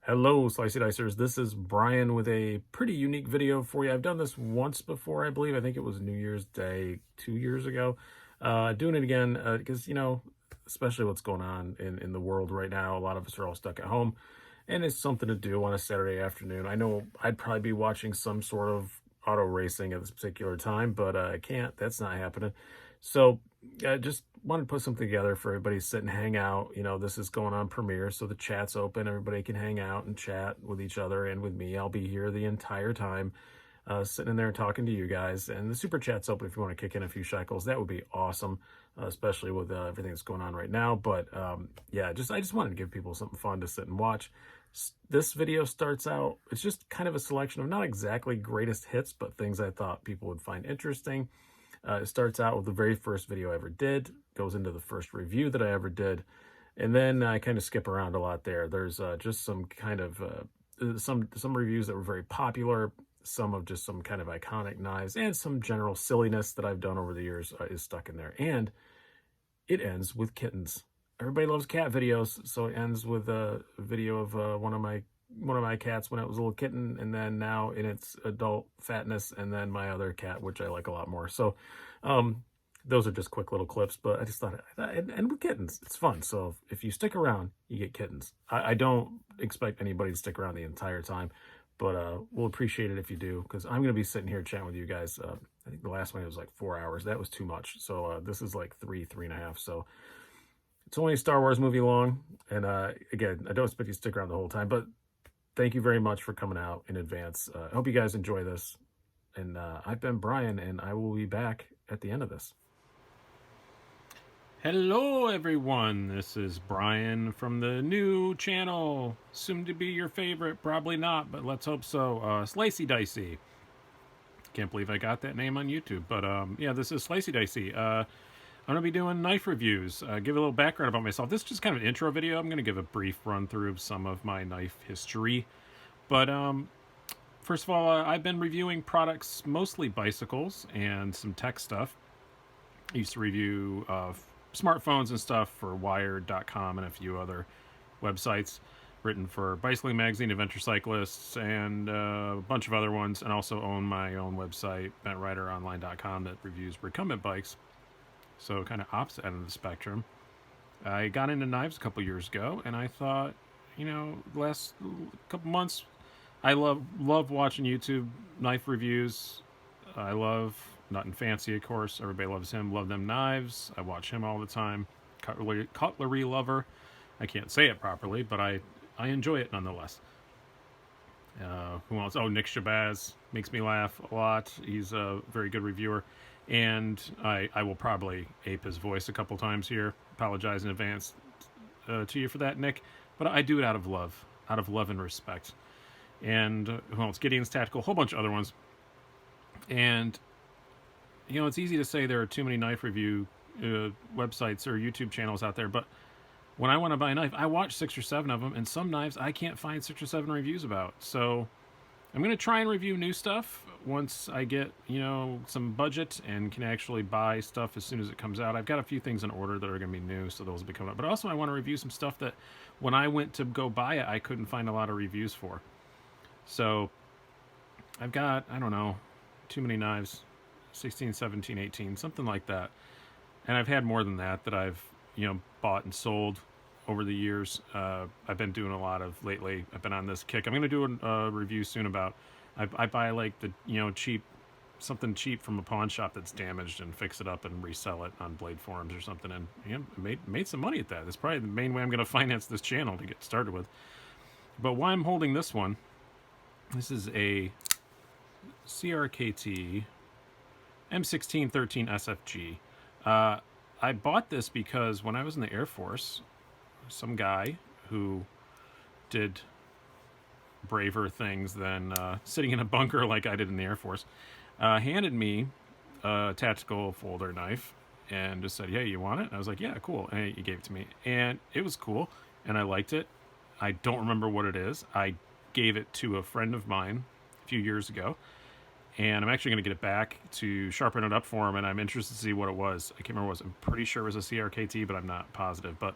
Hello, Slicey Dicers. This is Brian with a pretty unique video for you. I've done this once before, I believe. I think it was New Year's Day 2 years ago. Doing it again because, especially what's going on in the world right now, a lot of us are all stuck at home, and it's something to do on a Saturday afternoon. I know I'd probably be watching some sort of auto racing at this particular time, but I can't. That's not happening. So just wanted to put something together for everybody to sit and hang out. This is going on Premiere, so the chat's open. Everybody can hang out and chat with each other and with me. I'll be here the entire time, sitting in there and talking to you guys. And the super chat's open if you want to kick in a few shekels. That would be awesome, especially with everything that's going on right now. But yeah, I just wanted to give people something fun to sit and watch. This video starts out, it's just kind of a selection of not exactly greatest hits, but things I thought people would find interesting. It starts out with the very first video I ever did, goes into the first review that I ever did, and then I kind of skip around a lot there. There's just some kind of some reviews that were very popular, some of just some kind of iconic knives, and some general silliness that I've done over the years is stuck in there. And it ends with kittens. Everybody loves cat videos, so it ends with a video of one of my cats when it was a little kitten, and then now in its adult fatness, and then my other cat, which I like a lot more. So those are just quick little clips, but I just thought, and with kittens, it's fun. So if you stick around, you get kittens. I don't expect anybody to stick around the entire time, but we'll appreciate it if you do, because I'm going to be sitting here chatting with you guys. I think the last one was like 4 hours. That was too much. So this is like three and a half. So it's only a Star Wars movie long. And again, I don't expect you to stick around the whole time, but thank you very much for coming out in advance. I hope you guys enjoy this. And I've been Brian, and I will be back at the end of this. Hello everyone, this is Brian from the new channel, soon to be your favorite, probably not, but let's hope so, Slicey Dicey. Can't believe I got that name on YouTube, but yeah, this is Slicey Dicey. I'm going to be doing knife reviews, give a little background about myself. This is just kind of an intro video. I'm going to give a brief run through of some of my knife history, but first of all, I've been reviewing products, mostly bicycles and some tech stuff. I used to review smartphones and stuff for Wired.com and a few other websites, written for Bicycling Magazine, Adventure Cyclists, and a bunch of other ones, and also own my own website, BentRiderOnline.com, that reviews recumbent bikes. So kind of opposite end of the spectrum. I got into knives a couple years ago, and I thought, the last couple months, I love watching YouTube knife reviews. I love Nut Fancy, of course. Everybody loves him. Love them knives. I watch him all the time. Cutlery lover. I can't say it properly, but I enjoy it nonetheless. Who else? Oh, Nick Shabazz makes me laugh a lot. He's a very good reviewer. And I will probably ape his voice a couple times here. Apologize in advance to you for that, Nick. But I do it out of love and respect. And who else? Gideon's Tactical, a whole bunch of other ones. And it's easy to say there are too many knife review websites or YouTube channels out there, but when I want to buy a knife, I watch 6 or 7 of them, and some knives I can't find 6 or 7 reviews about. So I'm going to try and review new stuff once I get, some budget and can actually buy stuff as soon as it comes out. I've got a few things in order that are going to be new, so those will be coming up. But also I want to review some stuff that when I went to go buy it, I couldn't find a lot of reviews for. So I've got, I don't know, too many knives, 16, 17, 18, something like that. And I've had more than that I've, bought and sold over the years. I've been doing a lot of lately. I've been on this kick. I'm going to do a review soon about, I buy like the, something cheap from a pawn shop that's damaged and fix it up and resell it on Blade Forums or something. And made some money at that. That's probably the main way I'm going to finance this channel to get started with. But why I'm holding this one, this is a CRKT M1613 SFG. I bought this because when I was in the Air Force, some guy who did braver things than sitting in a bunker like I did in the Air Force, handed me a tactical folder knife and just said, "Hey, you want it?" And I was like, "Yeah, cool." And he gave it to me, and it was cool, and I liked it. I don't remember what it is. I gave it to a friend of mine a few years ago, and I'm actually going to get it back to sharpen it up for him, and I'm interested to see what it was. I can't remember what it was. I'm pretty sure it was a CRKT, but I'm not positive. But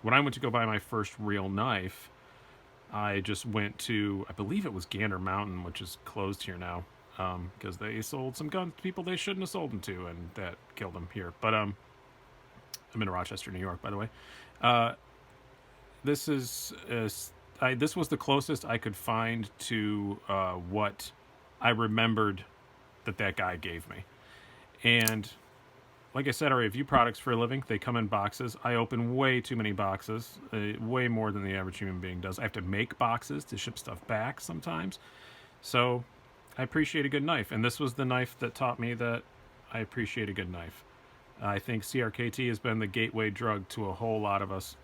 when I went to go buy my first real knife, I just went to, I believe it was Gander Mountain, which is closed here now, because they sold some guns to people they shouldn't have sold them to, and that killed them here. But I'm in Rochester, New York, by the way. This is this was the closest I could find to what I remembered that guy gave me. And like I said, I review products for a living. They come in boxes. I open way too many boxes, way more than the average human being does. I have to make boxes to ship stuff back sometimes. So I appreciate a good knife. And this was the knife that taught me that I appreciate a good knife. I think CRKT has been the gateway drug to a whole lot of us.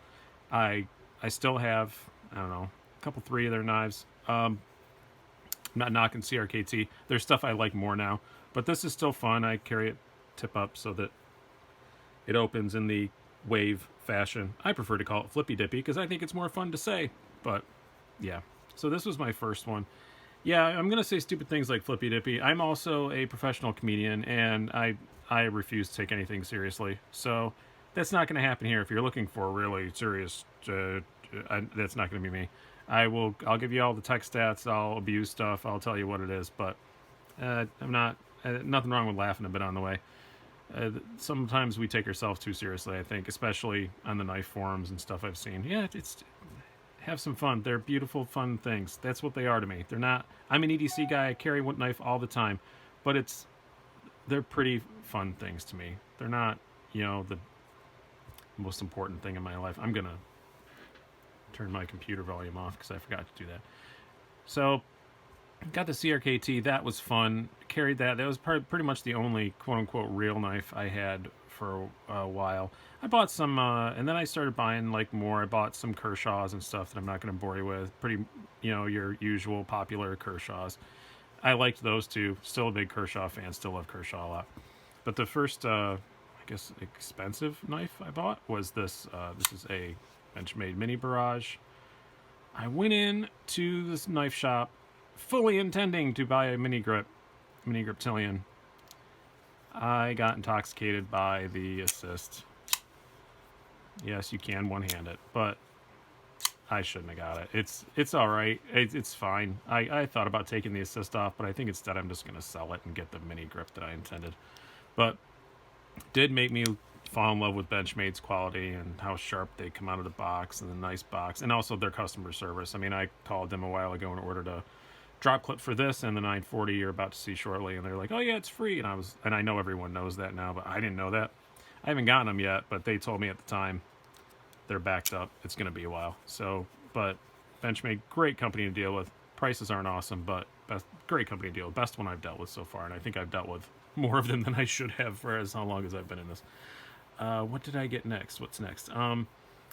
I still have, I don't know, a couple, 3 of their knives. I'm not knocking CRKT. There's stuff I like more now. But this is still fun. I carry it tip up so that it opens in the wave fashion. I prefer to call it flippy dippy because I think it's more fun to say. But yeah, so this was my first one. Yeah, I'm gonna say stupid things like flippy dippy. I'm also a professional comedian, and I refuse to take anything seriously. So that's not gonna happen here. If you're looking for a really serious, that's not gonna be me. I'll give you all the tech stats. I'll abuse stuff. I'll tell you what it is. But I'm not. Nothing wrong with laughing a bit on the way. Sometimes we take ourselves too seriously, I think, especially on the knife forums and stuff I've seen. Yeah, it's have some fun. They're beautiful, fun things. That's what they are to me. They're not. I'm an EDC guy. I carry one knife all the time, but they're pretty fun things to me. They're not, the most important thing in my life. I'm gonna turn my computer volume off because I forgot to do that. So got the CRKT. That was fun. Carried that. That was pretty much the only quote-unquote real knife I had for a while. I bought some, and then I started buying like more. I bought some Kershaws and stuff that I'm not going to bore you with. Pretty, your usual popular Kershaws. I liked those too. Still a big Kershaw fan. Still love Kershaw a lot. But the first, I guess, expensive knife I bought was this. This is a Benchmade mini barrage. I went in to this knife shop fully intending to buy a mini Griptilian. I got intoxicated by the assist. Yes, you can one-hand it, but I shouldn't have got it. It's all right. It's fine. I thought about taking the assist off, but I think instead I'm just going to sell it and get the mini grip that I intended. But it did make me fall in love with Benchmade's quality and how sharp they come out of the box and the nice box, and also their customer service. I mean, I called them a while ago and ordered a drop clip for this and the 940 you're about to see shortly, and they're like, oh yeah, it's free. And I know everyone knows that now, but I didn't know that. I haven't gotten them yet, but they told me at the time they're backed up. It's going to be a while. So, but Benchmade, great company to deal with. Prices aren't awesome, but great company to deal with. Best one I've dealt with so far, and I think I've dealt with more of them than I should have for as long as I've been in this. What did I get next? What's next?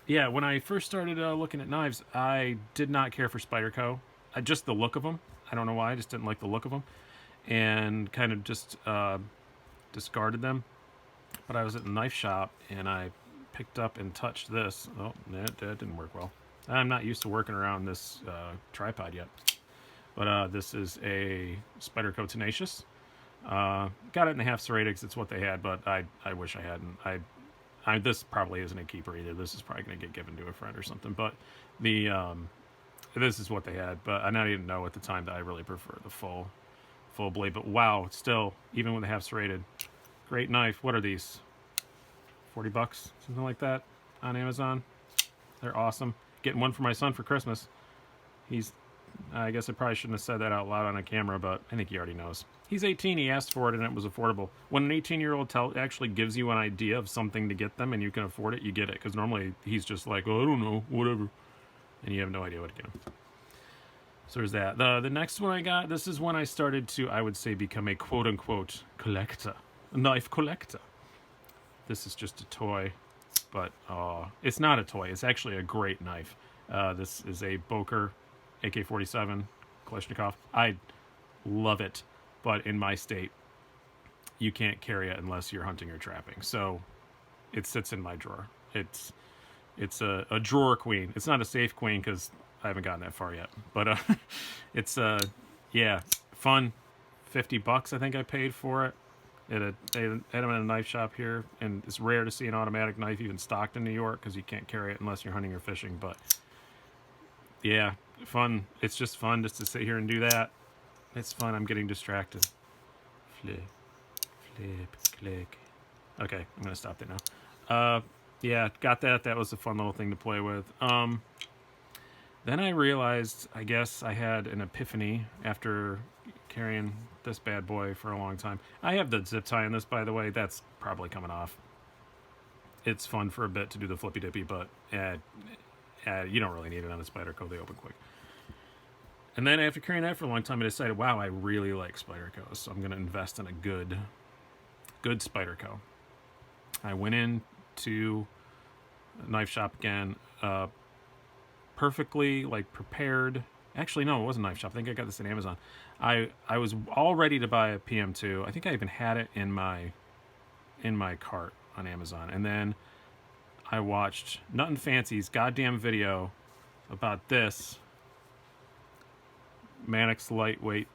Yeah, when I first started looking at knives, I did not care for Spyderco. Just the look of them. I don't know why. I just didn't like the look of them, and kind of just discarded them. But I was at the knife shop, and I picked up and touched this. Oh, that didn't work well. I'm not used to working around this tripod yet. But this is a Spyderco Tenacious. Got it in the half serratics. It's what they had, but I wish I hadn't. This probably isn't a keeper either. This is probably going to get given to a friend or something. But this is what they had. But I didn't know at the time that I really prefer the full blade. But wow, still, even with the half serrated, great knife. What are these? $40, something like that, on Amazon. They're awesome. Getting one for my son for Christmas. I guess I probably shouldn't have said that out loud on a camera, but I think he already knows. He's 18, he asked for it, and it was affordable. When an 18-year-old actually gives you an idea of something to get them and you can afford it, you get it. Because normally he's just like, oh, I don't know, whatever. And you have no idea what to get him. So there's that. The next one I got, this is when I started to, I would say, become a quote-unquote collector. A knife collector. This is just a toy, but it's not a toy. It's actually a great knife. This is a Boker AK-47 Kalashnikov. I love it, but in my state, you can't carry it unless you're hunting or trapping. So it sits in my drawer. It's a drawer queen. It's not a safe queen because I haven't gotten that far yet. But it's yeah, fun. $50 I think I paid for it. They had them in a knife shop here, and it's rare to see an automatic knife even stocked in New York because you can't carry it unless you're hunting or fishing. But yeah, fun. It's just fun just to sit here and do that. It's fun. I'm getting distracted. Flip, flip, click. Okay, I'm going to stop there now. Yeah, got that. That was a fun little thing to play with. Then I realized, I guess I had an epiphany after carrying this bad boy for a long time. I have the zip tie in this, by the way. That's probably coming off. It's fun for a bit to do the flippy dippy, but you don't really need it on a Spyderco. They open quick. And then after carrying that for a long time, I decided, wow, I really like Spydercos, so I'm going to invest in a good Spyderco. I went into a knife shop again, perfectly like prepared. Actually, no, it wasn't a knife shop. I think I got this at Amazon. I was all ready to buy a PM2. I think I even had it in my cart on Amazon. And then I watched Nothing Fancy's goddamn video about this Manix lightweight,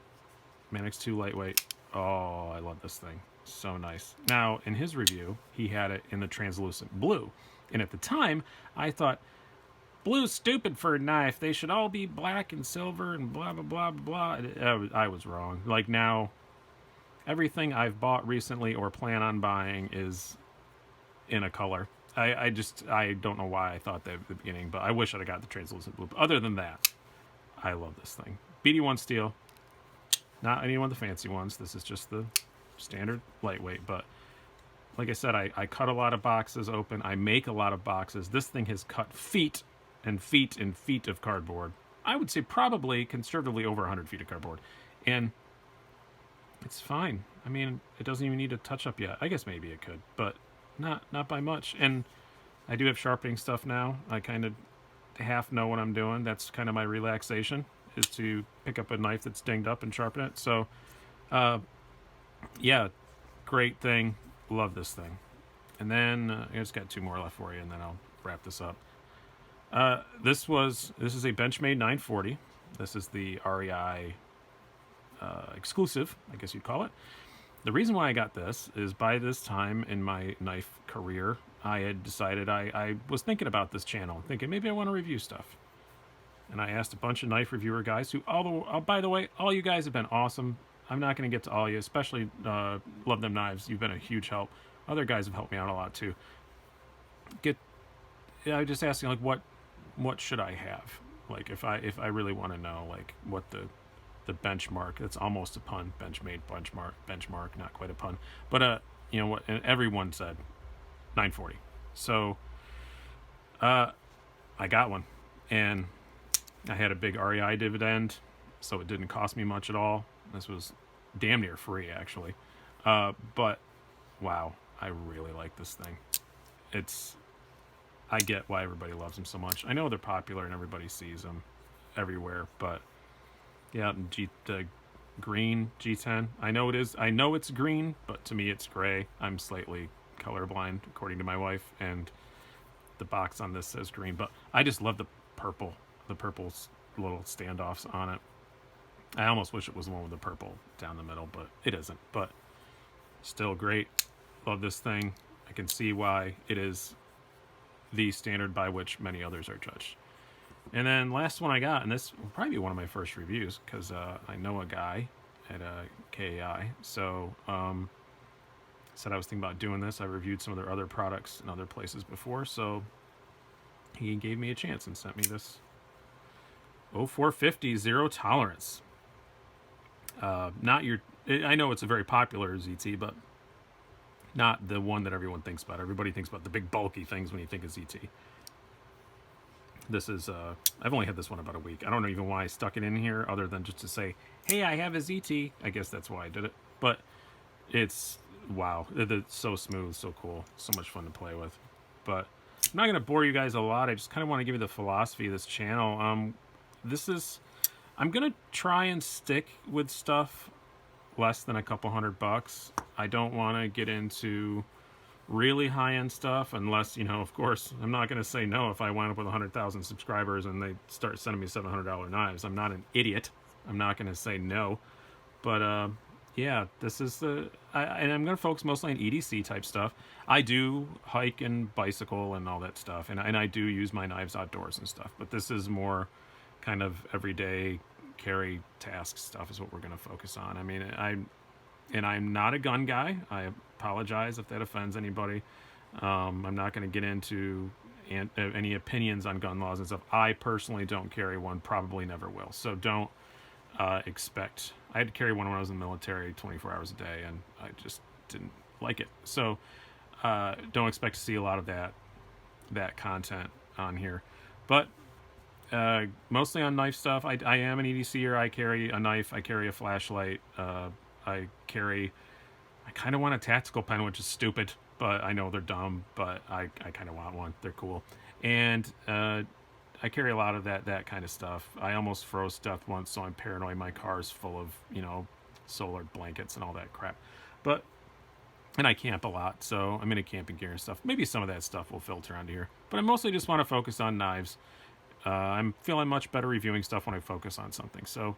Manix 2 lightweight. Oh, I love this thing. So nice. Now, in his review, he had it in the translucent blue. And at the time, I thought, blue's stupid for a knife. They should all be black and silver and blah, blah, blah, blah. I was wrong. Like now, everything I've bought recently or plan on buying is in a color. I don't know why I thought that at the beginning, but I wish I'd have got the translucent blue. But other than that, I love this thing. BD1 steel. Not any one of the fancy ones. This is just the standard lightweight. But like I said, I cut a lot of boxes open. I make a lot of boxes. This thing has cut feet and feet and feet of cardboard. I would say probably conservatively over 100 feet of cardboard. And it's fine. I mean, it doesn't even need a touch-up yet. I guess maybe it could, but not by much. And I do have sharpening stuff now. I kind of half know what I'm doing. That's kind of my relaxation, is to pick up a knife that's dinged up and sharpen it. So, yeah, great thing. Love this thing. And then I just got two more left for you, and then I'll wrap this up. This is a Benchmade 940. This is the REI exclusive, I guess you'd call it. The reason why I got this is by this time in my knife career, I had decided I was thinking about this channel, thinking maybe I want to review stuff. And I asked a bunch of knife reviewer guys who, by the way, all you guys have been awesome. I'm not going to get to all of you, especially Love Them Knives. You've been a huge help. Other guys have helped me out a lot too. I just asking like what should I have? Like if I really want to know like what the benchmark, that's almost a pun, Benchmade benchmark, not quite a pun, but you know what, and everyone said 940. So I got one, and I had a big REI dividend, so it didn't cost me much at all. This was damn near free actually. But wow, I really like this thing. I get why everybody loves them so much. I know they're popular and everybody sees them everywhere, but yeah, the green G10. I know it is. I know it's green, but to me it's gray. I'm slightly colorblind, according to my wife, and the box on this says green. But I just love the purple little standoffs on it. I almost wish it was the one with the purple down the middle, but it isn't. But still great. Love this thing. I can see why it is the standard by which many others are judged. And then last one I got, and this will probably be one of my first reviews because I know a guy at KAI, so said I was thinking about doing this. I reviewed some of their other products in other places before, so he gave me a chance and sent me this 0450 Zero Tolerance. Not your, I know it's a very popular ZT, but not the one that everyone thinks about. Everybody thinks about the big bulky things when you think of ZT. This is, I've only had this one about a week. I don't know even why I stuck it in here other than just to say, hey, I have a ZT. I guess that's why I did it. But it's, wow, it's so smooth, so cool, so much fun to play with. But I'm not going to bore you guys a lot. I just kind of want to give you the philosophy of this channel. I'm going to try and stick with stuff less than a couple $100. I don't want to get into really high-end stuff unless, you know, of course, I'm not going to say no if I wind up with 100,000 subscribers and they start sending me $700 knives. I'm not an idiot. I'm not going to say no. But, yeah, this is and I'm going to focus mostly on EDC type stuff. I do hike and bicycle and all that stuff, and I do use my knives outdoors and stuff, but this is more kind of everyday carry task stuff is what we're going to focus on. I mean, I'm not a gun guy. I apologize if that offends anybody. I'm not going to get into any opinions on gun laws and stuff. I personally don't carry one, probably never will. So don't expect. I had to carry one when I was in the military 24 hours a day, and I just didn't like it. So don't expect to see a lot of that content on here. But mostly on knife stuff. I am an EDCer. I carry a knife. I carry a flashlight. I kind of want a tactical pen, which is stupid, but I know they're dumb, but I kind of want one. They're cool. And I carry a lot of that kind of stuff. I almost froze to death once, so I'm paranoid my car's full of, solar blankets and all that crap. And I camp a lot, so I'm into camping gear and stuff. Maybe some of that stuff will filter onto here. But I mostly just want to focus on knives. I'm feeling much better reviewing stuff when I focus on something. So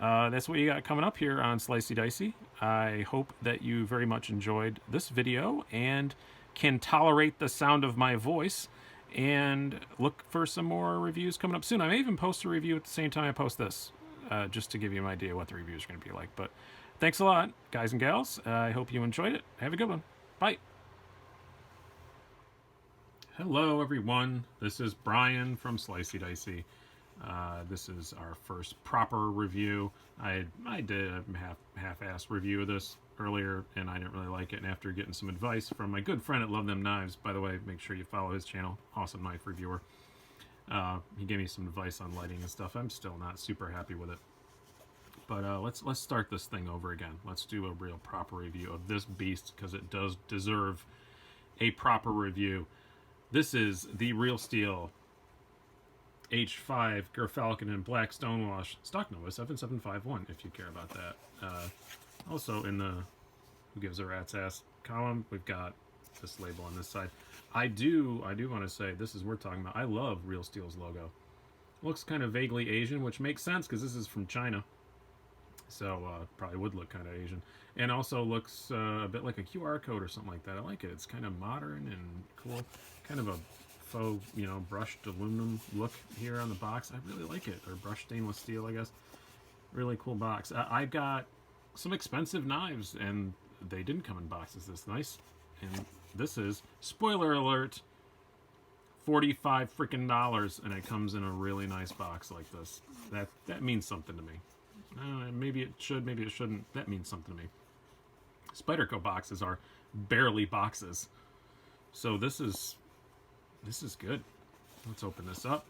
that's what you got coming up here on Slicey Dicey. I hope that you very much enjoyed this video and can tolerate the sound of my voice and look for some more reviews coming up soon. I may even post a review at the same time I post this, just to give you an idea what the review is going to be like. But thanks a lot, guys and gals. I hope you enjoyed it. Have a good one. Bye. Hello, everyone. This is Brian from Slicey Dicey. This is our first proper review. I did a half-assed review of this earlier, and I didn't really like it. And after getting some advice from my good friend at Love Them Knives, by the way, make sure you follow his channel. Awesome knife reviewer. He gave me some advice on lighting and stuff. I'm still not super happy with it. But let's start this thing over again. Let's do a real proper review of this beast, because it does deserve a proper review. This is the Real Steel H5 Gerfalcon in black stonewash, stock number 7751, if you care about that. Also in the Who Gives a Rat's Ass column, we've got this label on this side. I do want to say, this is worth talking about. I love Real Steel's logo. Looks kind of vaguely Asian, which makes sense because this is from China. So probably would look kind of Asian. And also looks a bit like a QR code or something like that. I like it. It's kind of modern and cool. Kind of a faux, brushed aluminum look here on the box. I really like it. Or brushed stainless steel, I guess. Really cool box. I got some expensive knives, and they didn't come in boxes this nice. And this is, spoiler alert, $45 freaking dollars, and it comes in a really nice box like this. That means something to me. Maybe it should, maybe it shouldn't. That means something to me. Spyderco boxes are barely boxes, so this is good. Let's open this up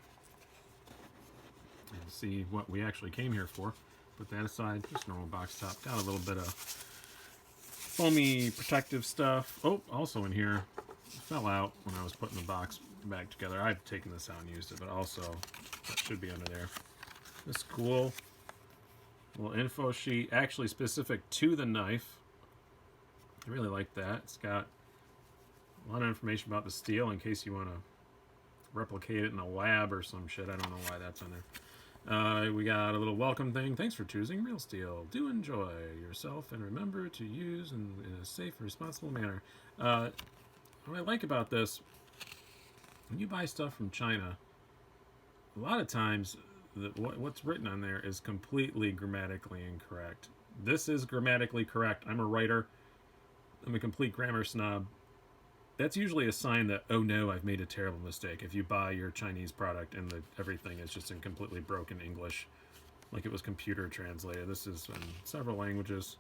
and see what we actually came here for. Put that aside. Just normal box top. Got a little bit of foamy protective stuff. Oh, also in here, it fell out when I was putting the box back together. I've taken this out and used it, but also that should be under there. This is cool. Little info sheet, actually specific to the knife. I really like that. It's got a lot of information about the steel in case you want to replicate it in a lab or some shit. I don't know why that's on there. We got a little welcome thing. Thanks for choosing Real Steel. Do enjoy yourself and remember to use in a safe and responsible manner. What I like about this, when you buy stuff from China, a lot of times what's written on there is completely grammatically incorrect. This is grammatically correct. I'm a writer. I'm a complete grammar snob. That's usually a sign that, oh no, I've made a terrible mistake. If you buy your Chinese product and everything is just in completely broken English, like it was computer translated. This is in several languages.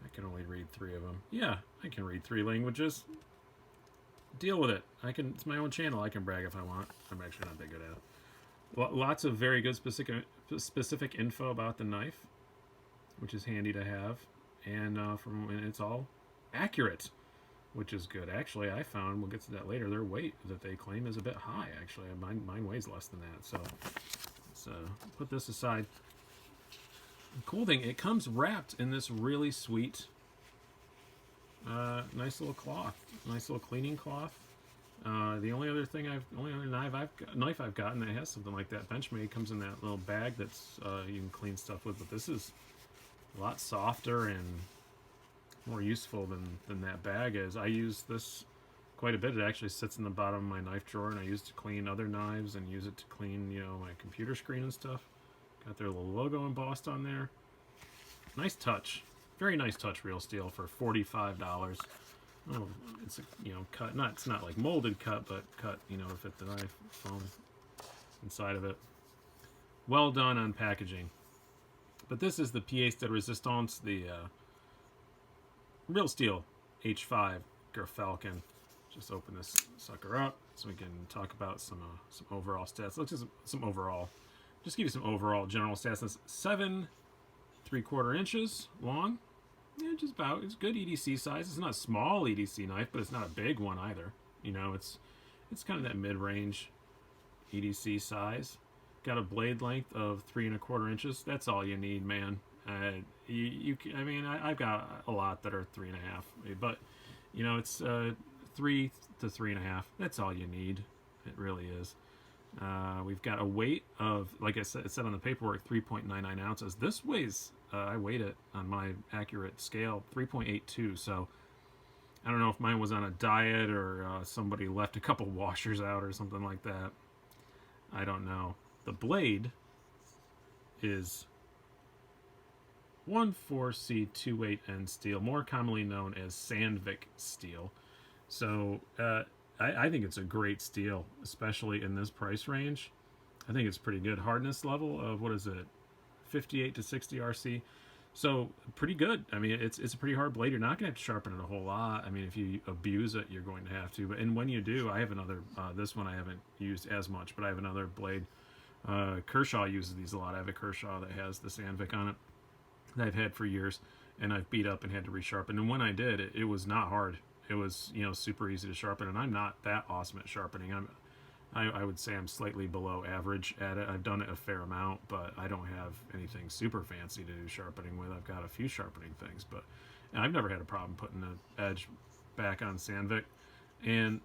I can only read 3 of them. Yeah, I can read 3 languages. Deal with it. It's my own channel. I can brag if I want. I'm actually not that good at it. Lots of very good specific info about the knife, which is handy to have, and it's all accurate, which is good. Actually, I found, we'll get to that later, their weight that they claim is a bit high. Actually, mine weighs less than that. So let's put this aside. The cool thing, it comes wrapped in this really sweet, nice little cloth, nice little cleaning cloth. The only other knife I've gotten that has something like that, Benchmade, comes in that little bag that's you can clean stuff with, but this is a lot softer and more useful than that bag is. I use this quite a bit. It actually sits in the bottom of my knife drawer, and I use it to clean other knives and use it to clean, you know, my computer screen and stuff. Got their little logo embossed on there. Nice touch. Very nice touch, real steel for $45. Oh, it's a, you know, cut. Not, it's not like molded cut, but cut, you know, to fit the knife foam inside of it. Well done on packaging. But this is the pièce de résistance, the real steel H5 Gerfalcon. Just open this sucker up so we can talk about some overall stats. Let's just some overall. Just give you some overall general stats. It's 7 3/4 inches long. Yeah, just about. It's good EDC size. It's not a small EDC knife, but it's not a big one either. You know, it's kind of that mid-range EDC size. Got a blade length of 3 1/4 inches. That's all you need, man. I mean, I've got a lot that are 3.5, but you know, it's 3 to 3.5. That's all you need. It really is. We've got a weight of, like I said, it said on the paperwork, 3.99 ounces. This weighs, I weighed it on my accurate scale, 3.82. So I don't know if mine was on a diet or somebody left a couple washers out or something like that. I don't know. The blade is 14C28N steel, more commonly known as Sandvik steel. So I think it's a great steel, especially in this price range. I think it's pretty good. Hardness level of, what is it, 58 to 60 RC. So pretty good. I mean, it's a pretty hard blade. You're not going to have to sharpen it a whole lot. I mean, if you abuse it, you're going to have to. And when you do, I have another, this one I haven't used as much, but I have another blade. Kershaw uses these a lot. I have a Kershaw that has the Sandvik on it that I've had for years, and I've beat up and had to resharpen. And when I did, it was not hard. It was, you know, super easy to sharpen, and I'm not that awesome at sharpening. I would say I'm slightly below average at it. I've done it a fair amount, but I don't have anything super fancy to do sharpening with. I've got a few sharpening things, but I've never had a problem putting the edge back on Sandvik, and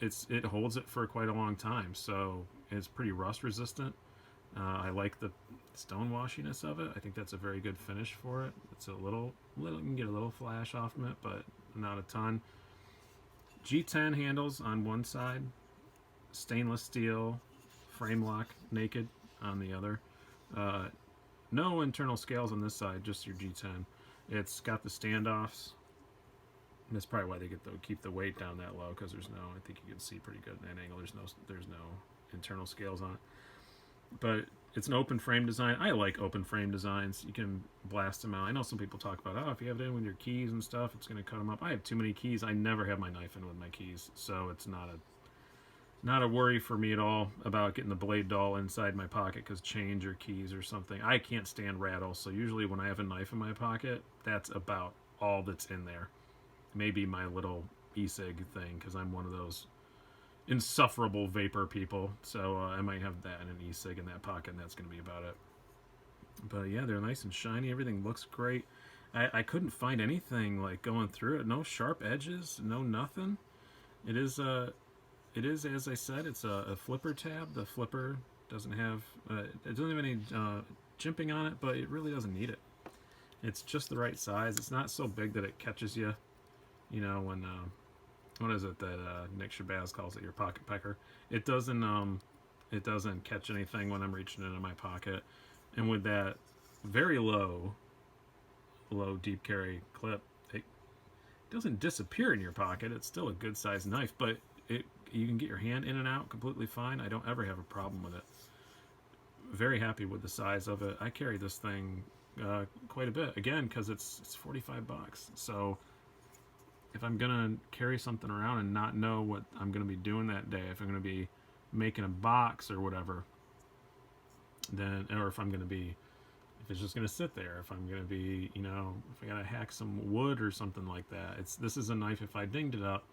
it holds it for quite a long time. So it's pretty rust resistant. I like the stone washiness of it. I think that's a very good finish for it. It's a little you can get a little flash off from it, but not a ton. G10 handles on one side, stainless steel frame lock naked on the other. No internal scales on this side, just your G10. It's got the standoffs. That's probably why they keep the weight down that low, because there's no, I think you can see pretty good in that angle. There's no internal scales on it. But it's an open frame design. I like open frame designs. You can blast them out. I know some people talk about, oh, if you have it in with your keys and stuff, it's going to cut them up. I have too many keys. I never have my knife in with my keys, so it's not a worry for me at all about getting the blade dull inside my pocket because change or keys or something. I can't stand rattle, so usually when I have a knife in my pocket, that's about all that's in there. Maybe my little e-cig thing, because I'm one of those insufferable vapor people, so I might have that in an e-cig in that pocket, and that's going to be about it. But yeah, they're nice and shiny. Everything looks great. I couldn't find anything like going through it. No sharp edges, no nothing. It is as I said, it's a flipper tab. The flipper doesn't have it doesn't have any jimping on it, but it really doesn't need it. It's just the right size. It's not so big that it catches you. You know, when what is it that Nick Shabazz calls it, your pocket pecker? It doesn't catch anything when I'm reaching into my pocket. And with that very low deep carry clip, it doesn't disappear in your pocket. It's still a good sized knife, but you can get your hand in and out completely fine. I don't ever have a problem with it. Very happy with the size of it. I carry this thing quite a bit, again, because it's $45. So if I'm gonna carry something around and not know what I'm gonna be doing that day, if I'm gonna be making a box or whatever, then, or if it's just gonna sit there, if I'm gonna be, you know, if I gotta hack some wood or something like that, this is a knife. If I dinged it up,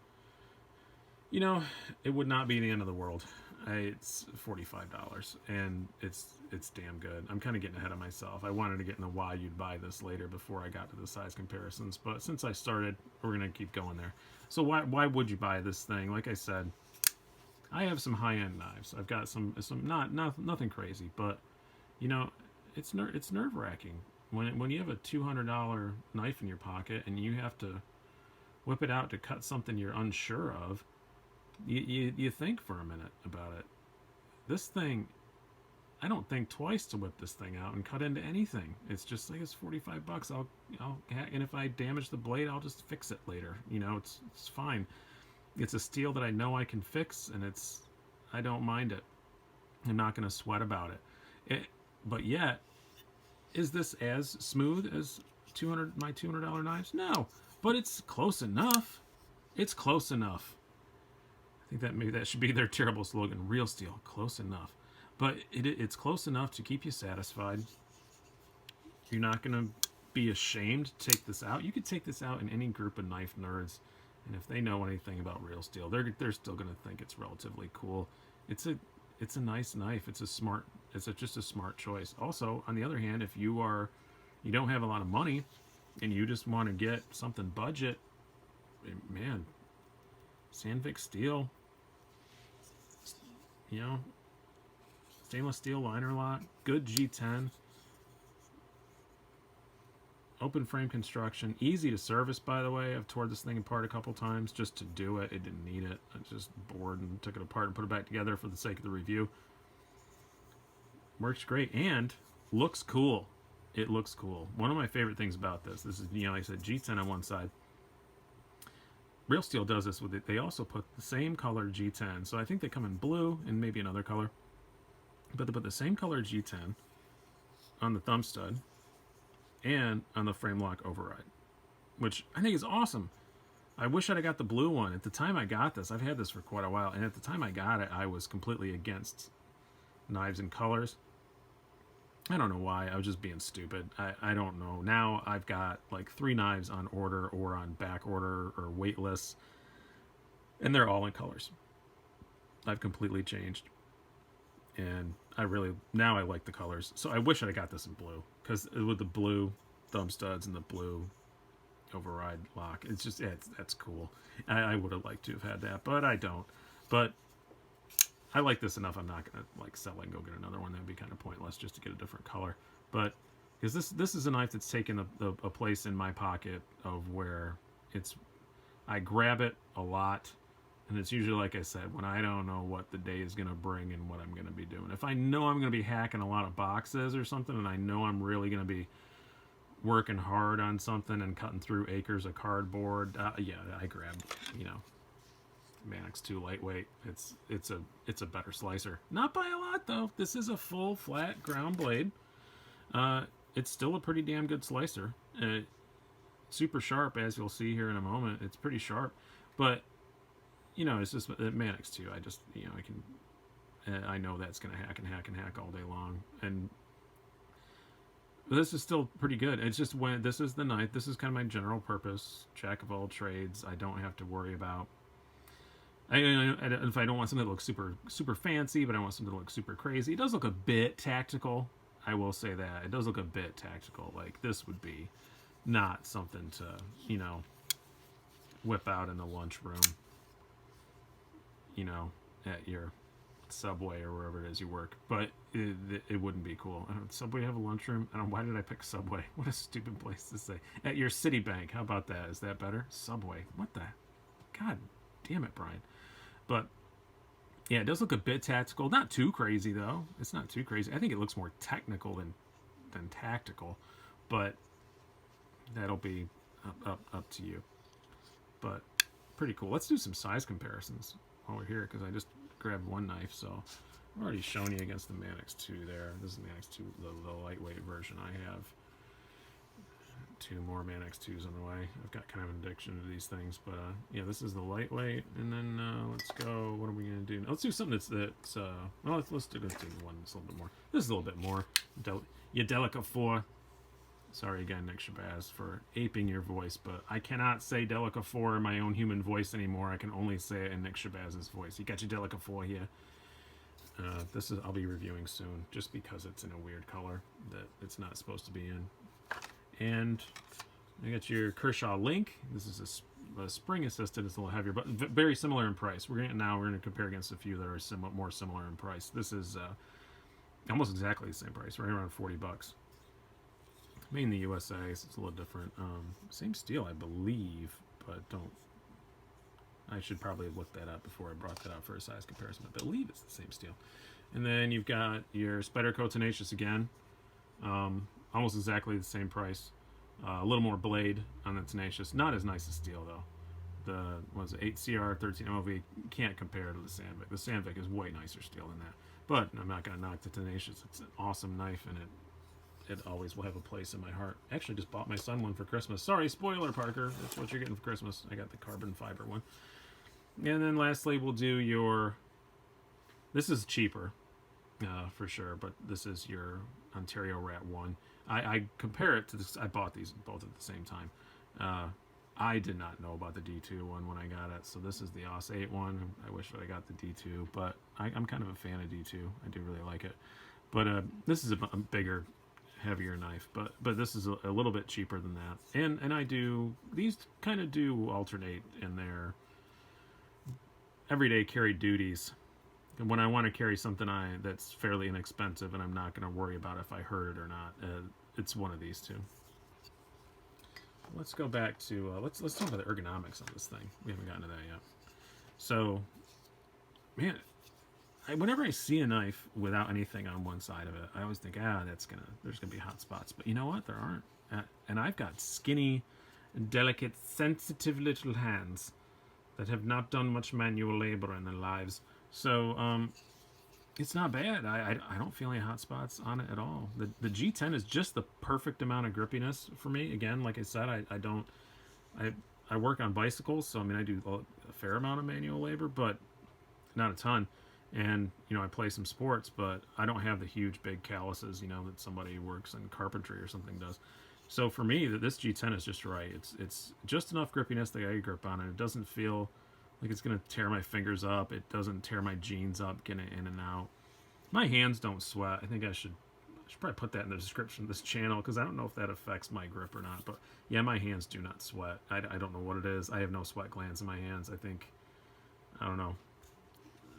you know, it would not be the end of the world. It's $45, and it's damn good. I'm kind of getting ahead of myself. I wanted to get into why you'd buy this later before I got to the size comparisons, but since I started, we're gonna keep going there. So why would you buy this thing? Like I said, I have some high-end knives. I've got some nothing crazy, but you know, it's nerve-wracking when you have a $200 knife in your pocket and you have to whip it out to cut something you're unsure of, you think for a minute about it. This thing, I don't think twice to whip this thing out and cut into anything. It's just like, it's $45. And if I damage the blade, I'll just fix it later. You know, it's fine. It's a steel that I know I can fix, and I don't mind it. I'm not going to sweat about it. But yet, is this as smooth as my $200 knives? No, but it's close enough. It's close enough. I think that maybe that should be their terrible slogan: real steel, close enough. But it's close enough to keep you satisfied. You're not going to be ashamed to take this out. You could take this out in any group of knife nerds, and if they know anything about real steel, they're still going to think it's relatively cool. It's a nice knife. It's just a smart choice. Also, on the other hand, if you don't have a lot of money and you just want to get something budget, man, Sandvik steel, you know, stainless steel liner lock, good G10, open frame construction, easy to service, by the way. I've tore this thing apart a couple times just to do it. It didn't need it. I was just bored and took it apart and put it back together for the sake of the review. Works great and looks cool. It looks cool. One of my favorite things about this is, you know, like I said, G10 on one side. Real Steel does this with it. They also put the same color G10. So I think they come in blue and maybe another color. But they put the same color G10 on the thumb stud and on the frame lock override, which I think is awesome. I wish I'd got the blue one. At the time I got this, I've had this for quite a while, and at the time I got it, I was completely against knives and colors. I don't know why. I was just being stupid. I don't know. Now I've got like 3 knives on order or on back order or waitlist, and they're all in colors. I've completely changed. And now I like the colors. So I wish I got this in blue, because with the blue thumb studs and the blue override lock, it's just, that's cool. I would have liked to have had that, but I don't. But I like this enough. I'm not gonna like sell it and go get another one. That'd be kind of pointless just to get a different color. But because this is a knife that's taken a place in my pocket of where I grab it a lot. And it's usually, like I said, when I don't know what the day is going to bring and what I'm going to be doing. If I know I'm going to be hacking a lot of boxes or something, and I know I'm really going to be working hard on something and cutting through acres of cardboard, yeah, I grab, you know, Manix 2 lightweight. It's a better slicer. Not by a lot, though. This is a full, flat, ground blade. It's still a pretty damn good slicer. Super sharp, as you'll see here in a moment. It's pretty sharp. But you know, it's just Manix 2. I just, you know, I know that's going to hack and hack and hack all day long. And this is still pretty good. It's just when this is the knife, this is kind of my general purpose, jack of all trades. I don't have to worry about, if I don't want something that looks super, super fancy, but I want something to look super crazy. It does look a bit tactical. I will say that. It does look a bit tactical. Like, this would be not something to, you know, whip out in the lunchroom, you know, at your Subway or wherever it is you work. But it wouldn't be cool. Subway have a lunchroom? I don't know. Why did I pick Subway? What a stupid place to say. At your Citibank. How about that? Is that better? Subway. What the? God damn it, Brian. But yeah, it does look a bit tactical. Not too crazy, though. It's not too crazy. I think it looks more technical than tactical. But that'll be up to you. But pretty cool. Let's do some size comparisons while we're here, because I just grabbed one knife, so I've already shown you against the Manix 2 there. This is Manix 2, the lightweight version I have. 2 more Manix 2s on the way. I've got kind of an addiction to these things, but yeah, this is the lightweight, and then let's go, what are we going to do? Let's do something that's well, let's do one that's a little bit more. This is a little bit more. Delica 4. Sorry again, Nick Shabazz, for aping your voice, but I cannot say Delica 4 in my own human voice anymore. I can only say it in Nick Shabazz's voice. You got your Delica 4 here. I'll be reviewing soon, just because it's in a weird color that it's not supposed to be in. And I got your Kershaw Link. This is a spring assisted. It's a little heavier, but very similar in price. We're gonna compare against a few that are more similar in price. This is almost exactly the same price, right around $40. Made in the USA, so it's a little different. Same steel, I believe. but don't. I should probably look that up before I brought that out for a size comparison. I believe it's the same steel. And then you've got your Spyderco Tenacious again. Almost exactly the same price. A little more blade on the Tenacious. Not as nice as steel, though. The 8CR 13 MOV can't compare to the Sandvik. The Sandvik is way nicer steel than that. But I'm not going to knock the Tenacious. It's an awesome knife, and it always will have a place in my heart. Actually, just bought my son one for Christmas. Sorry, spoiler, Parker. That's what you're getting for Christmas. I got the carbon fiber one. And then lastly, we'll do your... This is cheaper, for sure, but this is your Ontario Rat 1. I compare it to this. I bought these both at the same time. I did not know about the D2 one when I got it, so this is the Os 8 one. I wish I got the D2, but I'm kind of a fan of D2. I do really like it. But this is a bigger, heavier knife, but this is a little bit cheaper than that. And I do, these kind of do alternate in their everyday carry duties. And when I want to carry something that's fairly inexpensive and I'm not going to worry about if I hurt it or not, it's one of these two. Let's go back to let's talk about the ergonomics on this thing. We haven't gotten to that yet. So, man, whenever I see a knife without anything on one side of it, I always think, there's gonna be hot spots. But you know what? There aren't. And I've got skinny, delicate, sensitive little hands that have not done much manual labor in their lives. So, it's not bad. I don't feel any hot spots on it at all. The G10 is just the perfect amount of grippiness for me. Again, like I said, I work on bicycles, so I mean I do a fair amount of manual labor, but not a ton. And I play some sports, but I don't have the huge big calluses, that somebody who works in carpentry or something does. So for me, this G10 is just right. It's just enough grippiness that I can grip on it. It doesn't feel like it's going to tear my fingers up. It doesn't tear my jeans up getting in and out. My hands don't sweat. I think I should probably put that in the description of this channel because I don't know if that affects my grip or not. But yeah, my hands do not sweat. I don't know what it is. I have no sweat glands in my hands. I don't know.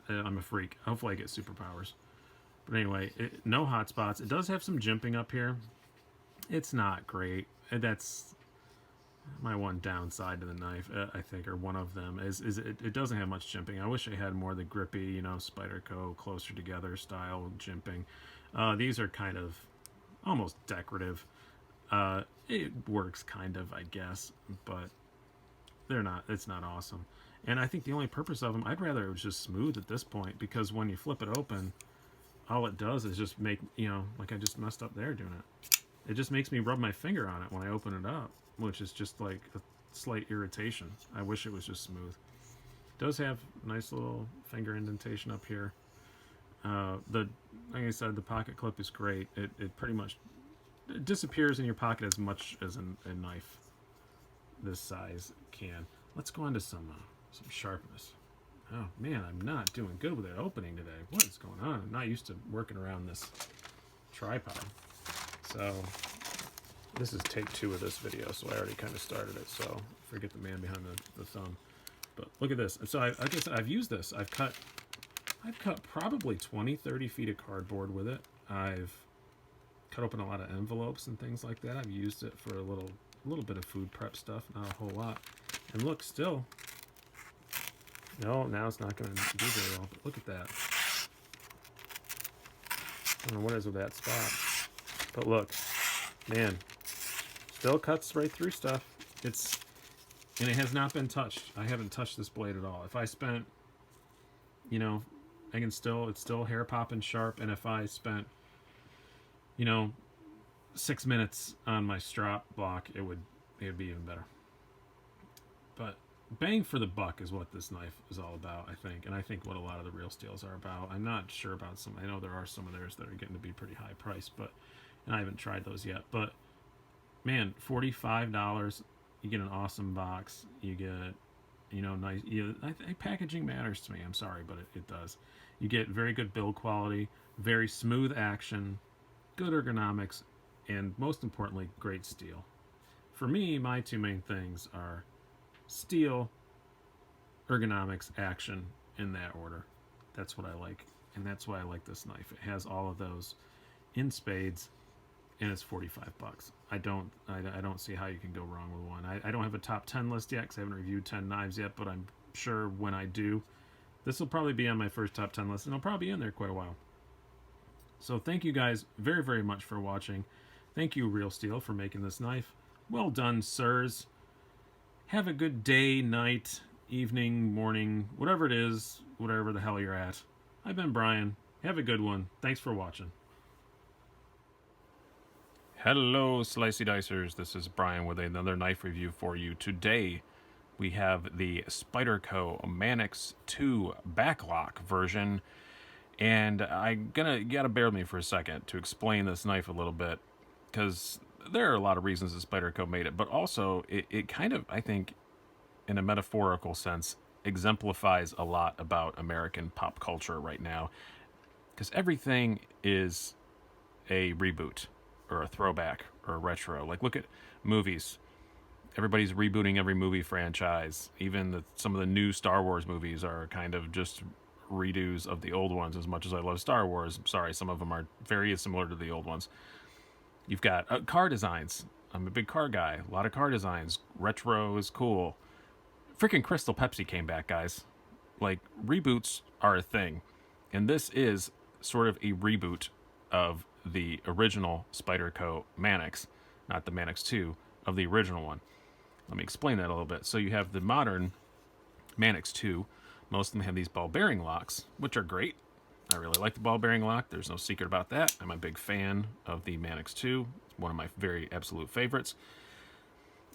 I'm a freak. Hopefully I get superpowers. But anyway, no hot spots. It does have some jimping up here. It's not great. That's my one downside to the knife, I think, or one of them, is it doesn't have much jimping. I wish I had more of the grippy, Spyderco closer together style jimping. These are kind of almost decorative. It works kind of, I guess, but it's not awesome. And I think the only purpose of them, I'd rather it was just smooth at this point, because when you flip it open, all it does is just make, like I just messed up there doing it. It just makes me rub my finger on it when I open it up, which is just like a slight irritation. I wish it was just smooth. It does have nice little finger indentation up here. Like I said, the pocket clip is great. It pretty much disappears in your pocket as much as a knife this size can. Let's go on to some sharpness. Oh man, I'm not doing good with that opening today. What is going on? I'm not used to working around this tripod. So this is take 2 of this video, so I already kind of started it, so forget the man behind the thumb. But look at this. So like I said, I've used this. I've cut probably 20-30 feet of cardboard with it. I've cut open a lot of envelopes and things like that. I've used it for a little bit of food prep stuff, not a whole lot. And look, still, no, now it's not going to do very well. But look at that. I don't know what is with that spot. But look, man, still cuts right through stuff. And it has not been touched. I haven't touched this blade at all. If I spent, it's still hair popping sharp. And if I spent, 6 minutes on my strap block, it would be even better. But bang for the buck is what this knife is all about, I think. And I think what a lot of the real steels are about. I'm not sure about some. I know there are some of theirs that are getting to be pretty high priced, and I haven't tried those yet. But man, $45, you get an awesome box. You get, nice. I think packaging matters to me. I'm sorry, but it does. You get very good build quality, very smooth action, good ergonomics, and most importantly, great steel. For me, my 2 main things are steel, ergonomics, action, in that order. That's what I like, and that's why I like this knife. It has all of those in spades, and it's 45 bucks. I don't see how you can go wrong with one. I don't have a top 10 list yet because I haven't reviewed 10 knives yet, but I'm sure when I do, this will probably be on my first top 10 list, and it'll probably be in there quite a while. So thank you guys very, very much for watching. Thank you, Real Steel, for making this knife. Well done, sirs. Have a good day, night, evening, morning, whatever it is, whatever the hell you're at. I've been Brian. Have a good one. Thanks for watching. Hello, Slicey Dicers. This is Brian with another knife review for you. Today, we have the Spyderco Manix 2 backlock version. And you gotta bear with me for a second to explain this knife a little bit, because there are a lot of reasons that Spyderco made it, but also it kind of, I think, in a metaphorical sense, exemplifies a lot about American pop culture right now, because everything is a reboot or a throwback or a retro. Like, look at movies. Everybody's rebooting every movie franchise. Even some of the new Star Wars movies are kind of just redos of the old ones. As much as I love Star Wars, I'm sorry, some of them are very similar to the old ones. You've got car designs. I'm a big car guy. A lot of car designs. Retro is cool. Freaking Crystal Pepsi came back, guys. Like, reboots are a thing. And this is sort of a reboot of the original Spyderco Manix, not the Manix 2, of the original one. Let me explain that a little bit. So you have the modern Manix 2. Most of them have these ball bearing locks, which are great. I really like the ball bearing lock. There's no secret about that. I'm a big fan of the Manix 2. It's one of my very absolute favorites.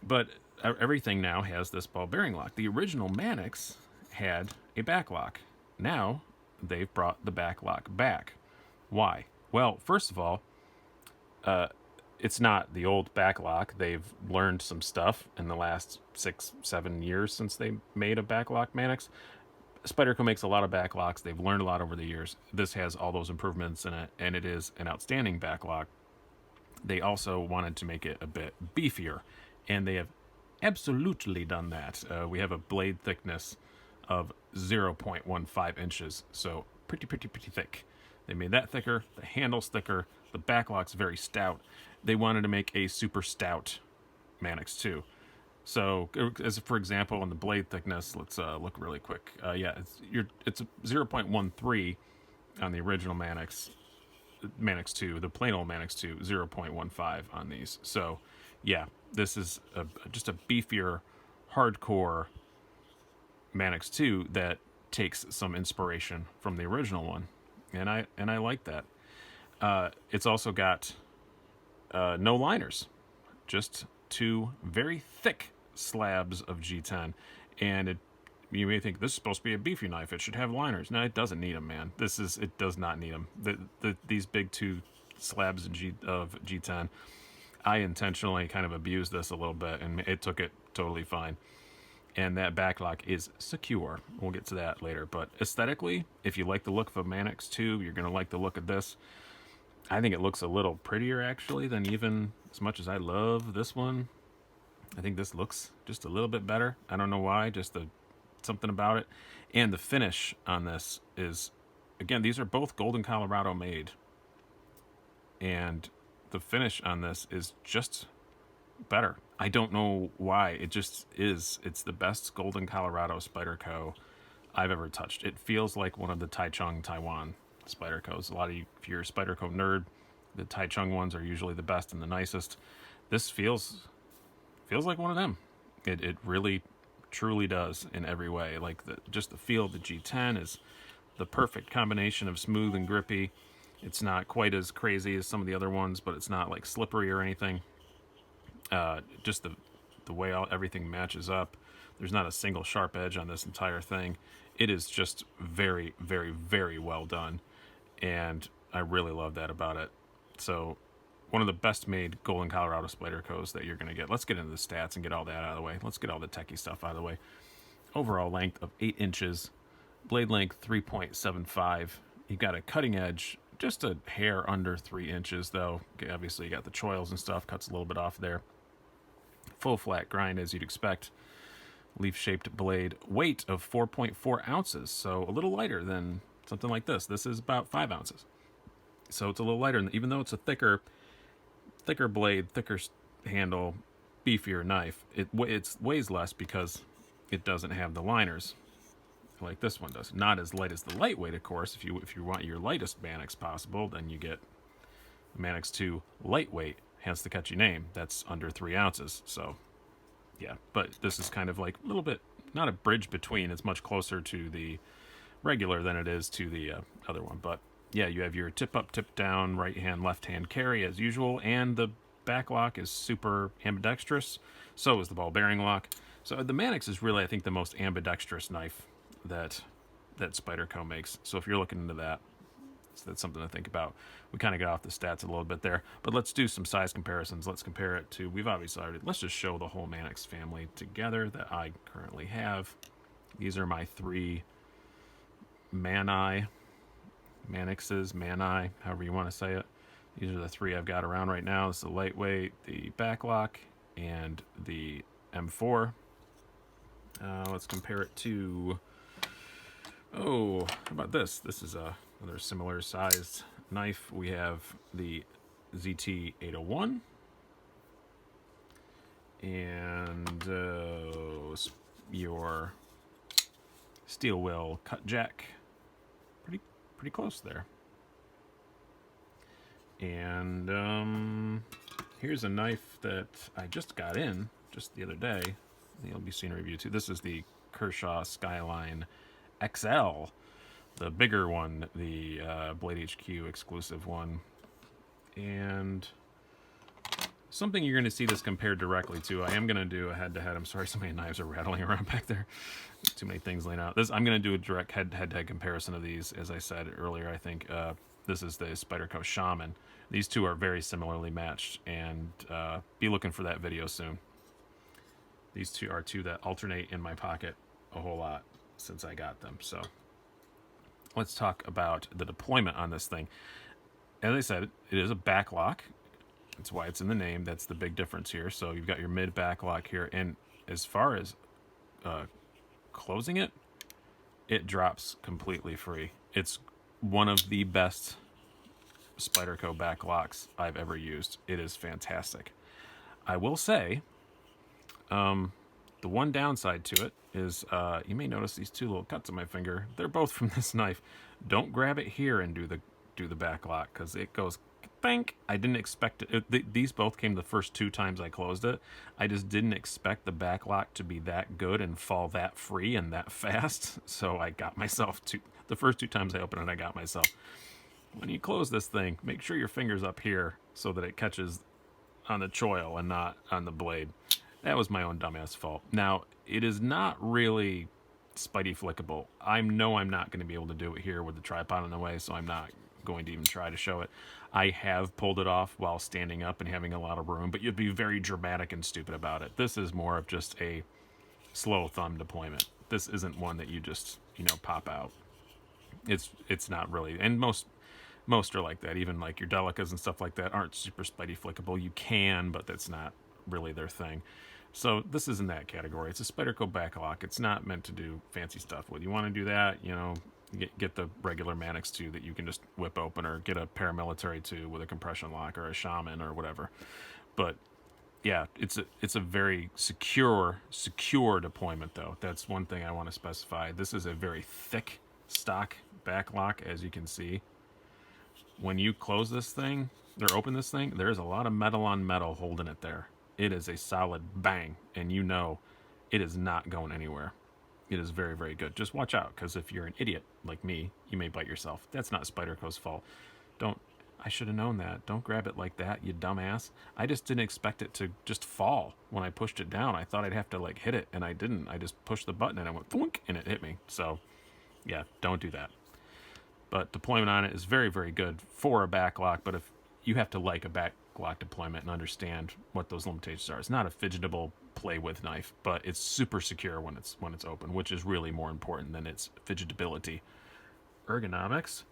But everything now has this ball bearing lock. The original Manix had a back lock. Now they've brought the back lock back. Why? Well, first of all, it's not the old back lock. They've learned some stuff in the last 6-7 years since they made a back lock Manix. Spyderco makes a lot of backlocks. They've learned a lot over the years. This has all those improvements in it, and it is an outstanding backlock. They also wanted to make it a bit beefier, and they have absolutely done that. We have a blade thickness of 0.15 inches, so pretty thick. They made that thicker, the handle's thicker, the backlock's very stout. They wanted to make a super stout Manix 2. So, as for example, on the blade thickness, let's look really quick. It's 0.13 on the original Manix 2, the plain old Manix 2, 0.15 on these. So, yeah, this is just a beefier, hardcore Manix 2 that takes some inspiration from the original one, and I like that. It's also got no liners, just two very thick slabs of G10, and you may think this is supposed to be a beefy knife. It should have liners. No, it doesn't need them, man. It does not need them. These big two slabs of G10. I intentionally kind of abused this a little bit, and it took it totally fine. And that backlock is secure. We'll get to that later. But aesthetically, if you like the look of a Manix 2, you're going to like the look of this. I think it looks a little prettier, actually, than even as much as I love this one. I think this looks just a little bit better. I don't know why, just something about it. And the finish on this is, again, these are both Golden, Colorado made. And the finish on this is just better. I don't know why. It just is. It's the best Golden, Colorado Spyderco I've ever touched. It feels like one of the Taichung, Taiwan Spydercos. If you're a Spyderco nerd, the Taichung ones are usually the best and the nicest. This feels like one of them. It really truly does in every way. Like just the feel of the G10 is the perfect combination of smooth and grippy. It's not quite as crazy as some of the other ones, but it's not like slippery or anything. Just the way everything matches up. There's not a single sharp edge on this entire thing. It is just very, very, very well done, and I really love that about it. So, one of the best made Golden, Colorado Spydercos that you're going to get. Let's get into the stats and get all that out of the way. Let's get all the techie stuff out of the way. Overall length of 8 inches, blade length 3.75. You've got a cutting edge, just a hair under 3 inches, though. Obviously, you got the choils and stuff, cuts a little bit off there. Full flat grind, as you'd expect. Leaf-shaped blade, weight of 4.4 ounces, so a little lighter than something like this. This is about 5 ounces. So it's a little lighter, and even though it's a thicker thicker blade, thicker handle, beefier knife. It weighs less because it doesn't have the liners like this one does. Not as light as the lightweight, of course. If you want your lightest Manix possible, then you get Manix 2 lightweight, hence the catchy name. That's under 3 ounces. So, yeah. But this is kind of like a little bit, not a bridge between. It's much closer to the regular than it is to the other one. But, yeah, you have your tip up, tip down, right hand, left hand carry as usual. And the back lock is super ambidextrous. So is the ball bearing lock. So the Manix is really, I think, the most ambidextrous knife that Spyderco makes. So if you're looking into that, so that's something to think about. We kind of got off the stats a little bit there, but let's do some size comparisons. Let's compare it to, we've obviously already, let's just show the whole Manix family together that I currently have. These are my 3 Manixes, however you want to say it. These are the 3 I've got around right now. It's the lightweight, the backlock, and the M4. Let's compare it to, how about this? This is another similar sized knife. We have the ZT-801 and your steel wheel cut jack. Pretty close there. And here's a knife that I just got in just the other day. You'll be seeing a review too. This is the Kershaw Skyline XL, the bigger one, the Blade HQ exclusive one. And something you're going to see this compared directly to, I am going to do a head-to-head. I'm sorry, so many knives are rattling around back there. Too many things laying out. I'm going to do a direct head-to-head comparison of these. As I said earlier, I think this is the Spyderco Shaman. These two are very similarly matched, and be looking for that video soon. These two are 2 that alternate in my pocket a whole lot since I got them. So let's talk about the deployment on this thing. As I said, it is a back lock. That's why it's in the name. That's the big difference here. So you've got your mid back lock here. And as far as closing it, it drops completely free. It's one of the best Spyderco back locks I've ever used. It is fantastic. I will say, the one downside to it is you may notice these 2 little cuts on my finger. They're both from this knife. Don't grab it here and do the back lock, because it goes bank. I didn't expect it. These both came the first 2 times I closed it. I just didn't expect the back lock to be that good and fall that free and that fast. So I got myself the first 2 times I opened it, I got myself. When you close this thing, make sure your finger's up here so that it catches on the choil and not on the blade. That was my own dumbass fault. Now, it is not really Spidey flickable. I know I'm not going to be able to do it here with the tripod in the way, so I'm not going to even try to show it. I have pulled it off while standing up and having a lot of room, but you'd be very dramatic and stupid about it. This is more of just a slow thumb deployment. This isn't one that you just, pop out. It's not really, and most are like that. Even like your Delicas and stuff like that aren't super Spidey flickable. You can, but that's not really their thing. So this is in that category. It's a Spyderco backlock. It's not meant to do fancy stuff with. You want to do that, get the regular Manix 2 that you can just whip open, or get a paramilitary 2 with a compression lock, or a Shaman, or whatever. But yeah, it's a very secure deployment though. That's one thing I want to specify. This is a very thick stock backlock, as you can see. When you close this thing or open this thing, there's a lot of metal on metal holding it there. It is a solid bang, and it is not going anywhere. It is very, very good. Just watch out, because if you're an idiot like me, you may bite yourself. That's not Spyderco's fault. I should have known that. Don't grab it like that, you dumbass. I just didn't expect it to just fall when I pushed it down. I thought I'd have to hit it, and I didn't. I just pushed the button and it went thunk, and it hit me. So yeah, don't do that. But deployment on it is very, very good for a backlock. But if you have to like a backlock deployment and understand what those limitations are. It's not a fidgetable play with knife, but it's super secure when it's open, which is really more important than its fidgetability. Ergonomics.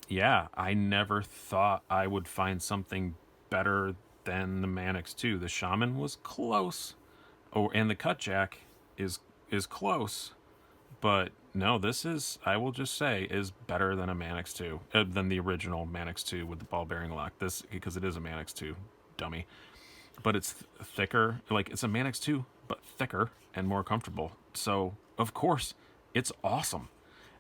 Yeah, I never thought I would find something better than the Manix 2. The Shaman was close, and the Cut Jack is close, but no, this is, I will just say, is better than a Manix 2, than the original Manix 2 with the ball bearing lock. This, because it is a Manix 2, dummy. But it's thicker, like it's a Manix 2, but thicker and more comfortable. So, of course, it's awesome.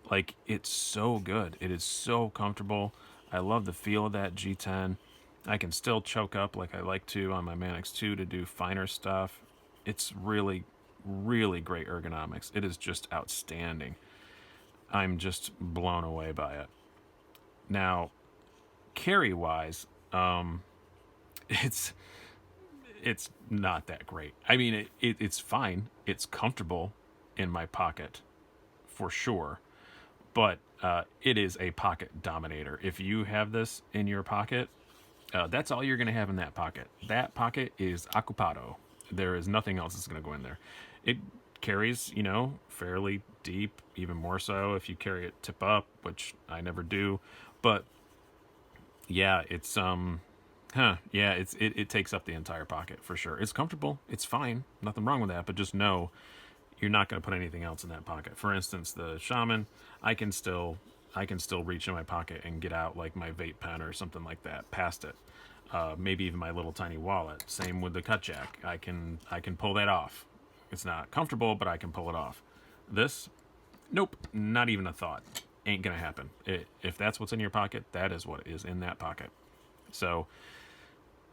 Like, it's so good. It is so comfortable. I love the feel of that G10. I can still choke up like I like to on my Manix 2 to do finer stuff. It's really, really great ergonomics. It is just outstanding. I'm just blown away by it. Now, carry-wise, it's not that great. I mean, it's fine. It's comfortable in my pocket, for sure. But it is a pocket dominator. If you have this in your pocket, that's all you're going to have in that pocket. That pocket is occupado. There is nothing else that's going to go in there. It carries, fairly deep, even more so if you carry it tip up, which I never do. But yeah, it's it takes up the entire pocket for sure. It's comfortable. It's fine. Nothing wrong with that. But just know you're not going to put anything else in that pocket. For instance, the Shaman, I can still reach in my pocket and get out like my vape pen or something like that past it. Maybe even my little tiny wallet. Same with the cut jack. I can pull that off. It's not comfortable, but I can pull it off. This, nope, not even a thought. Ain't gonna happen. If that's what's in your pocket, that is what is in that pocket. So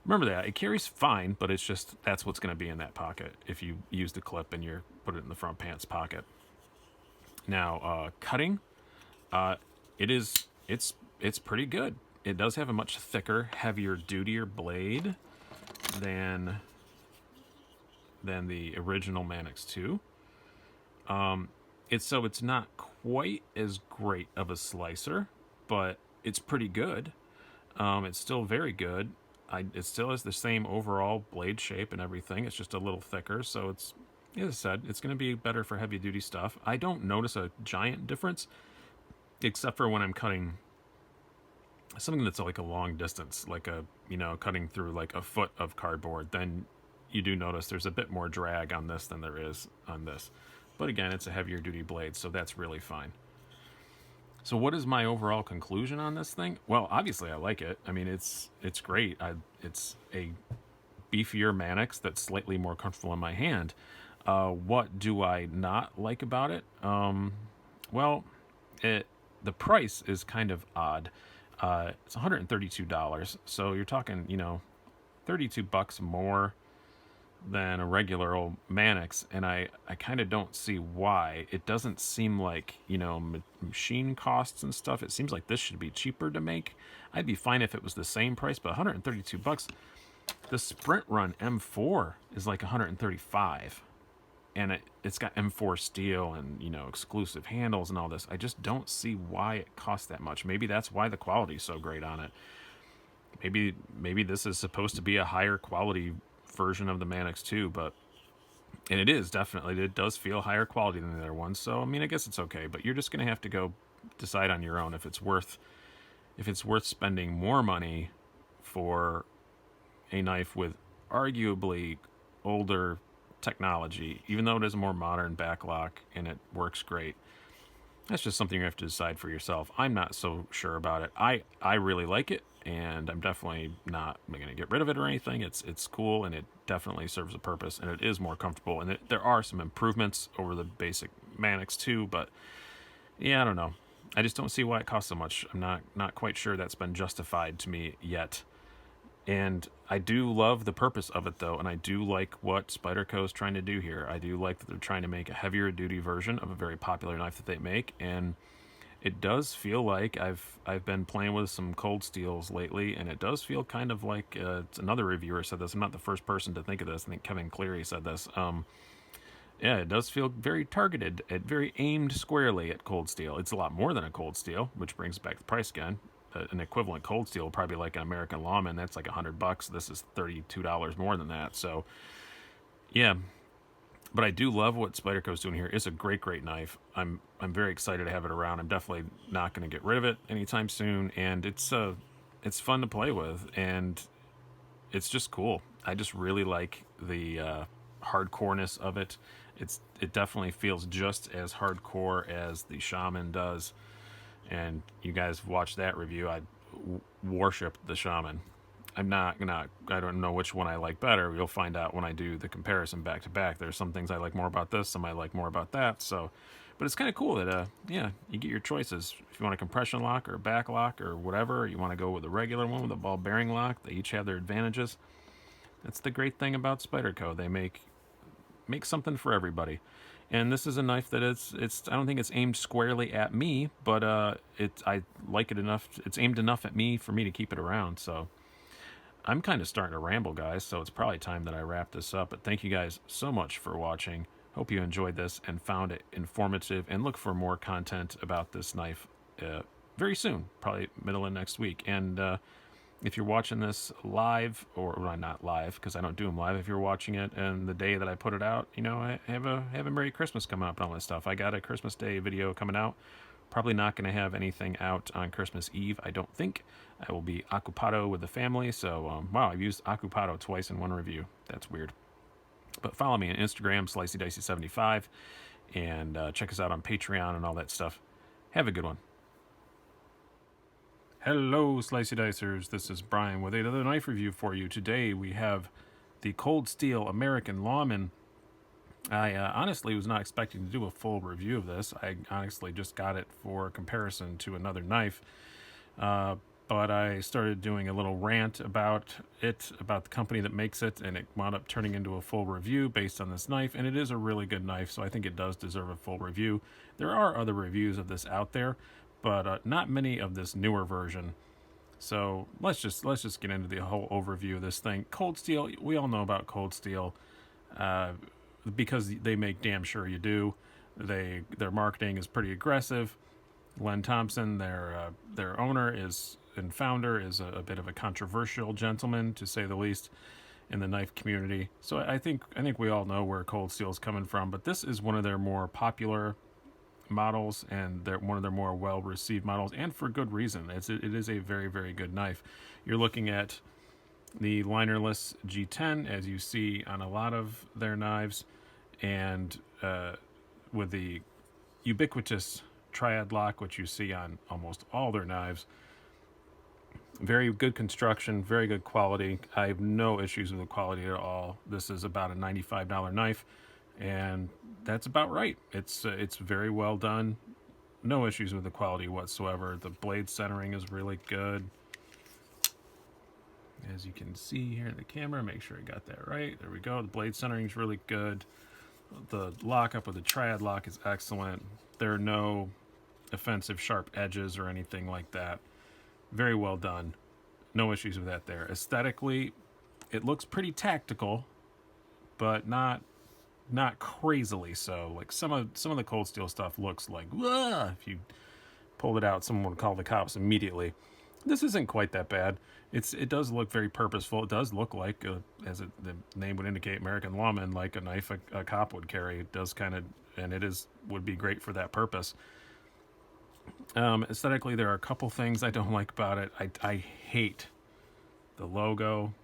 remember that. It carries fine, but it's just, that's what's going to be in that pocket if you use the clip and you put it in the front pants pocket. Now, cutting, it's pretty good. It does have a much thicker, heavier, dutier blade than the original Manix 2. It's not quite as great of a slicer, but it's pretty good. It's still very good. It still has the same overall blade shape and everything. It's just a little thicker, so it's, as I said, it's going to be better for heavy duty stuff. I don't notice a giant difference, except for when I'm cutting something that's like a long distance, like cutting through like a foot of cardboard. Then you do notice there's a bit more drag on this than there is on this. But again, it's a heavier duty blade, so that's really fine. So what is my overall conclusion on this thing? Well, obviously I like it. I mean, it's great. It's a beefier Manix that's slightly more comfortable in my hand. What do I not like about it? Well, the price is kind of odd. It's $132, so you're talking, $32 more than a regular old Manix, and I kind of don't see why. It doesn't seem like, machine costs and stuff. It seems like this should be cheaper to make. I'd be fine if it was the same price, but $132. The Sprint Run M4 is like $135, and it's got M4 steel and, exclusive handles and all this. I just don't see why it costs that much. Maybe that's why the quality is so great on it. Maybe this is supposed to be a higher quality version of the Manix 2, and it is definitely, it does feel higher quality than the other ones. So I mean, I guess it's okay, but you're just gonna have to go decide on your own if it's worth spending more money for a knife with arguably older technology, even though it is a more modern backlock and it works great. That's just something you have to decide for yourself. I'm not so sure about it. I really like it, and I'm definitely not going to get rid of it or anything. It's cool, and it definitely serves a purpose, and it is more comfortable. And there are some improvements over the basic Manix 2, but yeah, I don't know. I just don't see why it costs so much. I'm not quite sure that's been justified to me yet. And I do love the purpose of it, though, and I do like what Spyderco is trying to do here. I do like that they're trying to make a heavier duty version of a very popular knife that they make, and it does feel like I've been playing with some cold steels lately, and it does feel kind of like it's another reviewer said this. I'm not the first person to think of this. I think Kevin Cleary said this. Yeah, it does feel very targeted, very aimed squarely at cold steel. It's a lot more than a cold steel, which brings back the price again. An equivalent cold steel, probably like an American Lawman, that's like $100. This is $32 more than that. So, yeah. But I do love what Spyderco's doing here. It's a great knife. I'm very excited to have it around. I'm definitely not going to get rid of it anytime soon, and it's fun to play with, and it's just cool. I just really like the hardcoreness of it. it definitely feels just as hardcore as the Shaman does. And you guys watch that review. I worship the Shaman. I don't know which one I like better. You'll find out when I do the comparison back to back. There's some things I like more about this, some I like more about that. So, but it's kind of cool that, yeah, you get your choices. If you want a compression lock or a back lock or whatever, or you want to go with a regular one with a ball bearing lock, they each have their advantages. That's the great thing about Spyderco. They make something for everybody. And this is a knife that it's I don't think it's aimed squarely at me, but I like it enough. It's aimed enough at me for me to keep it around. So I'm kind of starting to ramble, guys, so it's probably time that I wrap this up. But thank you guys so much for watching. Hope you enjoyed this and found it informative, and look for more content about this knife very soon, probably middle of next week. And if you're watching this live, or well, not live because I don't do them live, if you're watching it and the day that I put it out, you know, I have a Merry Christmas coming up and all that stuff. I got a Christmas Day video coming out. Probably not going to have anything out on Christmas Eve, I don't think. I will be occupado with the family, so wow, I've used occupado twice in one review. That's weird. But follow me on Instagram, Slicey Dicey 75, and check us out on Patreon and all that stuff. Have a good one. Hello, Slicey Dicers. This is Brian with another knife review for you. Today we have the Cold Steel American Lawman. I honestly was not expecting to do a full review of this. I honestly just got it for comparison to another knife. But I started doing a little rant about it, about the company that makes it, and it wound up turning into a full review based on this knife. And it is a really good knife, so I think it does deserve a full review. There are other reviews of this out there, but not many of this newer version. So let's just get into the whole overview of this thing. Cold Steel, we all know about Cold Steel, because they make damn sure you do. Their marketing is pretty aggressive. Len Thompson, their owner and founder, is a bit of a controversial gentleman, to say the least, in the knife community. So I think we all know where Cold Steel is coming from. But this is one of their more popular models, and they're one of their more well-received models, and for good reason. It is a very, very good knife. You're looking at the linerless G10, as you see on a lot of their knives, and with the ubiquitous triad lock, which you see on almost all their knives. Very good construction, very good quality. I have no issues with the quality at all. This is about a $95 knife, and that's about right. It's very well done. No issues with the quality whatsoever. The blade centering is really good. As you can see here in the camera, make sure I got that right. There we go. The blade centering is really good. The lockup with the triad lock is excellent. There are no offensive sharp edges or anything like that. Very well done. No issues with that there. Aesthetically, it looks pretty tactical, but not crazily so. Like some of the Cold Steel stuff looks like, if you pulled it out, someone would call the cops immediately. This isn't quite that bad. It does look very purposeful. It does look like, the name would indicate, American Lawman, like a knife a cop would carry. It does kind of, and would be great for that purpose. Aesthetically, there are a couple things I don't like about it. I hate the logo,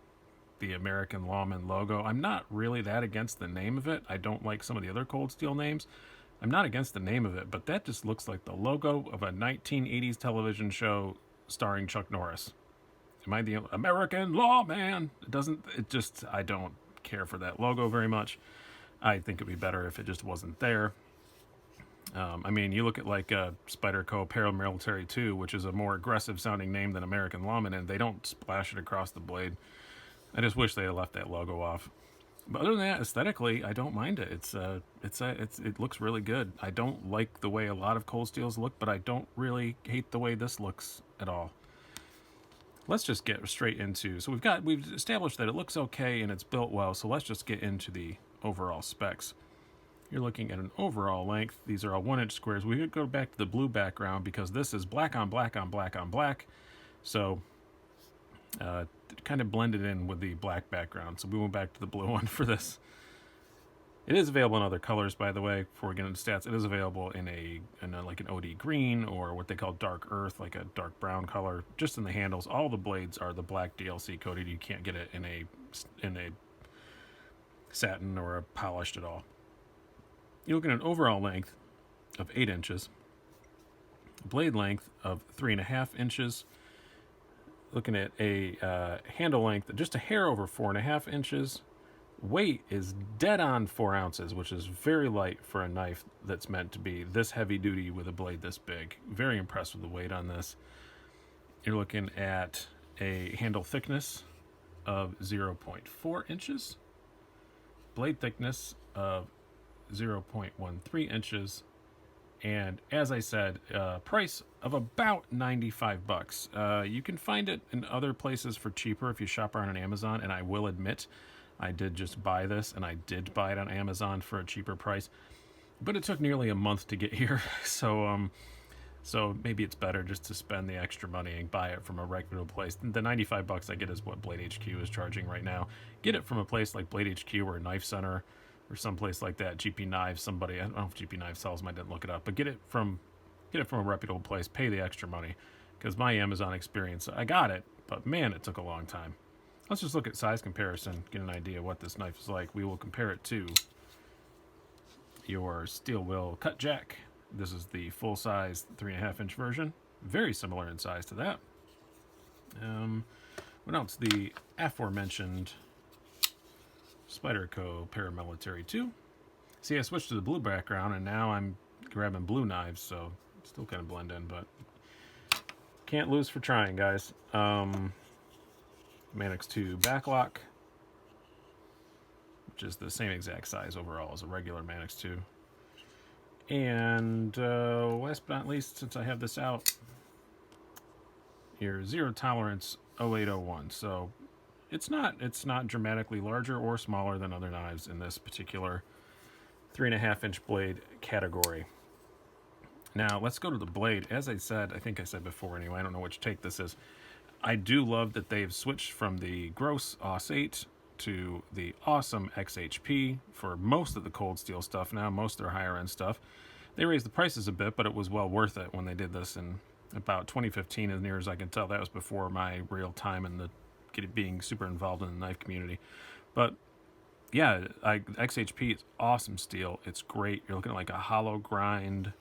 the American Lawman logo. I'm not really that against the name of it. I don't like some of the other Cold Steel names. I'm not against the name of it, but that just looks like the logo of a 1980s television show starring Chuck Norris. Am I the American Lawman? I don't care for that logo very much. I think it'd be better if it just wasn't there. I mean, you look at like Spyderco Paramilitary 2, which is a more aggressive sounding name than American Lawman, and they don't splash it across the blade. I just wish they had left that logo off. But other than that, aesthetically, I don't mind it. It looks really good. I don't like the way a lot of Cold Steels look, but I don't really hate the way this looks at all. Let's just get straight into. So we've established that it looks okay and it's built well. So let's just get into the overall specs. You're looking at an overall length. These are all 1-inch squares. We could go back to the blue background because this is black on black on black on black. So kind of blended in with the black background. So we went back to the blue one for this. It is available in other colors, by the way. Before we get into stats, it is available in like an OD green, or what they call dark earth, like a dark brown color. Just in the handles, all the blades are the black DLC coated. You can't get it in a satin or a polished at all. you're looking at an overall length of 8 inches, blade length of 3.5 inches, looking at a handle length just a hair over 4.5 inches. Weight is dead on 4 ounces, which is very light for a knife that's meant to be this heavy duty with a blade this big. Very impressed with the weight on this. You're looking at a handle thickness of 0.4 inches, blade thickness of 0.13 inches, and as I said, price of about $95. You can find it in other places for cheaper if you shop around on Amazon, and I will admit I did just buy this, and I did buy it on Amazon for a cheaper price, but it took nearly a month to get here, so maybe it's better just to spend the extra money and buy it from a reputable place. The $95 I get is what Blade HQ is charging right now. Get it from a place like Blade HQ or a Knife Center or someplace like that. GP Knives, somebody, I don't know if GP Knives sells them, I didn't look it up, but get it from a reputable place. Pay the extra money, because my Amazon experience, I got it, but man, it took a long time. Let's just look at size comparison, get an idea what this knife is like. We will compare it to your steel will cut jack. This is the full size 3.5 inch version. Very similar in size to that. What else? The aforementioned Spyderco Paramilitary 2. See, I switched to the blue background, and now I'm grabbing blue knives, so still kind of blend in, but can't lose for trying, guys. Manix 2 backlock, which is the same exact size overall as a regular Manix 2. And last but not least, since I have this out, your zero tolerance 0801. So it's not dramatically larger or smaller than other knives in this particular 3.5 inch blade category. Now let's go to the blade. As I said, I think I said before anyway, I don't know which take this is. I do love that they've switched from the gross AUS 8 to the awesome XHP for most of the cold steel stuff now, most of their higher end stuff. They raised the prices a bit, but it was well worth it when they did this in about 2015, as near as I can tell. That was before my real time in being super involved in the knife community. But yeah, XHP is awesome steel. It's great. You're looking at like a hollow grind,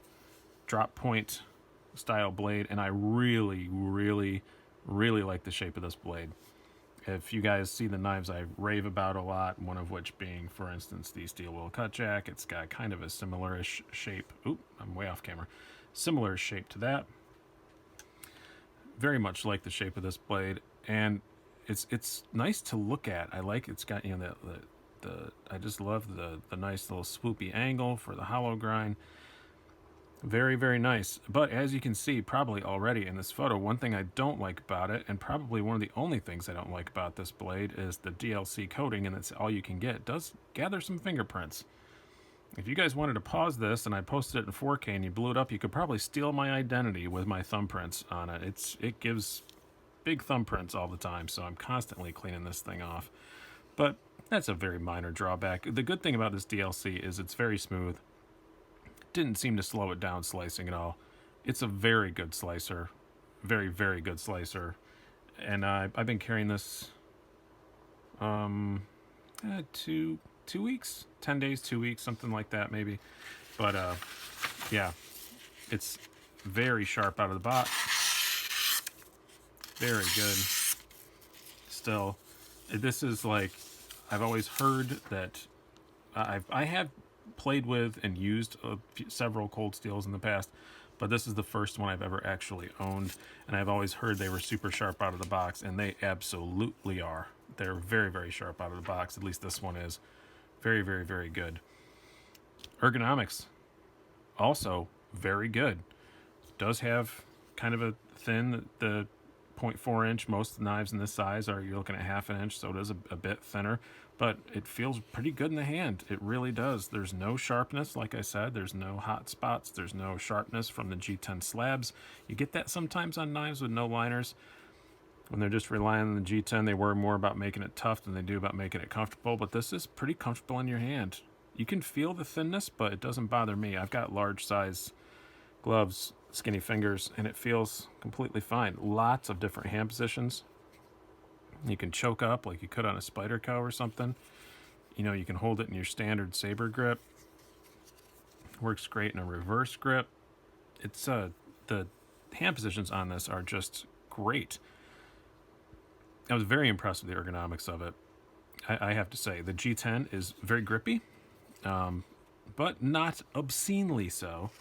drop point style blade, and I really, really, really like the shape of this blade. If you guys see the knives I rave about a lot, one of which being, for instance, the steel will cut jack, it's got kind of a similar-ish shape. Oop, I'm way off camera. Similar shape to that. Very much like the shape of this blade, and it's nice to look at. I like it's got, you know, I just love the nice little swoopy angle for the hollow grind. Very, very nice. But as you can see probably already in this photo, one thing I don't like about it, and probably one of the only things I don't like about this blade, is the DLC coating, and that's all you can get. It does gather some fingerprints. If you guys wanted to pause this and I posted it in 4K and you blew it up, you could probably steal my identity with my thumbprints on it. It gives big thumbprints all the time, so I'm constantly cleaning this thing off. But that's a very minor drawback. The good thing about this DLC is it's very smooth. Didn't seem to slow it down slicing at all. It's a very good slicer. Very, very good slicer. And I've been carrying this 2 weeks, 10 days, 2 weeks, something like that maybe. But yeah, it's very sharp out of the box. Very good. Still, this is like, I've always heard that I have played with and used several cold steels in the past, but this is the first one I've ever actually owned, and I've always heard they were super sharp out of the box, and they absolutely are. They're very, very sharp out of the box. At least this one is. Very, very, very good. Ergonomics, also very good. Does have kind of a thin, the 0.4 inch. Most knives in this size you're looking at 1/2 inch, so it is a bit thinner, but it feels pretty good in the hand. It really does. There's no sharpness, like I said. There's no hot spots. There's no sharpness from the G10 slabs. You get that sometimes on knives with no liners. When they're just relying on the G10, they worry more about making it tough than they do about making it comfortable, but this is pretty comfortable in your hand. You can feel the thinness, but it doesn't bother me. I've got large size gloves, skinny fingers, and it feels completely fine. Lots of different hand positions. You can choke up like you could on a Spyderco or something. You know, you can hold it in your standard saber grip. Works great in a reverse grip. It's the hand positions on this are just great. I was very impressed with the ergonomics of it. I have to say, the G10 is very grippy, but not obscenely so,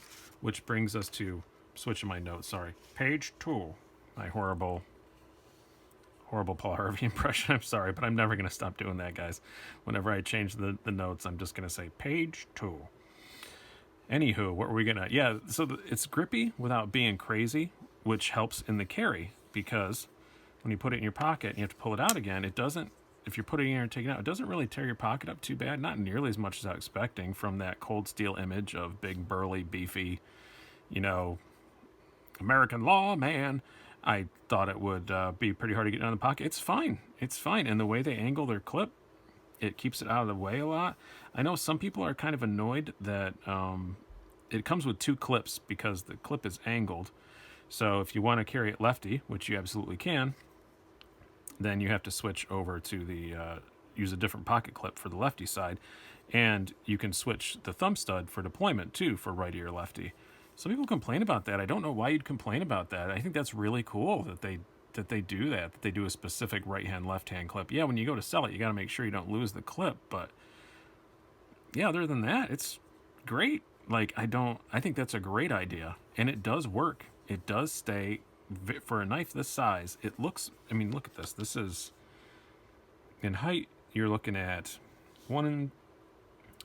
which brings us to, switching my notes, sorry, page 2. My horrible Paul Harvey impression. I'm sorry, but I'm never going to stop doing that, guys. Whenever I change the notes, I'm just going to say page 2. Anywho, what were we going to... Yeah, so it's grippy without being crazy, which helps in the carry, because when you put it in your pocket and you have to pull it out again, it doesn't... If you're putting it in and taking it out, it doesn't really tear your pocket up too bad. Not nearly as much as I was expecting from that Cold Steel image of big, burly, beefy, you know, American Lawman. I thought it would be pretty hard to get out of the pocket. It's fine. It's fine. And the way they angle their clip, it keeps it out of the way a lot. I know some people are kind of annoyed that it comes with 2 clips because the clip is angled. So if you want to carry it lefty, which you absolutely can, then you have to switch over to the use a different pocket clip for the lefty side, and you can switch the thumb stud for deployment too for righty or lefty. Some people complain about that. I don't know why you'd complain about that. I think that's really cool that they do that they do a specific right hand left hand clip. Yeah, when you go to sell it, you got to make sure you don't lose the clip, but yeah, other than that, it's great. Like, I think that's a great idea, and it does work. It does stay. For a knife this size, it looks, I mean, look at this. This is, in height, you're looking at 1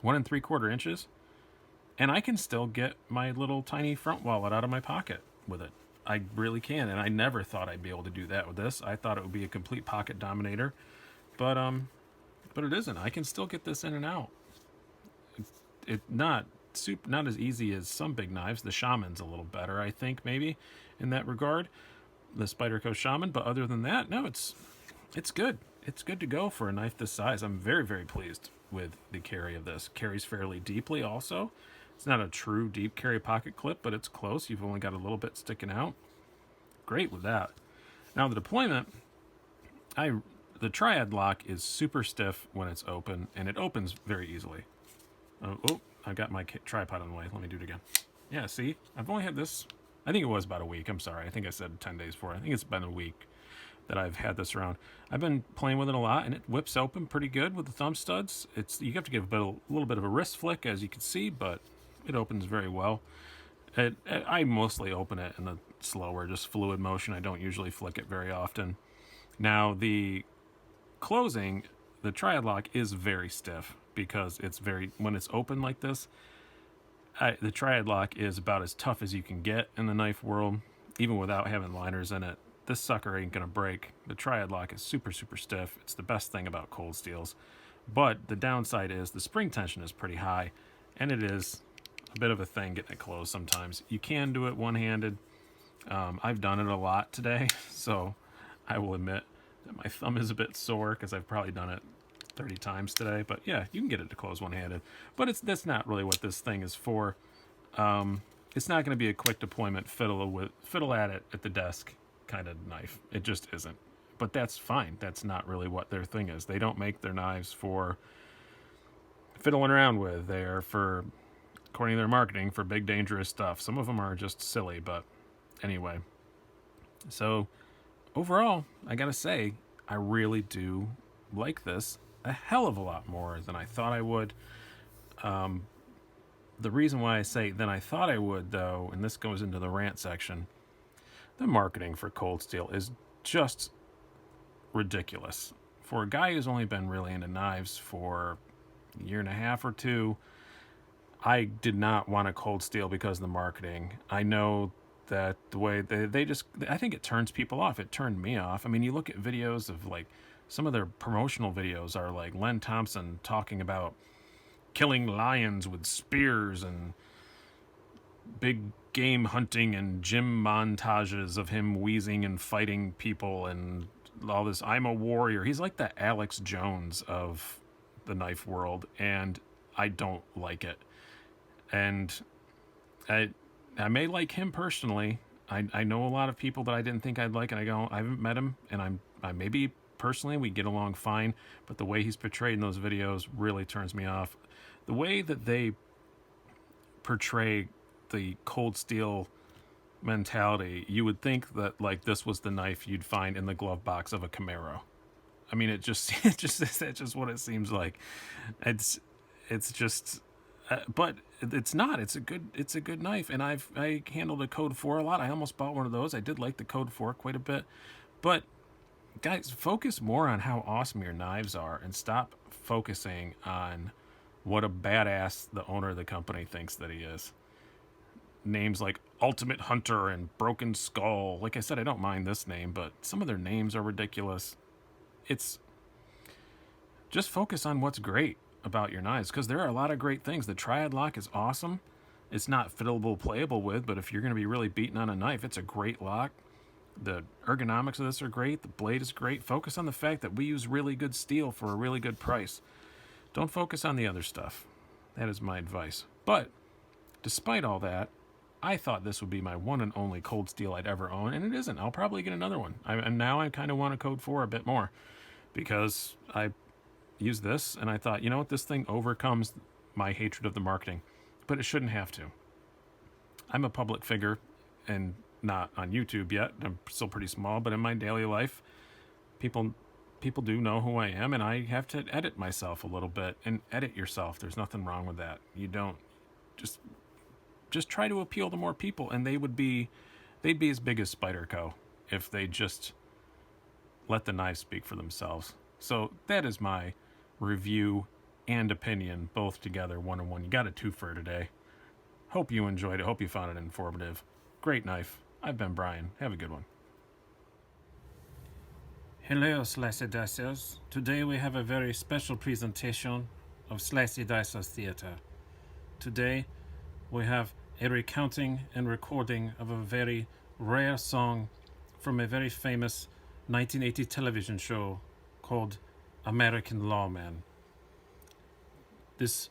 3/4 inches, and I can still get my little tiny front wallet out of my pocket with it. I really can, and I never thought I'd be able to do that with this. I thought it would be a complete pocket dominator, but it isn't. I can still get this in and out. It's not as easy as some big knives. The Shaman's a little better, I think, maybe in that regard, the Spyderco Shaman. But other than that, no, it's good. It's good to go for a knife this size. I'm very, very pleased with the carry of this. Carries fairly deeply also. It's not a true deep carry pocket clip, but it's close. You've only got a little bit sticking out. Great with that. Now the deployment, the triad lock is super stiff when it's open, and it opens very easily. Oh, I got my tripod on the way. Let me do it again. Yeah, see? I've only had this, I think it was about a week. I'm sorry. I think I said 10 days for it. I think it's been a week that I've had this around. I've been playing with it a lot, and it whips open pretty good with the thumb studs. You have to give a little bit of a wrist flick, as you can see, but it opens very well. I mostly open it in a slower, just fluid motion. I don't usually flick it very often. Now, the closing, the triad lock is very stiff, because when it's open like this, the triad lock is about as tough as you can get in the knife world, even without having liners in it. This sucker ain't gonna break. The triad lock is super, super stiff. It's the best thing about cold steels. But the downside is the spring tension is pretty high, and it is a bit of a thing getting it closed sometimes. You can do it one-handed. I've done it a lot today, so I will admit that my thumb is a bit sore because I've probably done it 30 times today. But yeah, you can get it to close one-handed. But that's not really what this thing is for. It's not going to be a quick deployment fiddle at it at the desk kind of knife. It just isn't. But that's fine. That's not really what their thing is. They don't make their knives for fiddling around with. They are for, according to their marketing, for big dangerous stuff. Some of them are just silly, but anyway. So overall, I gotta say, I really do like this a hell of a lot more than I thought I would. The reason why I say than I thought I would, though, and this goes into the rant section, the marketing for Cold Steel is just ridiculous. For a guy who's only been really into knives for a year and a half or two, I did not want a Cold Steel because of the marketing. I know that the way they just, I think it turns people off. It turned me off. I mean, you look at videos of, like, some of their promotional videos are like Len Thompson talking about killing lions with spears and big game hunting and gym montages of him wheezing and fighting people and all this. I'm a warrior. He's like the Alex Jones of the knife world, and I don't like it. And I may like him personally. I know a lot of people that I didn't think I'd like, and I haven't met him, and I maybe personally we get along fine, but the way he's portrayed in those videos really turns me off. The way that they portray the cold steel mentality, you would think that like this was the knife you'd find in the glove box of a Camaro. I mean, that's just what it seems like. It's just, but it's not. It's a good knife, and I handled a Code 4 a lot. I almost bought one of those. I did like the Code 4 quite a bit, but guys, focus more on how awesome your knives are, and stop focusing on what a badass the owner of the company thinks that he is. Names like Ultimate Hunter and Broken Skull. Like I said, I don't mind this name, but some of their names are ridiculous. It's just focus on what's great about your knives, because there are a lot of great things. The Triad lock is awesome. It's not fiddleable, playable with, but if you're going to be really beating on a knife, it's a great lock. The ergonomics of this are great. The blade is great. Focus on the fact that we use really good steel for a really good price. Don't focus on the other stuff. That is my advice. But despite all that, I thought this would be my one and only cold steel I'd ever own, and it isn't. I'll probably get another one. And now I kind of want a Code 4 a bit more, because I used this and I thought, you know what, this thing overcomes my hatred of the marketing, but it shouldn't have to. I'm a public figure, and not on YouTube yet. I'm still pretty small, but in my daily life, people do know who I am, and I have to edit myself a little bit. And edit yourself. There's nothing wrong with that. You don't just try to appeal to more people, and they'd be as big as Spyderco if they just let the knives speak for themselves. So that is my review and opinion, both together, one on one. You got a twofer today. Hope you enjoyed it. Hope you found it informative. Great knife. I've been Brian. Have a good one. Hello, Slicey Dicers. Today we have a very special presentation of Slicey Dicers Theatre. Today we have a recounting and recording of a very rare song from a very famous 1980 television show called American Lawman. This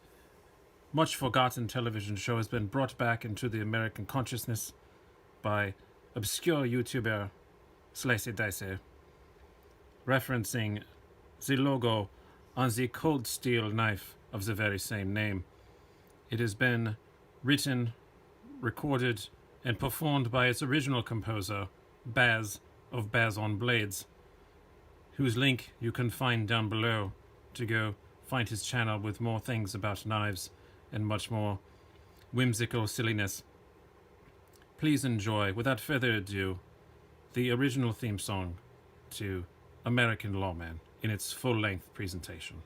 much forgotten television show has been brought back into the American consciousness by obscure YouTuber Slicey Dicey, referencing the logo on the cold steel knife of the very same name. It has been written, recorded, and performed by its original composer, Baz of Baz on Blades, whose link you can find down below to go find his channel with more things about knives and much more whimsical silliness. Please enjoy, without further ado, the original theme song to American Lawman in its full-length presentation.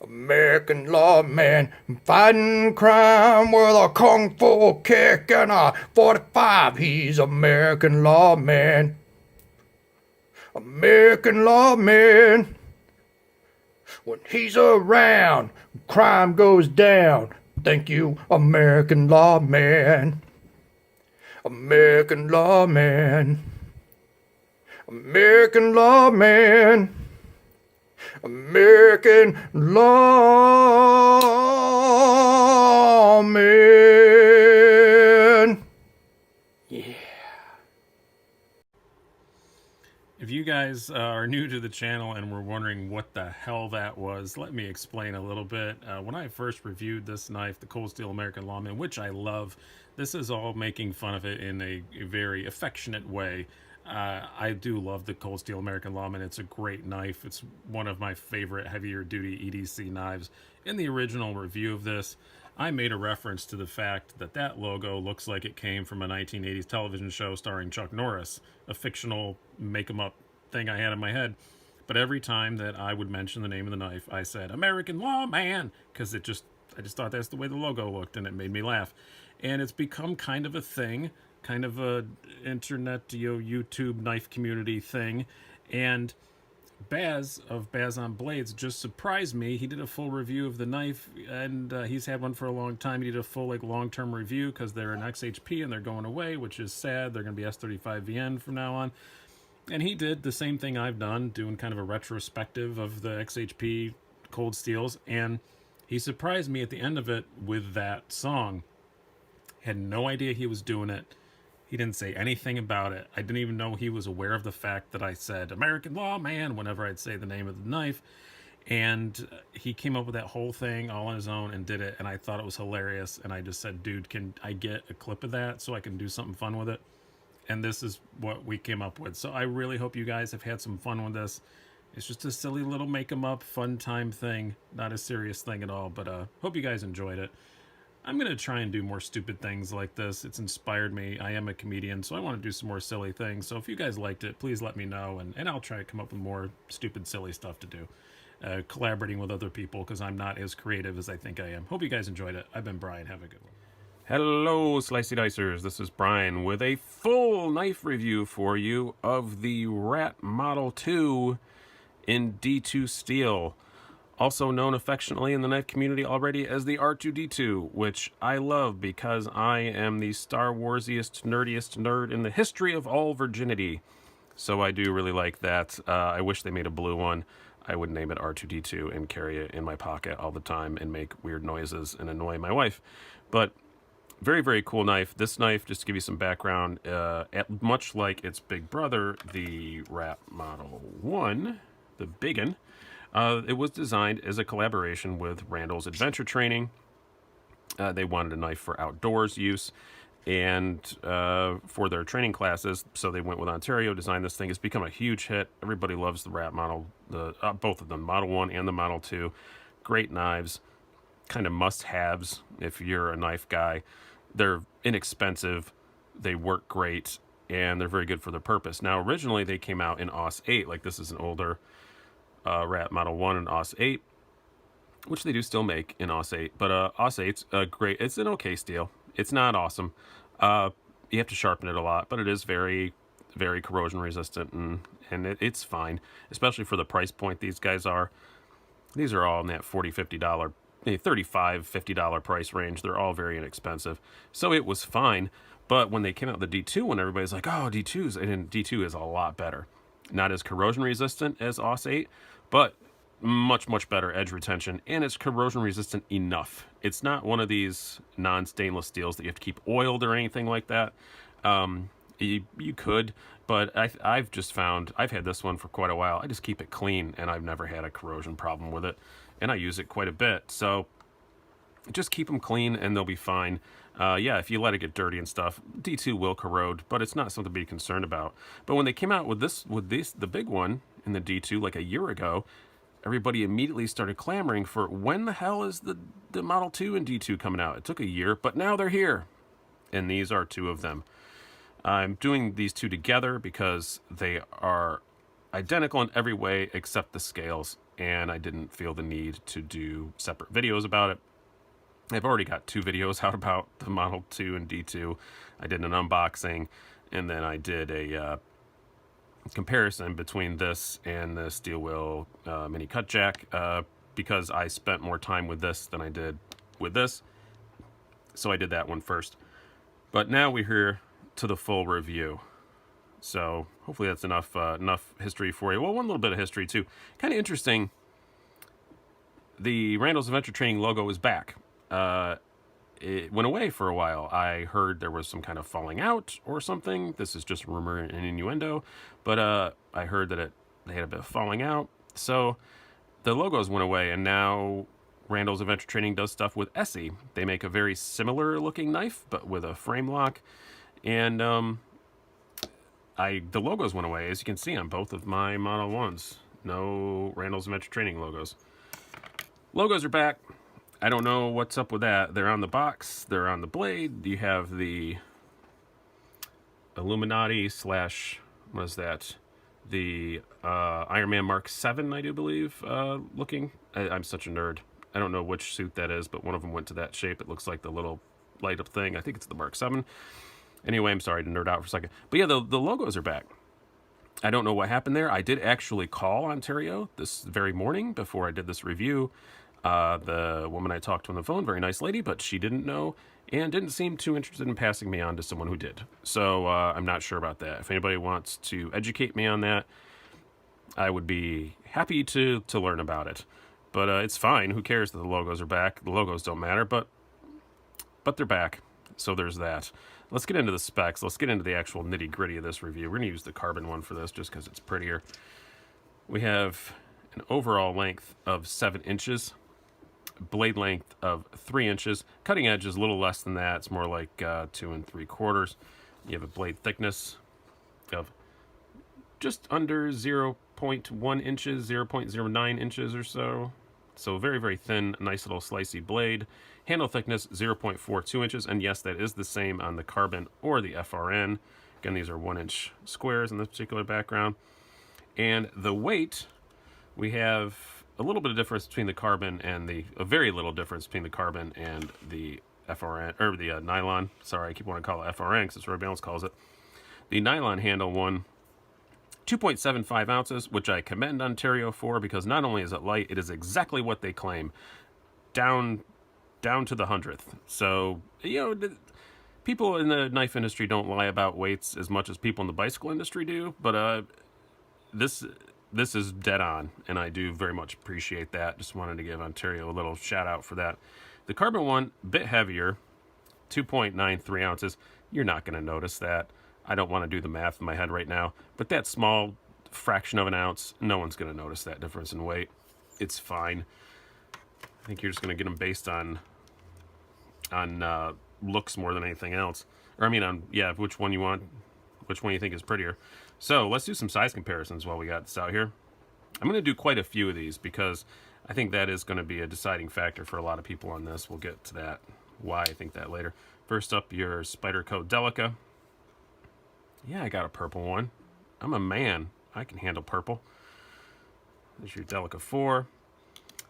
American lawman fighting crime with a kung fu kick and a 45. He's American lawman. American lawman. When he's around, crime goes down. Thank you, American lawman. American lawman. American lawman. American lawman. Yeah. If you guys are new to the channel and were wondering what the hell that was, let me explain a little bit. When I first reviewed this knife, the Cold Steel American Lawman, which I love, this is all making fun of it in a very affectionate way. I do love the Cold Steel American Lawman. It's a great knife. It's one of my favorite heavier duty EDC knives. In the original review of this, I made a reference to the fact that that logo looks like it came from a 1980s television show starring Chuck Norris, a fictional make-em-up thing I had in my head. But every time that I would mention the name of the knife, I said, American Lawman, because I just thought that's the way the logo looked, and it made me laugh. And it's become kind of a thing, kind of a internet, YouTube knife community thing. And Baz of Baz on Blades just surprised me. He did a full review of the knife, and he's had one for a long time. He did a full long-term review because they're an XHP and they're going away, which is sad. They're going to be S35VN from now on. And he did the same thing I've done, doing kind of a retrospective of the XHP cold steels. And he surprised me at the end of it with that song. Had no idea he was doing it. He didn't say anything about it. I didn't even know he was aware of the fact that I said American Lawman whenever I'd say the name of the knife. And he came up with that whole thing all on his own and did it, and I thought it was hilarious. And I just said, dude, can I get a clip of that so I can do something fun with it? And this is what we came up with. So I really hope you guys have had some fun with this. It's just a silly little make 'em up fun time thing, not a serious thing at all, but hope you guys enjoyed it. I'm going to try and do more stupid things like this. It's inspired me. I am a comedian, so I want to do some more silly things. So if you guys liked it, please let me know, and I'll try to come up with more stupid, silly stuff to do. Collaborating with other people, because I'm not as creative as I think I am. Hope you guys enjoyed it. I've been Brian. Have a good one. Hello, Slicey Dicers. This is Brian with a full knife review for you of the Rat Model 2 in D2 steel, also known affectionately in the knife community already as the R2D2, which I love because I am the Star Warsiest, nerdiest nerd in the history of all virginity. So I do really like that. I wish they made a blue one. I would name it R2D2 and carry it in my pocket all the time and make weird noises and annoy my wife. But very, very cool knife. This knife, just to give you some background, much like its big brother, the Rat Model 1, the big one, it was designed as a collaboration with Randall's Adventure Training. They wanted a knife for outdoors use and for their training classes, so they went with Ontario, designed this thing. It's become a huge hit. Everybody loves the Rat Model, both of them, Model 1 and the Model 2. Great knives, kind of must-haves if you're a knife guy. They're inexpensive, they work great, and they're very good for their purpose. Now, originally they came out in AUS 8, like this is an older Rat Model 1 and AUS 8, which they do still make in AUS 8, but AUS 8's great. It's an okay steel. It's not awesome. You have to sharpen it a lot, but it is very, very corrosion resistant, and it's fine, especially for the price point these guys are. These are all in that $40, $50, $35, $50 price range. They're all very inexpensive. So it was fine, but when they came out with the D2, when everybody's like, oh, D2's, and D2 is a lot better. Not as corrosion resistant as AUS 8, but much, much better edge retention, and it's corrosion resistant enough. It's not one of these non-stainless steels that you have to keep oiled or anything like that. You could, but I've just found, I've had this one for quite a while. I just keep it clean, and I've never had a corrosion problem with it, and I use it quite a bit. So just keep them clean, and they'll be fine. Yeah, if you let it get dirty and stuff, D2 will corrode, but it's not something to be concerned about. But when they came out with the big one in the D2 like a year ago, everybody immediately started clamoring for when the hell is the Model 2 and D2 coming out? It took a year, but now they're here. And these are two of them. I'm doing these two together because they are identical in every way except the scales, and I didn't feel the need to do separate videos about it. I've already got 2 videos out about the Model 2 and D2. I did an unboxing, and then I did a comparison between this and the steel wheel mini cut jack because I spent more time with this than I did with this, so I did that one first. But now we're here to the full review, so hopefully that's enough history for you. Well, one little bit of history too. Kind of interesting, the Randall's Adventure Training logo is back. It went away for a while. I heard there was some kind of falling out or something. This is just rumor and innuendo, but I heard that they had a bit of falling out. So the logos went away, and now Randall's Adventure Training does stuff with Essie. They make a very similar looking knife, but with a frame lock. And the logos went away, as you can see on both of my Model 1s. No Randall's Adventure Training logos. Logos are back. I don't know what's up with that. They're on the box. They're on the blade. You have the Illuminati / what is that? The Iron Man Mark 7, I do believe, looking. I'm such a nerd. I don't know which suit that is, but one of them went to that shape. It looks like the little light up thing. I think it's the Mark 7. Anyway, I'm sorry to nerd out for a second. But yeah, the logos are back. I don't know what happened there. I did actually call Ontario this very morning before I did this review. The woman I talked to on the phone, very nice lady, but she didn't know and didn't seem too interested in passing me on to someone who did. So I'm not sure about that. If anybody wants to educate me on that, I would be happy to learn about it. But it's fine. Who cares that the logos are back? The logos don't matter, but they're back. So there's that. Let's get into the specs. Let's get into the actual nitty-gritty of this review. We're going to use the carbon one for this just because it's prettier. We have an overall length of 7 inches, blade length of 3 inches. Cutting edge is a little less than that. It's more like 2 3/4. You have a blade thickness of just under 0.1 inches, 0.09 inches or so. So very, very thin, nice little slicey blade. Handle thickness 0.42 inches, and yes, that is the same on the carbon or the FRN. Again, these are 1-inch squares in this particular background. And the weight, we have a little bit of difference between the carbon and a very little difference between the carbon and the FRN, or the nylon. Sorry, I keep wanting to call it FRN because that's what everybody else calls it. The nylon handle one, 2.75 ounces, which I commend Ontario for, because not only is it light, it is exactly what they claim, down to the 100th. So, you know, people in the knife industry don't lie about weights as much as people in the bicycle industry do, but this is dead on, and I do very much appreciate that. Just wanted to give Ontario a little shout out for that. The carbon one, a bit heavier, 2.93 ounces. You're not going to notice that. I don't want to do the math in my head right now, but that small fraction of an ounce, no one's going to notice that difference in weight. It's fine. I think you're just going to get them based on looks more than anything else. Or I mean, which one you want, which one you think is prettier. So let's do some size comparisons while we got this out here. I'm going to do quite a few of these because I think that is going to be a deciding factor for a lot of people on this. We'll get to that, why I think that later. First up, your Spyderco Delica. Yeah, I got a purple one. I'm a man. I can handle purple. There's your Delica 4.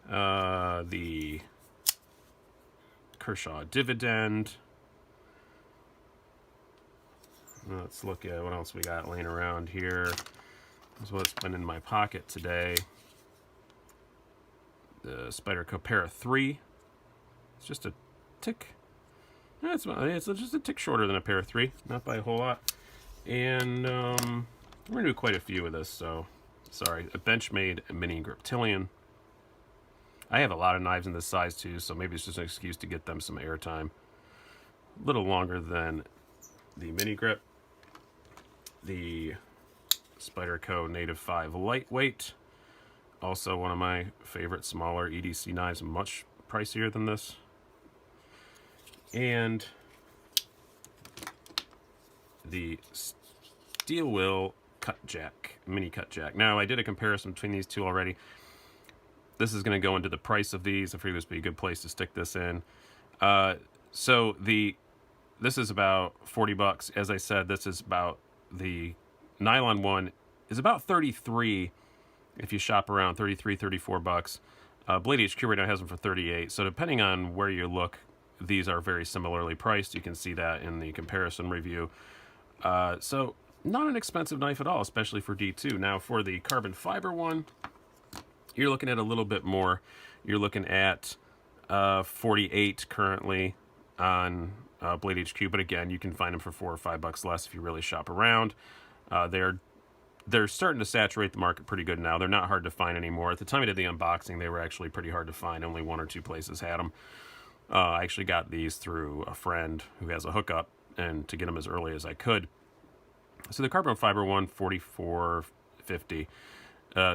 The Kershaw Dividend. Let's look at what else we got laying around here. That's what's been in my pocket today. The Spyderco Para 3. It's just a tick. It's just a tick shorter than a Para 3. Not by a whole lot. And we're going to do quite a few of this, so sorry. A Benchmade Mini Griptilian. I have a lot of knives in this size too, so maybe it's just an excuse to get them some airtime. A little longer than the Mini Grip. The Spyderco Native 5 Lightweight. Also one of my favorite smaller EDC knives, much pricier than this. And the Steel Wheel Cut Jack, Mini Cut Jack. Now, I did a comparison between these two already. This is going to go into the price of these. I figured this would be a good place to stick this in. So this is about 40 bucks. As I said, this is about, the nylon one is about 33 if you shop around, 33, 34 bucks. Blade HQ right now has them for 38. So depending on where you look, these are very similarly priced. You can see that in the comparison review. So not an expensive knife at all, especially for D2. Now for the carbon fiber one, you're looking at a little bit more. You're looking at 48 currently on Blade HQ, but again, you can find them for 4 or 5 bucks less if you really shop around. They're starting to saturate the market pretty good now. They're not hard to find anymore. At the time I did the unboxing, they were actually pretty hard to find. Only 1 or 2 places had them. I actually got these through a friend who has a hookup, and to get them as early as I could. So the carbon fiber one, $44.50.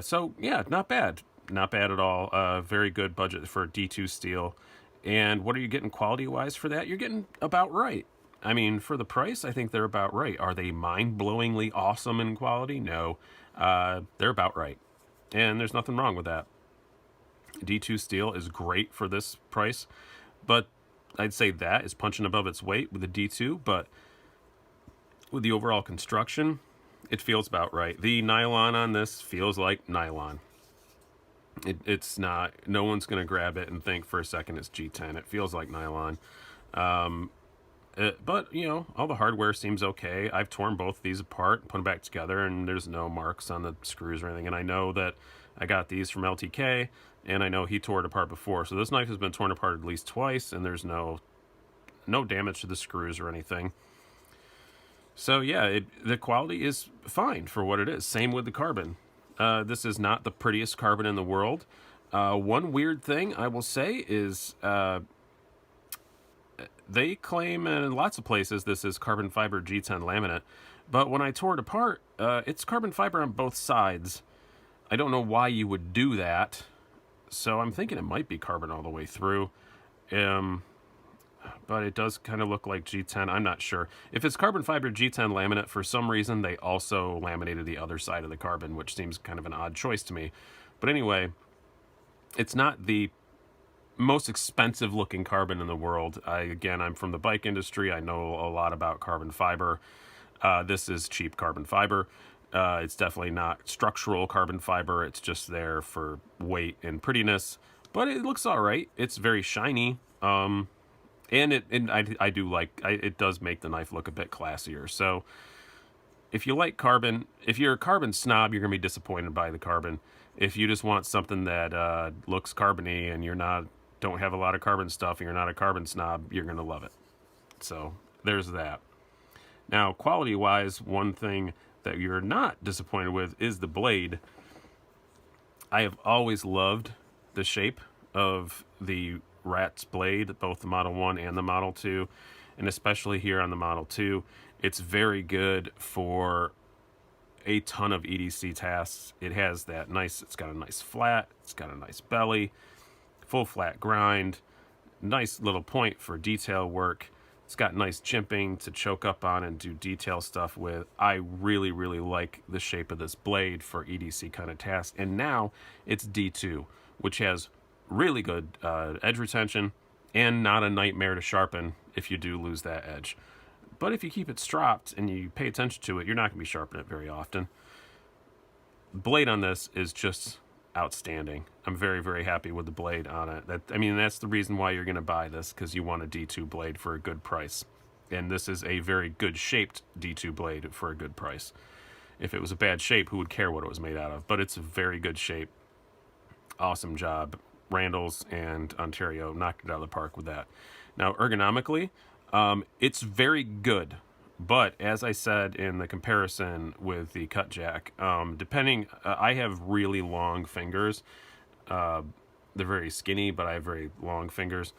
So yeah, not bad. Not bad at all. Very good budget for D2 steel. And what are you getting quality-wise for that? You're getting about right. I mean, for the price, I think they're about right. Are they mind-blowingly awesome in quality? No. They're about right. And there's nothing wrong with that. D2 steel is great for this price, but I'd say that is punching above its weight with the D2, but with the overall construction, it feels about right. The nylon on this feels like nylon. It's not, no one's going to grab it and think for a second it's G10. It feels like nylon. But, you know, all the hardware seems okay. I've torn both of these apart, put them back together, and there's no marks on the screws or anything. And I know that I got these from LTK, and I know he tore it apart before. So this knife has been torn apart at least twice, and there's no damage to the screws or anything. So yeah, the quality is fine for what it is. Same with the carbon. This is not the prettiest carbon in the world. One weird thing I will say is they claim in lots of places this is carbon fiber G10 laminate, but when I tore it apart, it's carbon fiber on both sides. I don't know why you would do that. So I'm thinking it might be carbon all the way through. But it does kind of look like G10. I'm not sure. If it's carbon fiber G10 laminate, for some reason, they also laminated the other side of the carbon, which seems kind of an odd choice to me. But anyway, it's not the most expensive looking carbon in the world. Again, I'm from the bike industry. I know a lot about carbon fiber. This is cheap carbon fiber. It's definitely not structural carbon fiber. It's just there for weight and prettiness. But it looks all right. It's very shiny. And I do like, it does make the knife look a bit classier. So if you like carbon, if you're a carbon snob, you're going to be disappointed by the carbon. If you just want something that looks carbony and don't have a lot of carbon stuff and you're not a carbon snob, you're going to love it. So there's that. Now, quality-wise, one thing that you're not disappointed with is the blade. I have always loved the shape of the Rat's blade, both the Model 1 and the Model 2, and especially here on the Model 2. It's very good for a ton of EDC tasks. It has that nice, it's got a nice flat, it's got a nice belly, full flat grind, nice little point for detail work. It's got nice jimping to choke up on and do detail stuff with. I really, really like the shape of this blade for EDC kind of tasks. And now it's D2, which has really good edge retention and not a nightmare to sharpen if you do lose that edge. But if you keep it stropped and you pay attention to it, you're not going to be sharpening it very often. The blade on this is just outstanding. I'm very, very happy with the blade on it. That's the reason why you're going to buy this, because you want a D2 blade for a good price. And this is a very good shaped D2 blade for a good price. If it was a bad shape, who would care what it was made out of? But it's a very good shape. Awesome job. Randall's and Ontario knocked it out of the park with that. Now, ergonomically, it's very good. But as I said in the comparison with the cut jack, I have really long fingers. They're very skinny, but I have very long fingers.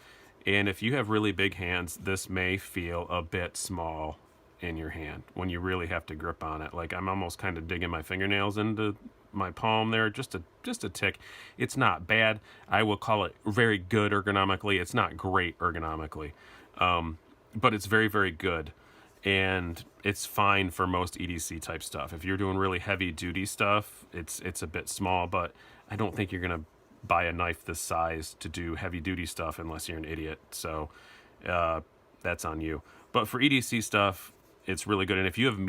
And if you have really big hands, this may feel a bit small in your hand when you really have to grip on it. Like, I'm almost kind of digging my fingernails into my palm there, just a tick. It's not bad. I will call it very good ergonomically. It's not great ergonomically, but it's very, very good. And it's fine for most EDC type stuff. If you're doing really heavy duty stuff, it's a bit small, but I don't think you're going to buy a knife this size to do heavy duty stuff unless you're an idiot. So that's on you. But for EDC stuff, it's really good. And if you have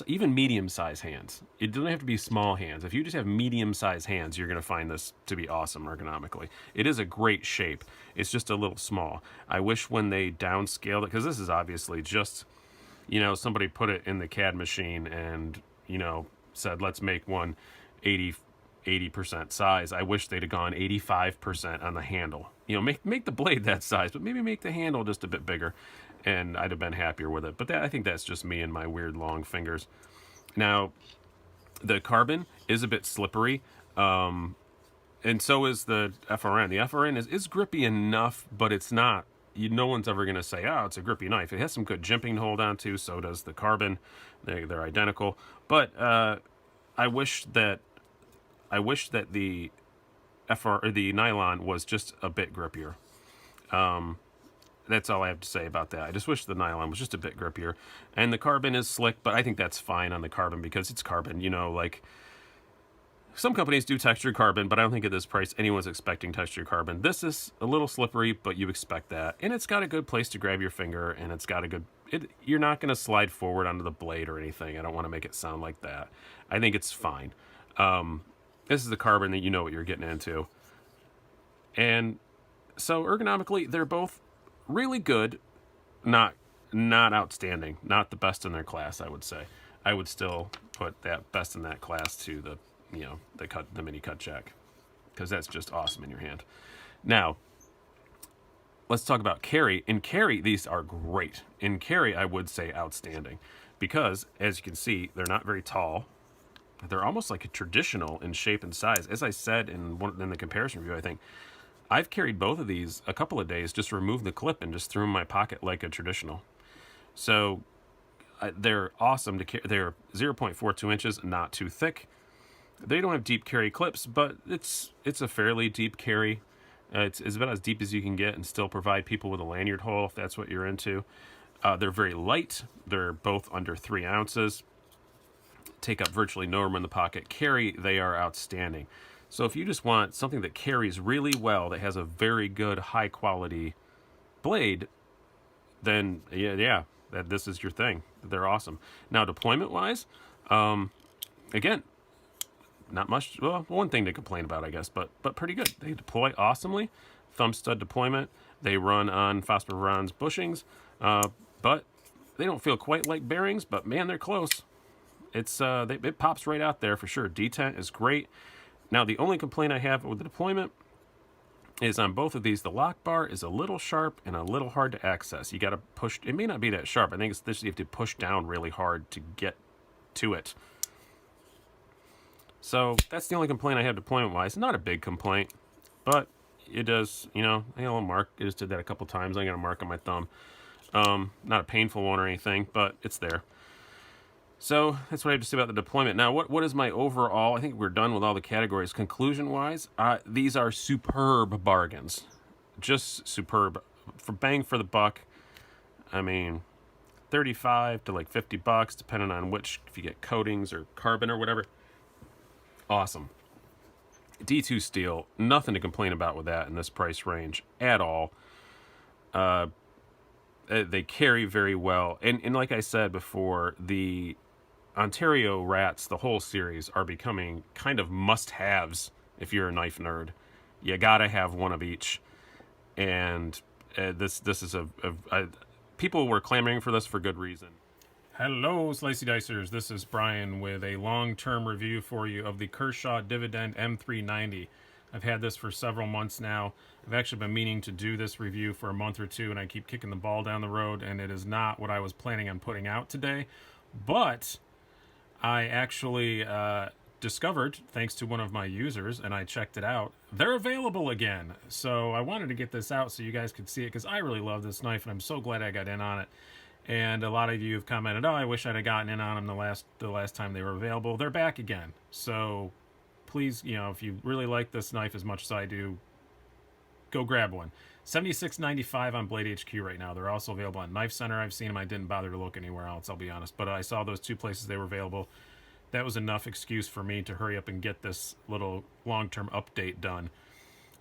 even medium size hands, it doesn't have to be small hands. If you just have medium size hands, you're going to find this to be awesome ergonomically. It is a great shape. It's just a little small. I wish when they downscaled it, because this is obviously just, somebody put it in the CAD machine and, said, let's make one 80% size. I wish they'd have gone 85% on the handle. Make the blade that size, but maybe make the handle just a bit bigger, and I'd have been happier with it. But I think that's just me and my weird long fingers. Now, the carbon is a bit slippery, and so is the FRN. The FRN is grippy enough, but it's not. No one's ever going to say, oh, it's a grippy knife. It has some good jimping to hold on to, so does the carbon. They're identical. But I wish that the the nylon was just a bit grippier. That's all I have to say about that. I just wish the nylon was just a bit grippier. And the carbon is slick, but I think that's fine on the carbon because it's carbon. Like some companies do textured carbon, but I don't think at this price anyone's expecting textured carbon. This is a little slippery, but you expect that. And it's got a good place to grab your finger, and it's got a good... you're not going to slide forward onto the blade or anything. I don't want to make it sound like that. I think it's fine. This is the carbon that you know what you're getting into. And so ergonomically, they're both really good, not outstanding, not the best in their class, I would say. I would still put that best in that class to the mini cut jack, because that's just awesome in your hand. Now, let's talk about carry. In carry, these are great. In carry, I would say outstanding, because as you can see, they're not very tall. They're almost like a traditional in shape and size. As I said in the comparison review, I think I've carried both of these a couple of days, just removed the clip and just threw them in my pocket like a traditional. So they're awesome to carry. They're 0.42 inches, not too thick. They don't have deep carry clips, but it's a fairly deep carry. It's about as deep as you can get and still provide people with a lanyard hole if that's what you're into. They're very light. They're both under 3 ounces. Take up virtually no room in the pocket. Carry, they are outstanding. So if you just want something that carries really well, that has a very good, high quality blade, then yeah, this is your thing. They're awesome. Now, deployment wise, again, not much. Well, one thing to complain about, I guess, but pretty good. They deploy awesomely. Thumb stud deployment. They run on phosphoronz bushings, but they don't feel quite like bearings. But man, they're close. It pops right out there for sure. Detent is great. Now, the only complaint I have with the deployment is on both of these, the lock bar is a little sharp and a little hard to access. You got to push. It may not be that sharp. I think it's this. You have to push down really hard to get to it. So that's the only complaint I have deployment-wise. Not a big complaint, but it does, I got a little mark. I just did that a couple times. I got a mark on my thumb. Not a painful one or anything, but it's there. So that's what I have to say about the deployment. Now, what is my overall, I think we're done with all the categories. Conclusion-wise, these are superb bargains. Just superb. For bang for the buck, I mean, 35 to like $50, depending on if you get coatings or carbon or whatever. Awesome. D2 steel, nothing to complain about with that in this price range at all. They carry very well. And like I said before, the Ontario Rats, the whole series, are becoming kind of must-haves if you're a knife nerd. You gotta have one of each. And this is people were clamoring for this for good reason. Hello, Slicey Dicers. This is Brian with a long-term review for you of the Kershaw Dividend M390. I've had this for several months now. I've actually been meaning to do this review for a month or two, and I keep kicking the ball down the road, and it is not what I was planning on putting out today. But I actually discovered, thanks to one of my users, and I checked it out, they're available again. So I wanted to get this out so you guys could see it, because I really love this knife, and I'm so glad I got in on it. And a lot of you have commented, oh, I wish I'd have gotten in on them the last time they were available. They're back again. So please, if you really like this knife as much as I do, go grab one. $76.95 on Blade HQ right now. They're also available on Knife Center. I've seen them. I didn't bother to look anywhere else, I'll be honest. But I saw those 2 places they were available. That was enough excuse for me to hurry up and get this little long-term update done.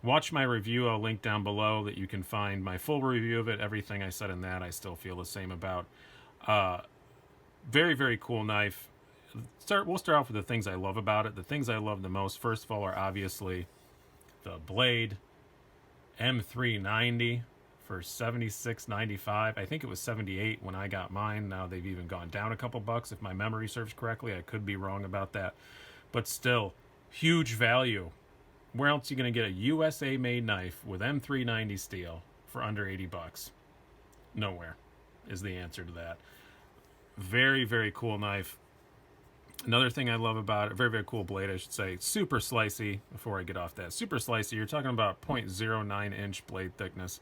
Watch my review. I'll link down below that you can find my full review of it. Everything I said in that, I still feel the same about. Very, very cool knife. We'll start off with the things I love about it. The things I love the most, first of all, are obviously the blade. M390 for $76.95. I think it was $78 when I got mine. Now they've even gone down a couple bucks if my memory serves correctly. I could be wrong about that. But still, huge value. Where else are you going to get a USA made knife with M390 steel for under $80? Nowhere is the answer to that. Very, very cool knife. Another thing I love about it, very, very cool blade, I should say. Super slicey, before I get off that. Super slicey, you're talking about 0.09 inch blade thickness.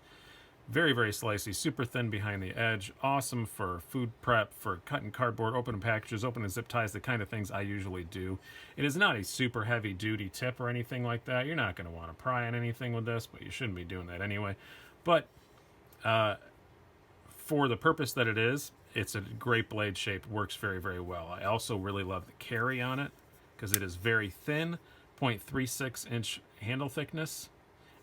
Very, very slicey, super thin behind the edge. Awesome for food prep, for cutting cardboard, opening packages, opening zip ties, the kind of things I usually do. It is not a super heavy duty tip or anything like that. You're not going to want to pry on anything with this, but you shouldn't be doing that anyway. But for the purpose that it is, it's a great blade shape, works very, very well. I also really love the carry on it because it is very thin, 0.36 inch handle thickness.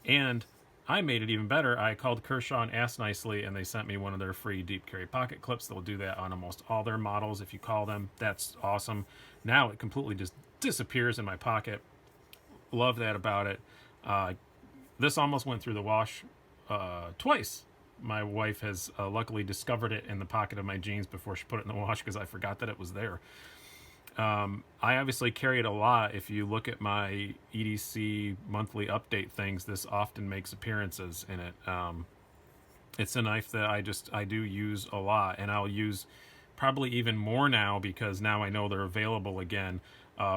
And I made it even better. I called Kershaw and asked nicely, and they sent me one of their free deep carry pocket clips. They'll do that on almost all their models. If you call them, that's awesome. Now it completely just disappears in my pocket. Love that about it. This almost went through the wash twice. My wife has luckily discovered it in the pocket of my jeans before she put it in the wash because I forgot that it was there. I obviously carry it a lot. If you look at my EDC monthly update things, this often makes appearances in it. It's a knife that I do use a lot, and I'll use probably even more now because now I know they're available again.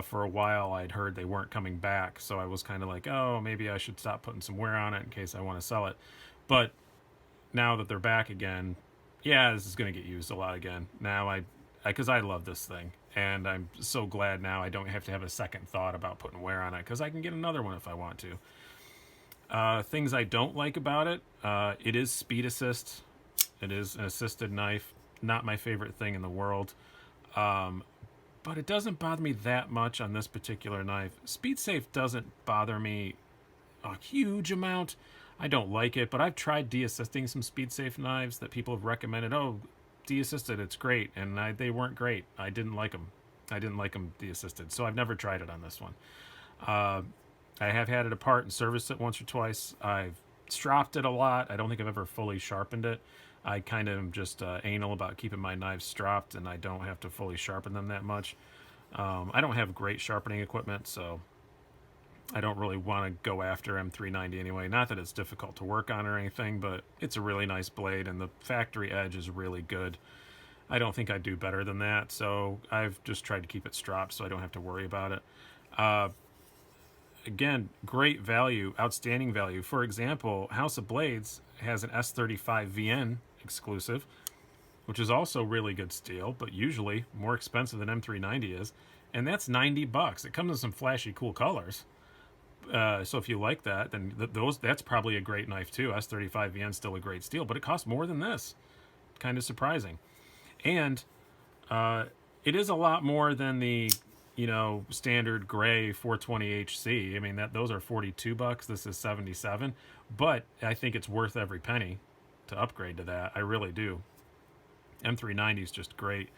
For a while I'd heard they weren't coming back, so I was kind of like, oh, maybe I should stop putting some wear on it in case I want to sell it. But now that they're back again, yeah, this is going to get used a lot again. Now because I love this thing. And I'm so glad now I don't have to have a second thought about putting wear on it, because I can get another one if I want to. Things I don't like about it, it is speed assist. It is an assisted knife. Not my favorite thing in the world. But it doesn't bother me that much on this particular knife. Speed safe doesn't bother me a huge amount. I don't like it, but I've tried de-assisting some speed safe knives that people have recommended. Oh, de-assisted, it's great. And they weren't great. I didn't like them. I didn't like them de-assisted. So I've never tried it on this one. I have had it apart and serviced it once or twice. I've stropped it a lot. I don't think I've ever fully sharpened it. I kind of am just anal about keeping my knives stropped, and I don't have to fully sharpen them that much. I don't have great sharpening equipment, so I don't really want to go after M390 anyway. Not that it's difficult to work on or anything, but it's a really nice blade, and the factory edge is really good. I don't think I'd do better than that, so I've just tried to keep it stropped so I don't have to worry about it. Again, great value, outstanding value. For example, House of Blades has an S35 VN exclusive, which is also really good steel, but usually more expensive than M390 is, and that's $90. It comes in some flashy, cool colors. So if you like that, then that's probably a great knife too. S35 VN still a great steel, but it costs more than this. Kind of surprising. And it is a lot more than the standard gray 420 HC. I mean, those are $42. This is $77, but I think it's worth every penny to upgrade to that. I really do. M390 is just great.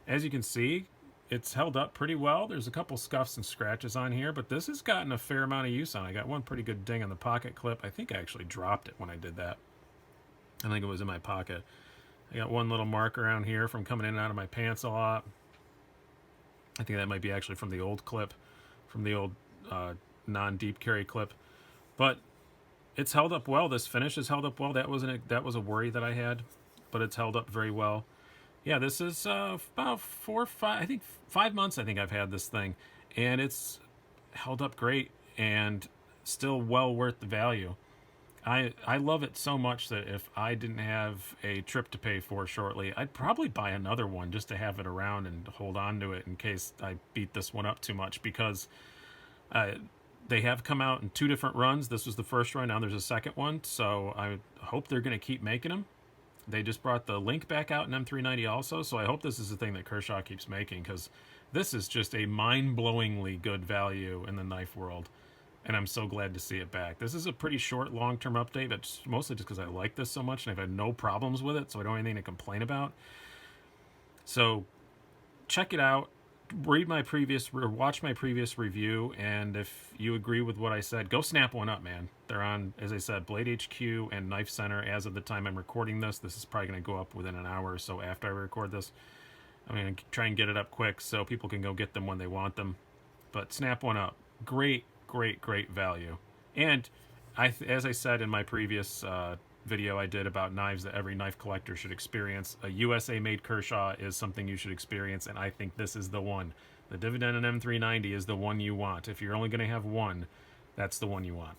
As you can see, it's held up pretty well. There's a couple scuffs and scratches on here, but this has gotten a fair amount of use on. I got one pretty good ding on the pocket clip. I think I actually dropped it when I did that. I think it was in my pocket. I got one little mark around here from coming in and out of my pants a lot. I think that might be actually from the old clip, from the old non-deep carry clip. But it's held up well. This finish has held up well. That was a worry that I had, but it's held up very well. Yeah, this is about 5 months I think I've had this thing, and it's held up great and still well worth the value. I love it so much that if I didn't have a trip to pay for shortly, I'd probably buy another one just to have it around and hold on to it in case I beat this one up too much, because they have come out in 2 different runs. This was the first run. Now there's a second one, so I hope they're going to keep making them. They just brought the Link back out in M390 also, so I hope this is the thing that Kershaw keeps making, because this is just a mind-blowingly good value in the knife world, and I'm so glad to see it back. This is a pretty short long-term update, but mostly just because I like this so much, and I've had no problems with it, so I don't have anything to complain about. So check it out. Watch my previous review, and if you agree with what I said, go snap one up, man. They're on, as I said, Blade HQ and Knife Center as of the time I'm recording this. This is probably going to go up within an hour or so after I record this. I'm going to try and get it up quick so people can go get them when they want them. But snap one up. Great, great, great value. And as I said in my previous video I did about knives that every knife collector should experience, a USA-made Kershaw is something you should experience, and I think this is the one. The Dividend and M390 is the one you want. If you're only going to have one, that's the one you want.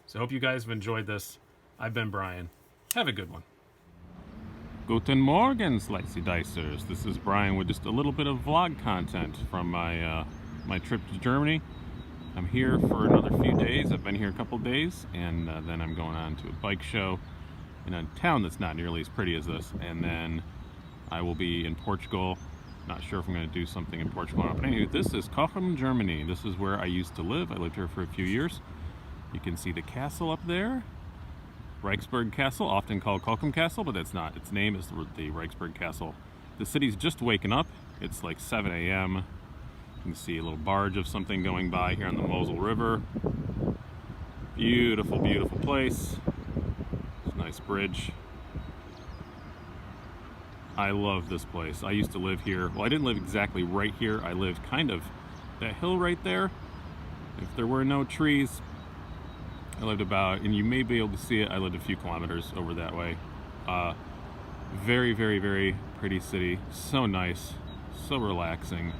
So I hope you guys have enjoyed this. I've been Brian. Have a good one. Guten Morgen, Slicey Dicers. This is Brian with just a little bit of vlog content from my my trip to Germany. I'm here for another few days. I've been here a couple days, and then I'm going on to a bike show in a town that's not nearly as pretty as this. And then I will be in Portugal. Not sure if I'm going to do something in Portugal or not. But anyway, this is Cochem, Germany. This is where I used to live. I lived here for a few years. You can see the castle up there. Reichsburg Castle, often called Cochem Castle, but that's not. Its name is the Reichsburg Castle. The city's just waking up. It's like 7 a.m. You can see a little barge of something going by here on the Mosel River. Beautiful, beautiful place. It's a nice bridge. I love this place. I used to live here. Well, I didn't live exactly right here. I lived kind of that hill right there. If there were no trees, I lived about, and you may be able to see it, I lived a few kilometers over that way. Very, very, very pretty city. So nice. So relaxing.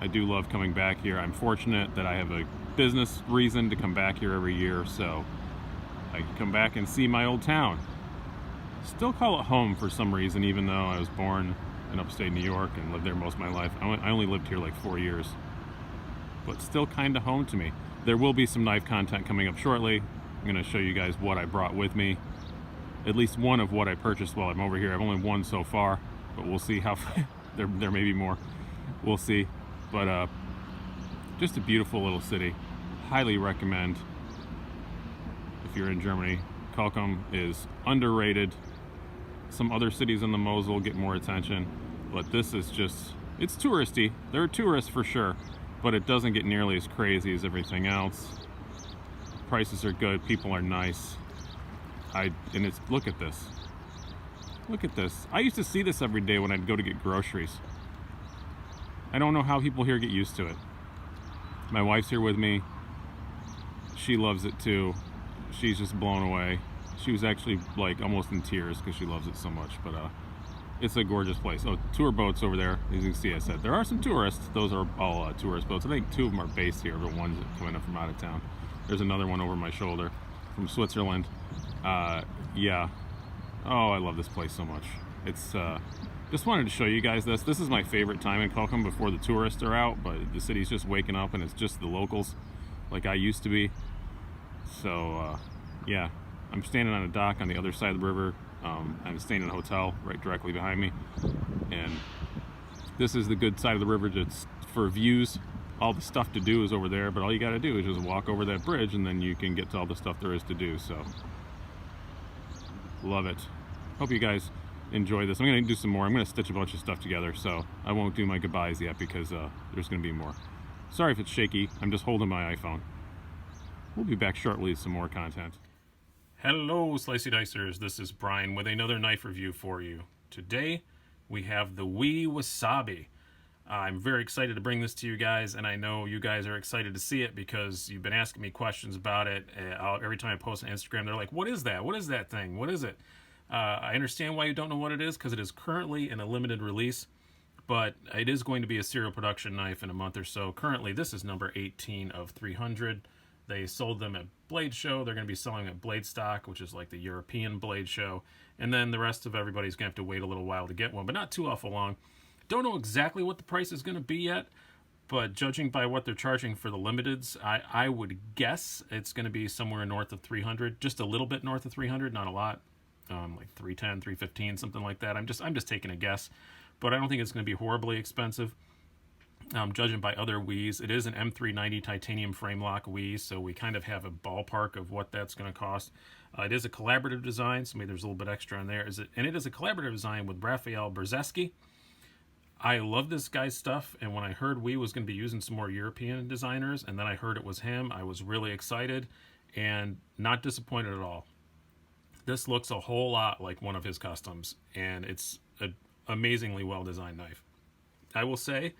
I do love coming back here. I'm fortunate that I have a business reason to come back here every year, so I can come back and see my old town. Still call it home for some reason, even though I was born in upstate New York and lived there most of my life. I only lived here like 4 years, but still kind of home to me. There will be some knife content coming up shortly. I'm going to show you guys what I brought with me. At least one of what I purchased while I'm over here. I've only one so far, but we'll see how there may be more. We'll see. But just a beautiful little city. Highly recommend if you're in Germany. Cochem is underrated. Some other cities in the Mosel get more attention, but this is just, it's touristy. There are tourists for sure, but it doesn't get nearly as crazy as everything else. Prices are good, people are nice. And it's, look at this. Look at this. I used to see this every day when I'd go to get groceries. I don't know how people here get used to it. My wife's here with me. She loves it too. She's just blown away. She was actually like almost in tears because she loves it so much. But it's a gorgeous place. Oh, tour boats over there. As you can see, I said there are some tourists. Those are all tourist boats. I think 2 of them are based here, the ones that come in from out of town. There's another one over my shoulder from Switzerland. Yeah. Oh, I love this place so much. It's just wanted to show you guys this. This is my favorite time in Cochem before the tourists are out, but the city's just waking up and it's just the locals like I used to be. So yeah, I'm standing on a dock on the other side of the river. I'm staying in a hotel right directly behind me, and this is the good side of the river just for views. All the stuff to do is over there, but all you got to do is just walk over that bridge and then you can get to all the stuff there is to do. So love it. Hope you guys enjoy this. I'm going to do some more. I'm going to stitch a bunch of stuff together, so I won't do my goodbyes yet because there's going to be more. Sorry if it's shaky. I'm just holding my iPhone. We'll be back shortly with some more content. Hello, Slicey Dicers. This is Brian with another knife review for you. Today, we have the wee Wasabi. I'm very excited to bring this to you guys, and I know you guys are excited to see it because you've been asking me questions about it. Every time I post on Instagram, they're like, what is that? What is that thing? What is it? I understand why you don't know what it is because it is currently in a limited release, but it is going to be a serial production knife in a month or so. Currently, this is number 18 of 300. They sold them at Blade Show. They're going to be selling at Blade Stock, which is like the European Blade Show. And then the rest of everybody's going to have to wait a little while to get one, but not too awful long. Don't know exactly what the price is going to be yet, but judging by what they're charging for the limiteds, I would guess it's going to be somewhere north of 300, just a little bit north of 300, not a lot, like 310, 315, something like that. I'm just taking a guess, but I don't think it's going to be horribly expensive. Judging by other Wiis, it is an M390 titanium frame lock Wii, so we kind of have a ballpark of what that's going to cost. It is a collaborative design, so maybe there's a little bit extra in there. And it is a collaborative design with Raphael Brzeski. I love this guy's stuff, and when I heard Wii was going to be using some more European designers, and then I heard it was him, I was really excited and not disappointed at all. This looks a whole lot like one of his customs, and it's an amazingly well-designed knife. I will say,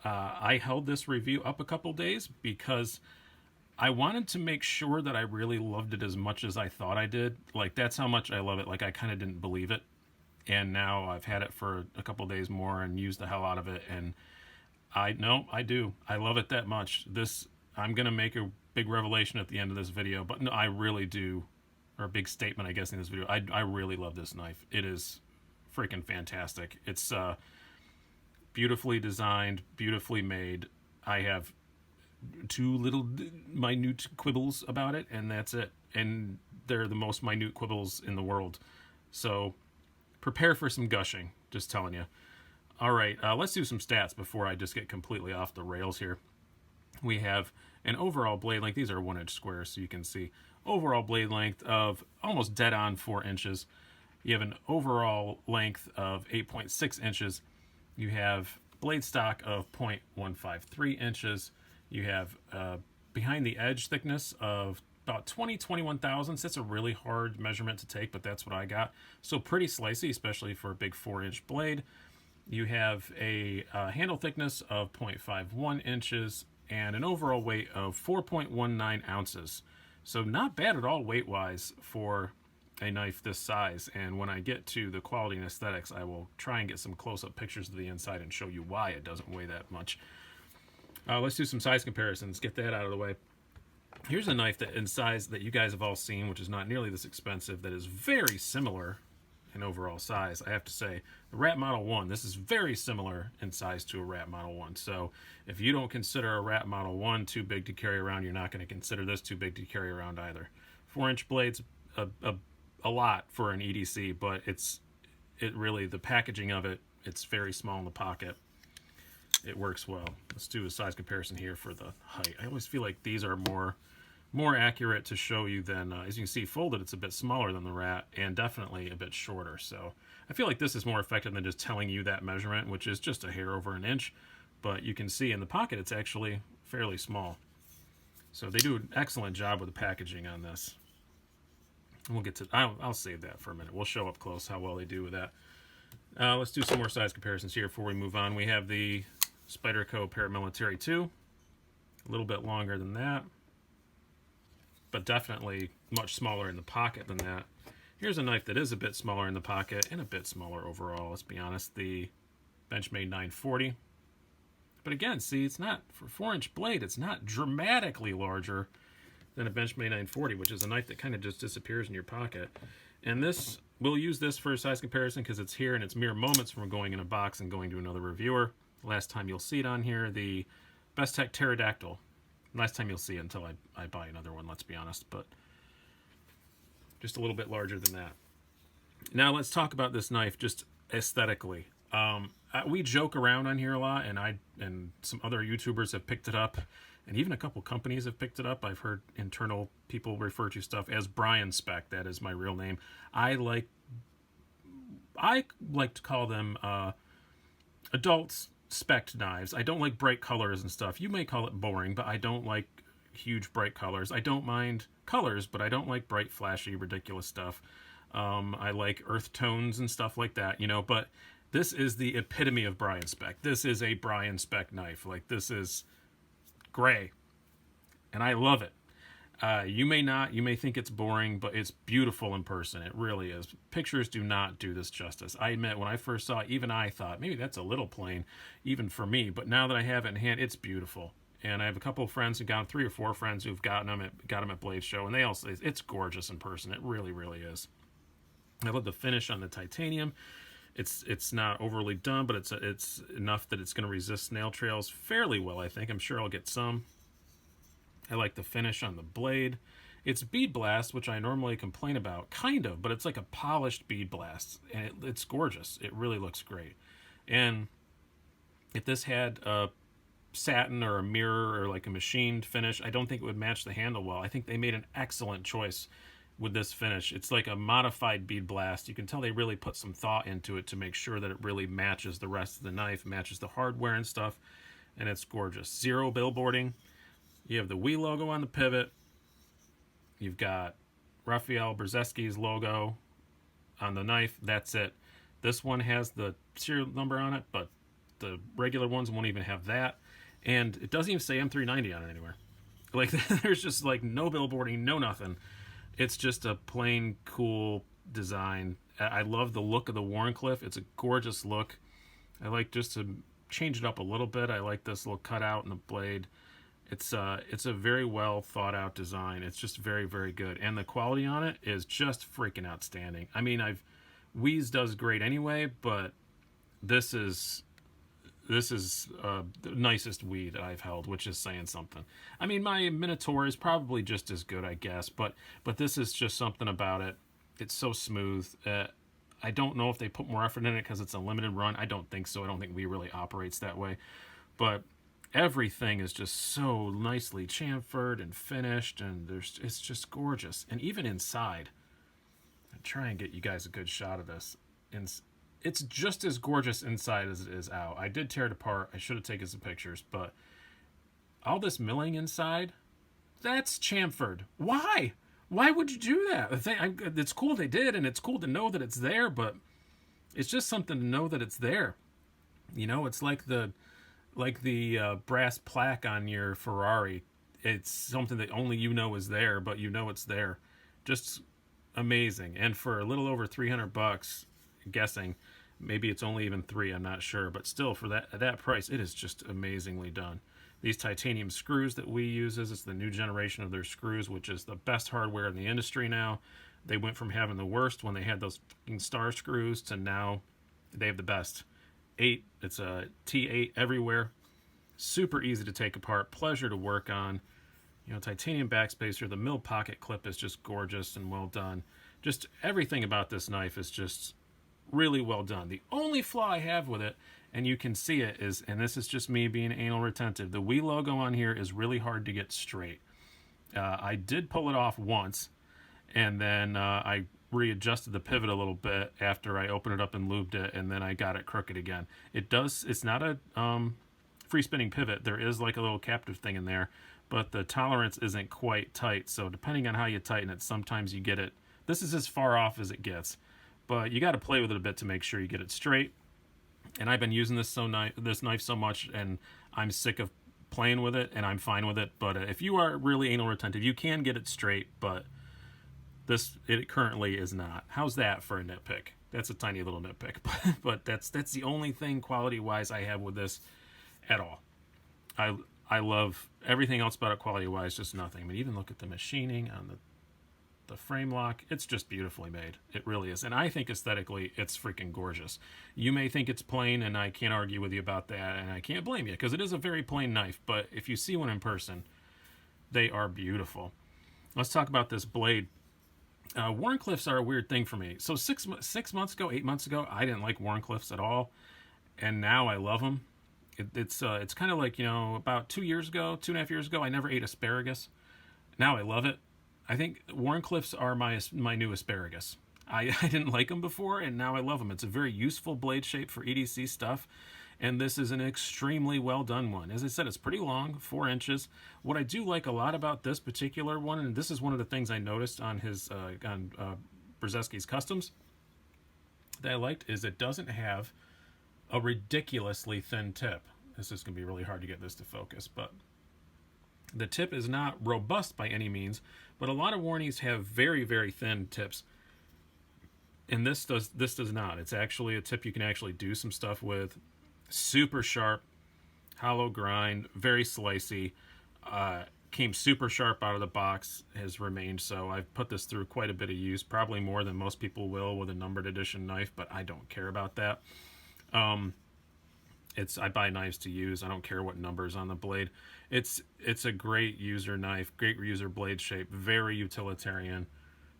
I held this review up a couple days because I wanted to make sure that I really loved it as much as I thought I did. Like, that's how much I love it. Like, I kind of didn't believe it. And now I've had it for a couple days more and used the hell out of it. And I do. I love it that much. I'm going to make a big revelation at the end of this video, but no, I really do. Or a big statement, I guess, in this video. I really love this knife. It is freaking fantastic. It's beautifully designed, beautifully made. I have 2 little minute quibbles about it, and that's it. And they're the most minute quibbles in the world. So prepare for some gushing, just telling you. All right, let's do some stats before I just get completely off the rails here. We have an overall blade length. These are 1-inch squares, so you can see. Overall blade length of almost dead on 4 inches. You have an overall length of 8.6 inches. You have blade stock of 0.153 inches. You have behind the edge thickness of about 21 thousandths. That's a really hard measurement to take, but that's what I got. So pretty slicey, especially for a big 4-inch blade. You have a handle thickness of 0.51 inches and an overall weight of 4.19 ounces. So not bad at all weight-wise for a knife this size. And when I get to the quality and aesthetics, I will try and get some close-up pictures of the inside and show you why it doesn't weigh that much. Let's do some size comparisons. Get that out of the way. Here's a knife that in size that you guys have all seen, which is not nearly this expensive, that is very similar in overall size. I have to say, the Rat Model 1, this is very similar in size to a Rat Model 1. So if you don't consider a Rat Model 1 too big to carry around, you're not going to consider this too big to carry around either. 4-inch blades, a lot for an EDC, but it really, the packaging of it, it's very small in the pocket. It works well. Let's do a size comparison here for the height. I always feel like these are more accurate to show you than, as you can see, folded, it's a bit smaller than the Rat, and definitely a bit shorter. So I feel like this is more effective than just telling you that measurement, which is just a hair over an inch. But you can see in the pocket, it's actually fairly small. So they do an excellent job with the packaging on this. And we'll get to, I'll save that for a minute. We'll show up close how well they do with that. Let's do some more size comparisons here before we move on. We have the Spyderco Paramilitary 2. A little bit longer than that, but definitely much smaller in the pocket than that. Here's a knife that is a bit smaller in the pocket and a bit smaller overall, let's be honest, the Benchmade 940. But again, see, it's not, for 4-inch blade, it's not dramatically larger than a Benchmade 940, which is a knife that kind of just disappears in your pocket. And this, we'll use this for a size comparison because it's here and it's mere moments from going in a box and going to another reviewer. Last time you'll see it on here, the Best Tech Pterodactyl. Last time you'll see it until I buy another one, let's be honest, but just a little bit larger than that. Now let's talk about this knife just aesthetically. We joke around on here a lot, and some other YouTubers have picked it up, and even a couple companies have picked it up. I've heard internal people refer to stuff as Brian Spec. That is my real name. I like to call them adult spec knives. I don't like bright colors and stuff. You may call it boring, but I don't like huge bright colors. I don't mind colors, but I don't like bright, flashy, ridiculous stuff. I like earth tones and stuff like that, you know, but this is the epitome of Brian Spec. This is a Brian Spec knife. Like, this is gray, and I love it. You may think it's boring, but it's beautiful in person. It really is. Pictures do not do this justice. I admit, when I first saw it, even I thought, maybe that's a little plain, even for me. But now that I have it in hand, it's beautiful. And I have a couple of friends who got them, 3 or 4 friends who've got them at Blade Show, and they all say it's gorgeous in person. It really, really is. I love the finish on the titanium. It's not overly done, but it's enough that it's going to resist nail trails fairly well, I think. I'm sure I'll get some. I like the finish on the blade. It's bead blast, which I normally complain about, kind of, but it's like a polished bead blast, and it's gorgeous. It really looks great. And if this had a satin or a mirror or like a machined finish, I don't think it would match the handle well. I think they made an excellent choice with this finish. It's like a modified bead blast. You can tell they really put some thought into it to make sure that it really matches the rest of the knife, matches the hardware and stuff, and it's gorgeous. Zero billboarding. You have the Wii logo on the pivot. You've got Raphael Brzezinski's logo on the knife. That's it. This one has the serial number on it, but the regular ones won't even have that. And it doesn't even say M390 on it anywhere. Like, there's just like no billboarding, no nothing. It's just a plain cool design. I love the look of the Wharncliffe. It's a gorgeous look. I like just to change it up a little bit. I like this little cutout in the blade. It's a very well thought out design. It's just very, very good. And the quality on it is just freaking outstanding. I mean, Wii's does great anyway, but this is the nicest Wii that I've held, which is saying something. I mean, my Minotaur is probably just as good, I guess, but this is just something about it. It's so smooth. I don't know if they put more effort in it because it's a limited run. I don't think so. I don't think Wii really operates that way. But everything is just so nicely chamfered and finished, and it's just gorgeous. And even inside, I'll try and get you guys a good shot of this. It's just as gorgeous inside as it is out. I did tear it apart. I should have taken some pictures, but all this milling inside, that's chamfered. Why? Why would you do that? It's cool they did, and it's cool to know that it's there, but it's just something to know that it's there. You know, it's like the brass plaque on your Ferrari. It's something that only you know is there, but you know it's there. Just amazing. And for a little over $300, guessing, maybe it's only even $3, I'm not sure, but still, for that price, it is just amazingly done. These titanium screws that we uses, it's the new generation of their screws, which is the best hardware in the industry now. They went from having the worst when they had those fucking star screws to now they have the best. 8, it's a T8 everywhere. Super easy to take apart, pleasure to work on. You know, titanium backspacer, the mill pocket clip is just gorgeous and well done. Just everything about this knife is just really well done. The only flaw I have with it, and you can see it, is, and this is just me being anal retentive, the Wii logo on here is really hard to get straight. I did pull it off once, and then I readjusted the pivot a little bit after I opened it up and lubed it, and then I got it crooked again. It's not a free spinning pivot. There is like a little captive thing in there, but the tolerance isn't quite tight, so depending on how you tighten it, sometimes you get it. This is as far off as it gets, but you got to play with it a bit to make sure you get it straight. And I've been using this knife so much, and I'm sick of playing with it, and I'm fine with it. But if you are really anal retentive, you can get it straight, but it currently is not. How's that for a nitpick? That's a tiny little nitpick, but that's the only thing quality-wise I have with this at all. I love everything else about it quality-wise, just nothing. I mean, even look at the machining on the frame lock. It's just beautifully made. It really is. And I think aesthetically, it's freaking gorgeous. You may think it's plain, and I can't argue with you about that, and I can't blame you, because it is a very plain knife, but if you see one in person, they are beautiful. Let's talk about this blade. Wharncliffes are a weird thing for me. So 6 months ago, 8 months ago, I didn't like Wharncliffes at all, and now I love them. It's kind of like, you know, about 2 years ago, 2.5 years ago, I never ate asparagus. Now I love it. I think Wharncliffes are my new asparagus. I didn't like them before, and now I love them. It's a very useful blade shape for EDC stuff, and this is an extremely well done one. As I said, it's pretty long, 4 inches. What I do like a lot about this particular one, and this is one of the things I noticed on his Brzezinski's Customs that I liked, is it doesn't have a ridiculously thin tip. This is going to be really hard to get this to focus, but the tip is not robust by any means, but a lot of Warnies have very, very thin tips, and this does not. It's actually a tip you can actually do some stuff with. Super sharp, hollow grind, very slicey. Came super sharp out of the box, has remained so. I've put this through quite a bit of use, probably more than most people will with a numbered edition knife, but I don't care about that. I buy knives to use. I don't care what number's on the blade. It's a great user knife, great user blade shape, very utilitarian,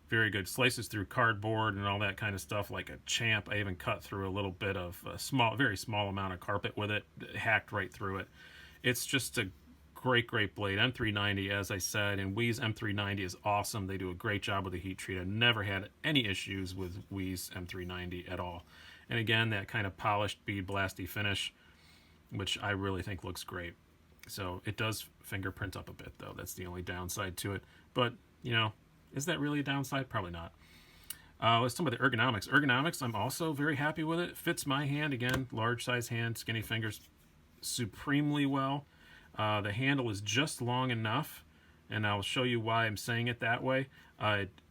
very good. Slices through cardboard and all that kind of stuff like a champ. I even cut through a little bit of a very small amount of carpet with it, hacked right through it. It's just a great blade. M390, as I said, and Wii's M390 is awesome. They do a great job with the heat treat. I've never had any issues with Wii's M390 at all. And again, that kind of polished bead blasty finish, which I really think looks great. So it does fingerprint up a bit, though. That's the only downside to it. But, you know, is that really a downside? Probably not. Let's talk about the ergonomics. Ergonomics, I'm also very happy with it. Fits my hand, again, large size hand, skinny fingers, supremely well. The handle is just long enough, and I'll show you why I'm saying it that way.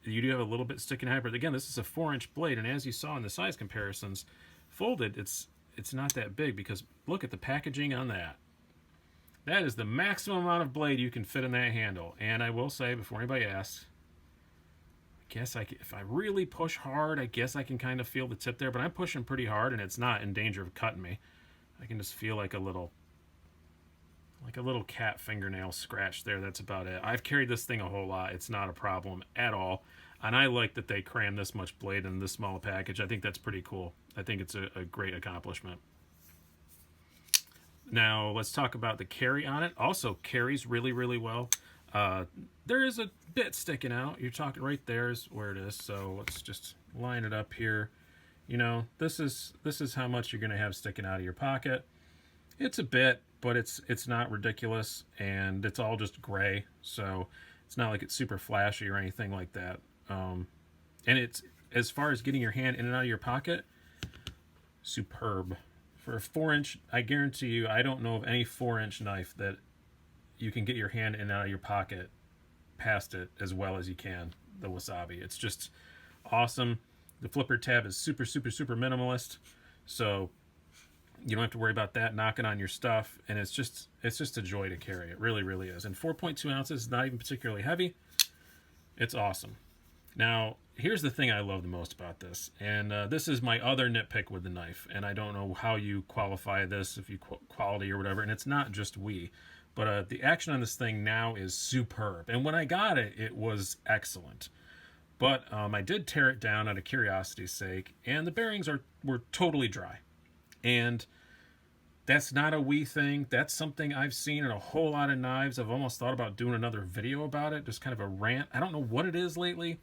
You do have a little bit sticking out, but again, this is a 4-inch blade, and as you saw in the size comparisons, folded, it's not that big, because look at the packaging on that. That is the maximum amount of blade you can fit in that handle. And I will say, before anybody asks, if I really push hard, I guess I can kind of feel the tip there, but I'm pushing pretty hard, and it's not in danger of cutting me. I can just feel like a little cat fingernail scratch there. That's about it. I've carried this thing a whole lot. It's not a problem at all. And I like that they cram this much blade in this small package. I think that's pretty cool. I think it's a great accomplishment. Now, let's talk about the carry on it. Also, carries really, really well. There is a bit sticking out. You're talking right there is where it is. So let's just line it up here. You know, this is how much you're going to have sticking out of your pocket. It's a bit, but it's not ridiculous, and it's all just gray. So it's not like it's super flashy or anything like that. And it's, as far as getting your hand in and out of your pocket, superb. For a 4-inch, I guarantee you, I don't know of any 4-inch knife that you can get your hand in and out of your pocket past it as well as you can the Wasabi. It's just awesome. The flipper tab is super, super, super minimalist, so you don't have to worry about that knocking on your stuff, and it's just a joy to carry. It really, really is. And 4.2 ounces, not even particularly heavy. It's awesome. Now, here's the thing I love the most about this, and this is my other nitpick with the knife, and I don't know how you qualify this, if you quality or whatever, and it's not just we, but the action on this thing now is superb, and when I got it, it was excellent. But I did tear it down out of curiosity's sake, and the bearings were totally dry. And that's not a wee thing. That's something I've seen in a whole lot of knives. I've almost thought about doing another video about it, just kind of a rant. I don't know what it is lately.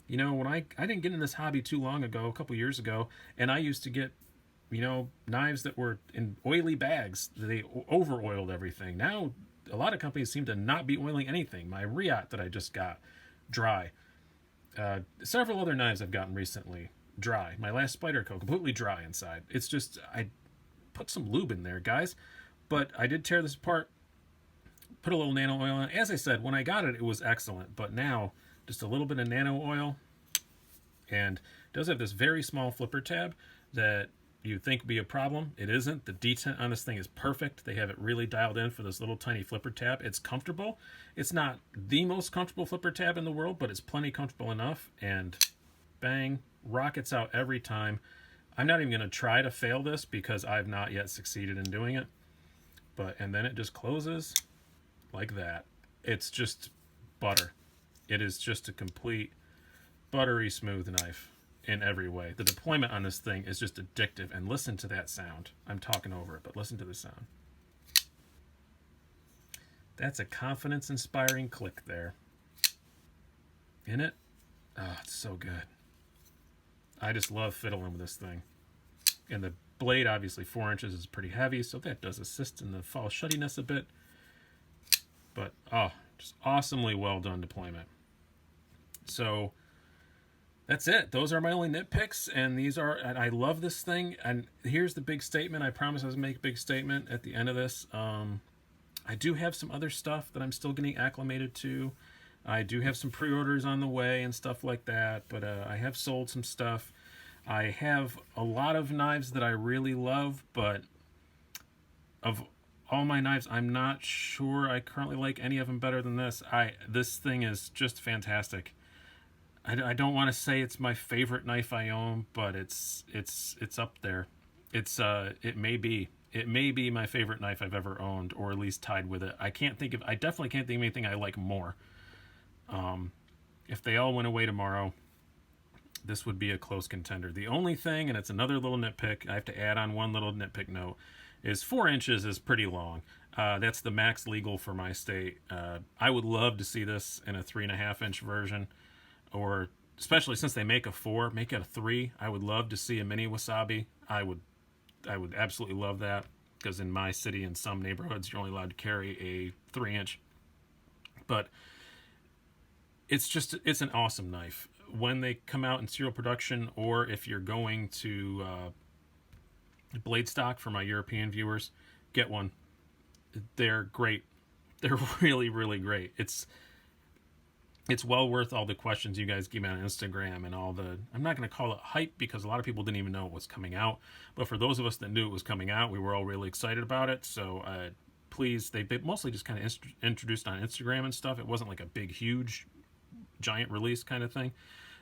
You know, when I didn't get in this hobby too long ago, a couple years ago, and I used to get, you know, knives that were in oily bags. They over-oiled everything. Now, a lot of companies seem to not be oiling anything. My Riot that I just got, dry. Several other knives I've gotten recently, dry. My last Spyderco, completely dry inside. It's just, I put some lube in there, guys. But I did tear this apart, put a little nano oil on it. As I said, when I got it, it was excellent. But now, just a little bit of nano oil. And it does have this very small flipper tab that you'd think would be a problem. It isn't. The detent on this thing is perfect. They have it really dialed in for this little tiny flipper tab. It's comfortable. It's not the most comfortable flipper tab in the world, but it's plenty comfortable enough. And bang, rockets out every time. I'm not even going to try to fail this because I've not yet succeeded in doing it. And then it just closes like that. It's just butter. It is just a complete buttery smooth knife in every way. The deployment on this thing is just addictive, and listen to that sound. I'm talking over it, but listen to the sound. That's a confidence-inspiring click there. Isn't it? Oh, it's so good. I just love fiddling with this thing. And the blade, obviously 4 inches, is pretty heavy, so that does assist in the fall shuttiness a bit. But, oh, just awesomely well done deployment. So that's it. Those are my only nitpicks, and I love this thing. And here's the big statement. I promise I was going to make a big statement at the end of this. I do have some other stuff that I'm still getting acclimated to. I do have some pre-orders on the way and stuff like that, but I have sold some stuff. I have a lot of knives that I really love, but of all my knives, I'm not sure I currently like any of them better than this. This thing is just fantastic. I don't want to say it's my favorite knife I own, but it's up there. It may be my favorite knife I've ever owned, or at least tied with it. I definitely can't think of anything I like more. If they all went away tomorrow, this would be a close contender. The only thing, and it's another little nitpick, I have to add on one little nitpick note, is 4 inches is pretty long. That's the max legal for my state. I would love to see this in a 3.5 inch version, or especially since they make a 4, make it a 3. I would love to see a mini Wasabi. I would absolutely love that, because in my city, in some neighborhoods, you're only allowed to carry a 3 inch. But it's an awesome knife. When they come out in serial production, or if you're going to blade stock, for my European viewers, get one. They're great. They're really, really great. It's well worth all the questions you guys give me on Instagram and all the, I'm not going to call it hype, because a lot of people didn't even know it was coming out. But for those of us that knew it was coming out, we were all really excited about it. So please, they mostly just kind of introduced on Instagram and stuff. It wasn't like a big, huge, giant release kind of thing.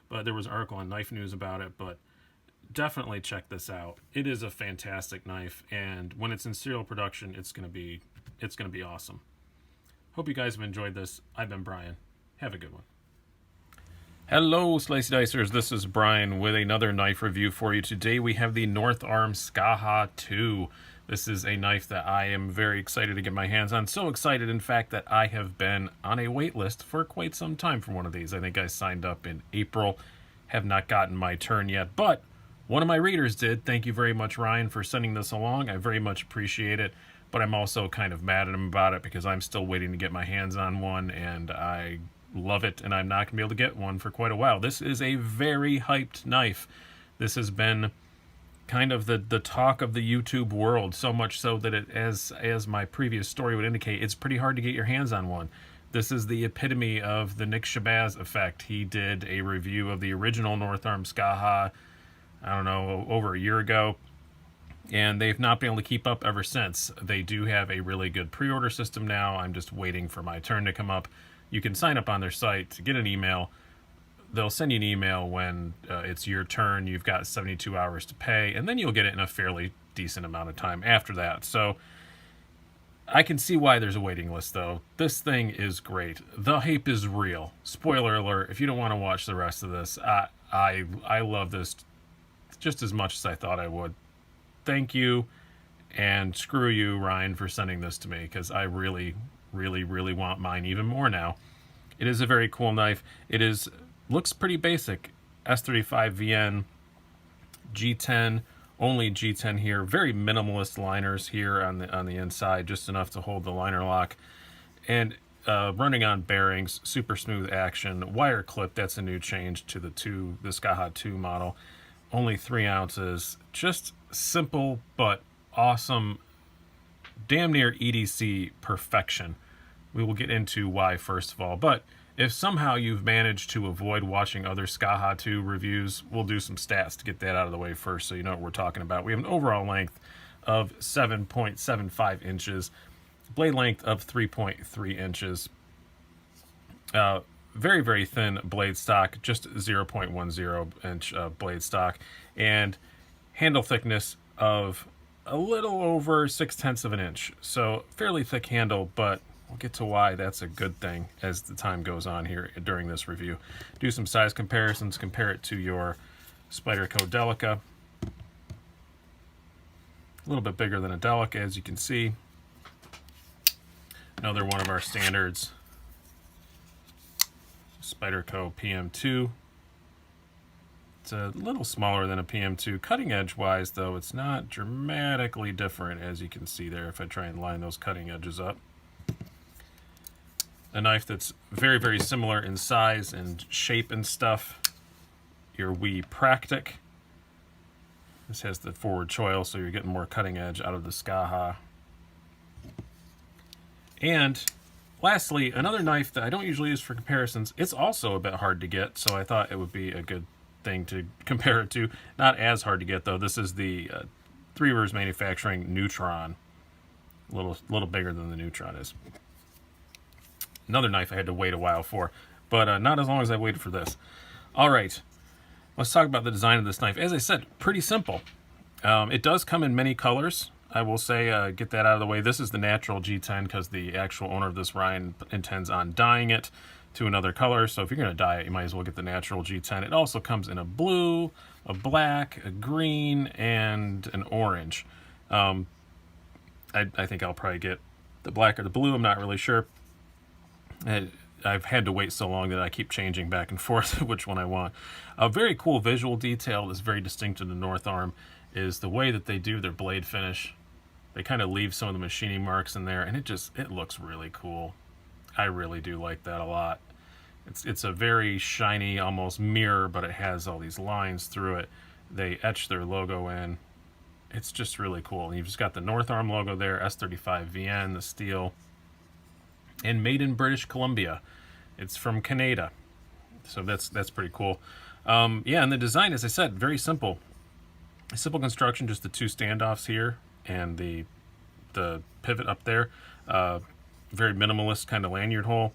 But there was an article on Knife News about it. But definitely check this out. It is a fantastic knife, and when it's in serial production, it's gonna be awesome. Hope you guys have enjoyed this. I've been Brian. Have a good one. Hello, Slicey Dicers. This is Brian with another knife review for you. Today we have the North Arm Skaha 2. This is a knife that I am very excited to get my hands on. So excited, in fact, that I have been on a wait list for quite some time for one of these. I think I signed up in April. Have not gotten my turn yet, but one of my readers did. Thank you very much, Ryan, for sending this along. I very much appreciate it, but I'm also kind of mad at him about it, because I'm still waiting to get my hands on one, and I love it, and I'm not going to be able to get one for quite a while. This is a very hyped knife. This has been kind of the talk of the YouTube world, so much so that it, as my previous story would indicate, it's pretty hard to get your hands on one. This is the epitome of the Nick Shabazz effect. He did a review of the original North Arm Skaha, I don't know, over a year ago, and they've not been able to keep up ever since. They do have a really good pre-order system now. I'm just waiting for my turn to come up. You can sign up on their site to get an email they'll send you an email when it's your turn. You've got 72 hours to pay, and then you'll get it in a fairly decent amount of time after that. So I can see why there's a waiting list, though. This thing is great. The hype is real. Spoiler alert, if you don't want to watch the rest of this, I love this just as much as I thought I would. Thank you, and screw you, Ryan, for sending this to me, because I really, really, really want mine even more now. It is a very cool knife. It looks pretty basic. S35 VN, G10, only G10 here. Very minimalist liners here on the inside, just enough to hold the liner lock. And running on bearings, super smooth action. Wire clip, that's a new change to the Skaha 2 model. Only 3 ounces. Just simple but awesome. Damn near EDC perfection. We will get into why first of all, but if somehow you've managed to avoid watching other Skaha 2 reviews, we'll do some stats to get that out of the way first so you know what we're talking about. We have an overall length of 7.75 inches, blade length of 3.3 inches, very, very thin blade stock, just 0.10 inch blade stock, and handle thickness of a little over 0.6 of an inch. So fairly thick handle, but we'll get to why that's a good thing as the time goes on here during this review. Do some size comparisons, compare it to your Spyderco Delica. A little bit bigger than a Delica, as you can see. Another one of our standards, Spyderco PM2. It's a little smaller than a PM2. Cutting edge wise, though, it's not dramatically different, as you can see there if I try and line those cutting edges up. A knife that's very, very similar in size and shape and stuff. Your Wee Practic. This has the forward choil, so you're getting more cutting edge out of the Skaha. And lastly, another knife that I don't usually use for comparisons. It's also a bit hard to get, so I thought it would be a good thing to compare it to. Not as hard to get, though. This is the Three Rivers Manufacturing Neutron. A little bigger than the Neutron is. Another knife I had to wait a while for, but not as long as I waited for this. All right, let's talk about the design of this knife. As I said, pretty simple. It does come in many colors. I will say, get that out of the way. This is the natural G10 because the actual owner of this, Ryan, intends on dyeing it to another color. So if you're going to dye it, you might as well get the natural G10. It also comes in a blue, a black, a green, and an orange. I think I'll probably get the black or the blue. I'm not really sure. I've had to wait so long that I keep changing back and forth which one I want. A very cool visual detail that's very distinct to the North Arm is the way that they do their blade finish. They kind of leave some of the machining marks in there, and it looks really cool. I really do like that a lot. It's a very shiny, almost mirror, but it has all these lines through it. They etch their logo in. It's just really cool. And you've just got the North Arm logo there, S35 VN, the steel, and made in British Columbia. It's from Canada, so that's pretty cool. Yeah, and the design, as I said, very simple. Simple construction, just the two standoffs here and the pivot up there. Very minimalist kind of lanyard hole,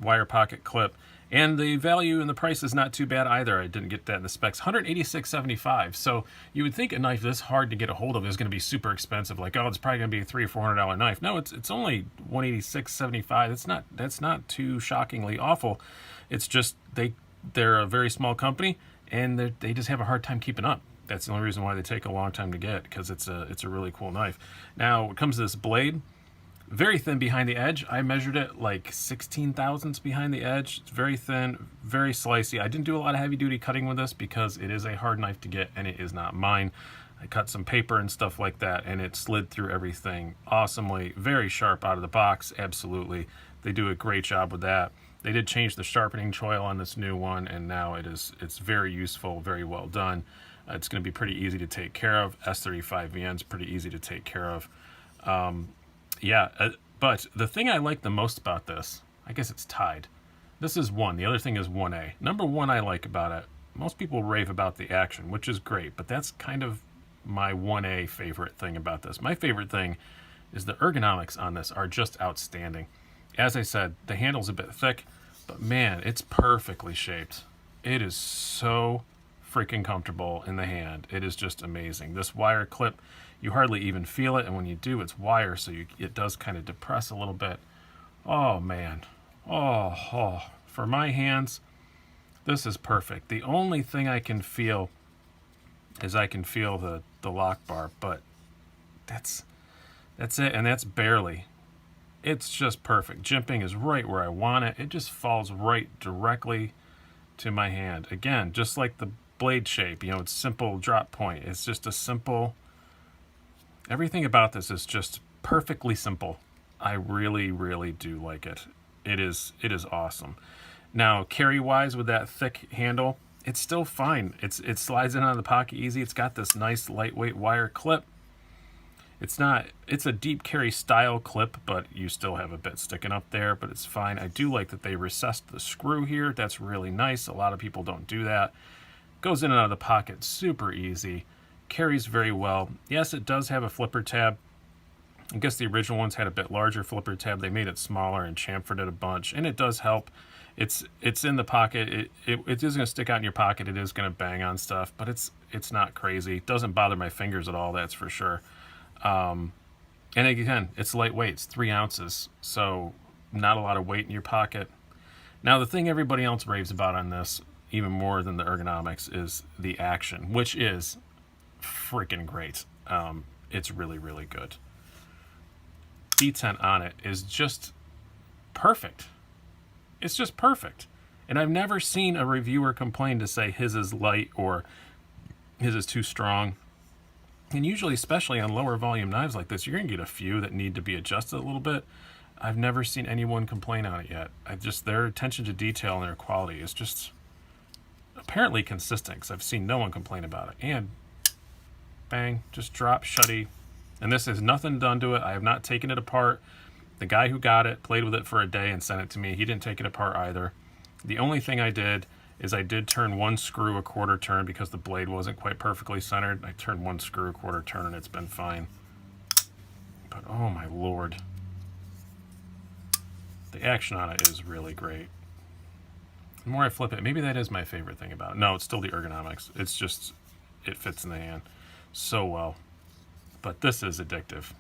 wire pocket clip, and the value and the price is not too bad either. I didn't get that in the specs. $186.75. So you would think a knife this hard to get a hold of is going to be super expensive. Like, oh, it's probably going to be a $300 or $400 knife. No, it's only $186.75. That's not too shockingly awful. It's just they're a very small company and they just have a hard time keeping up. That's the only reason why they take a long time to get, because it's a really cool knife. Now, when it comes to this blade, very thin behind the edge. I measured it like 16 thousandths behind the edge. It's very thin, very slicey. I didn't do a lot of heavy duty cutting with this because it is a hard knife to get and it is not mine. I cut some paper and stuff like that and it slid through everything awesomely. Very sharp out of the box, absolutely. They do a great job with that. They did change the sharpening choil on this new one, and now it's very useful, very well done. It's going to be pretty easy to take care of. S35 VN's pretty easy to take care of. But the thing I like the most about this, I guess it's tied. This is 1. The other thing is 1A. Number 1 I like about it, most people rave about the action, which is great, but that's kind of my 1A favorite thing about this. My favorite thing is the ergonomics on this are just outstanding. As I said, the handle's a bit thick, But man, it's perfectly shaped. It is so freaking comfortable in the hand. It is just amazing. This wire clip, you hardly even feel it, and when you do, it's wire, so it does kind of depress a little bit. Oh man, oh, for my hands, this is perfect. The only thing I can feel is I can feel the lock bar, but that's it, and that's barely. It's just perfect. Jimping is right where I want it. It just falls right directly to my hand. Again, just like the blade shape, you know, it's simple drop point. It's just a simple, everything about this is just perfectly simple. I really, really do like it. It is awesome. Now, carry-wise with that thick handle, it's still fine. It slides in out of the pocket easy. It's got this nice lightweight wire clip. It's a deep carry style clip, but you still have a bit sticking up there, but it's fine. I do like that they recessed the screw here. That's really nice. A lot of people don't do that. Goes in and out of the pocket super easy. Carries very well. Yes, it does have a flipper tab. I guess the original ones had a bit larger flipper tab. They made it smaller and chamfered it a bunch, and it does help. It's in the pocket. It is going to stick out in your pocket. It is going to bang on stuff, but it's not crazy. It doesn't bother my fingers at all, that's for sure. And again, it's lightweight. It's 3 ounces, so not a lot of weight in your pocket. Now, the thing everybody else raves about on this, even more than the ergonomics, is the action, which is freaking great. It's really, really good. Detent on it is just perfect. It's just perfect. And I've never seen a reviewer complain to say his is light or his is too strong. And usually, especially on lower volume knives like this, you're going to get a few that need to be adjusted a little bit. I've never seen anyone complain on it yet. Their attention to detail and their quality is just apparently consistent, because I've seen no one complain about it. And bang, just drop, shutty. And this has nothing done to it. I have not taken it apart. The guy who got it played with it for a day and sent it to me. He didn't take it apart either. The only thing I did is I did turn one screw a quarter turn because the blade wasn't quite perfectly centered. I turned one screw a quarter turn and it's been fine. But oh my lord. The action on it is really great. The more I flip it, maybe that is my favorite thing about it. No, it's still the ergonomics. It's just, it fits in the hand so well. But this is addictive.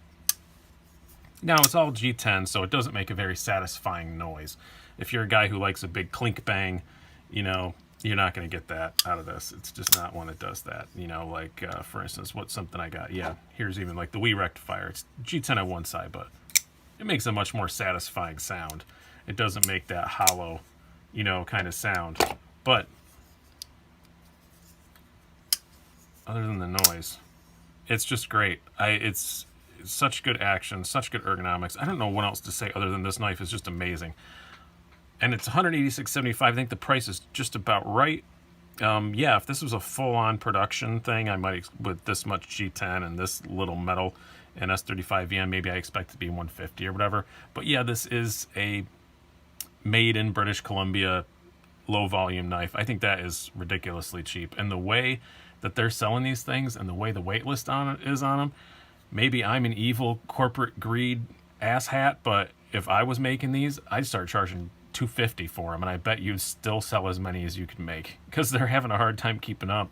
Now, it's all G10, so it doesn't make a very satisfying noise. If you're a guy who likes a big clink bang, you know, you're not going to get that out of this. It's just not one that does that. You know, like, for instance, what's something I got? Yeah, here's even like the Wii rectifier. It's G10 on one side, but it makes a much more satisfying sound. It doesn't make that hollow, you know, kind of sound. But other than the noise, it's just great. It's such good action, such good ergonomics. I don't know what else to say other than this knife is just amazing. And it's $186.75. I think the price is just about right. Yeah, if this was a full-on production thing, I might, with this much G10 and this little metal and S35VN, maybe I expect it to be $150 or whatever. But yeah, this is a made in British Columbia low-volume knife. I think that is ridiculously cheap. And the way that they're selling these things and the way the wait list on it is on them, maybe I'm an evil corporate greed asshat, but if I was making these, I'd start charging $250 for them, and I bet you'd still sell as many as you can make, because they're having a hard time keeping up.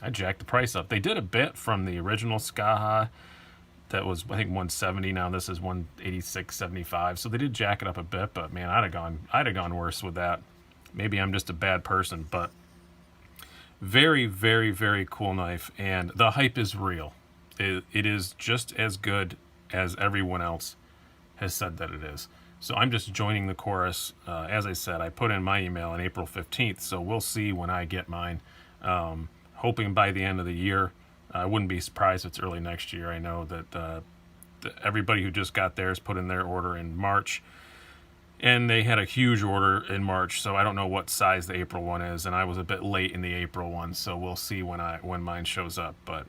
I jacked the price up. They did a bit from the original Skaha that was, I think, $170. Now this is $186.75, so they did jack it up a bit, but man, I'd have gone worse with that. Maybe I'm just a bad person, but very, very, very cool knife, and the hype is real. It is just as good as everyone else has said that it is. So I'm just joining the chorus. As I said, I put in my email on April 15th, so we'll see when I get mine. Hoping by the end of the year. I wouldn't be surprised if it's early next year. I know that everybody who just got theirs put in their order in March, and they had a huge order in March, so I don't know what size the April one is, and I was a bit late in the April one, so we'll see when mine shows up. But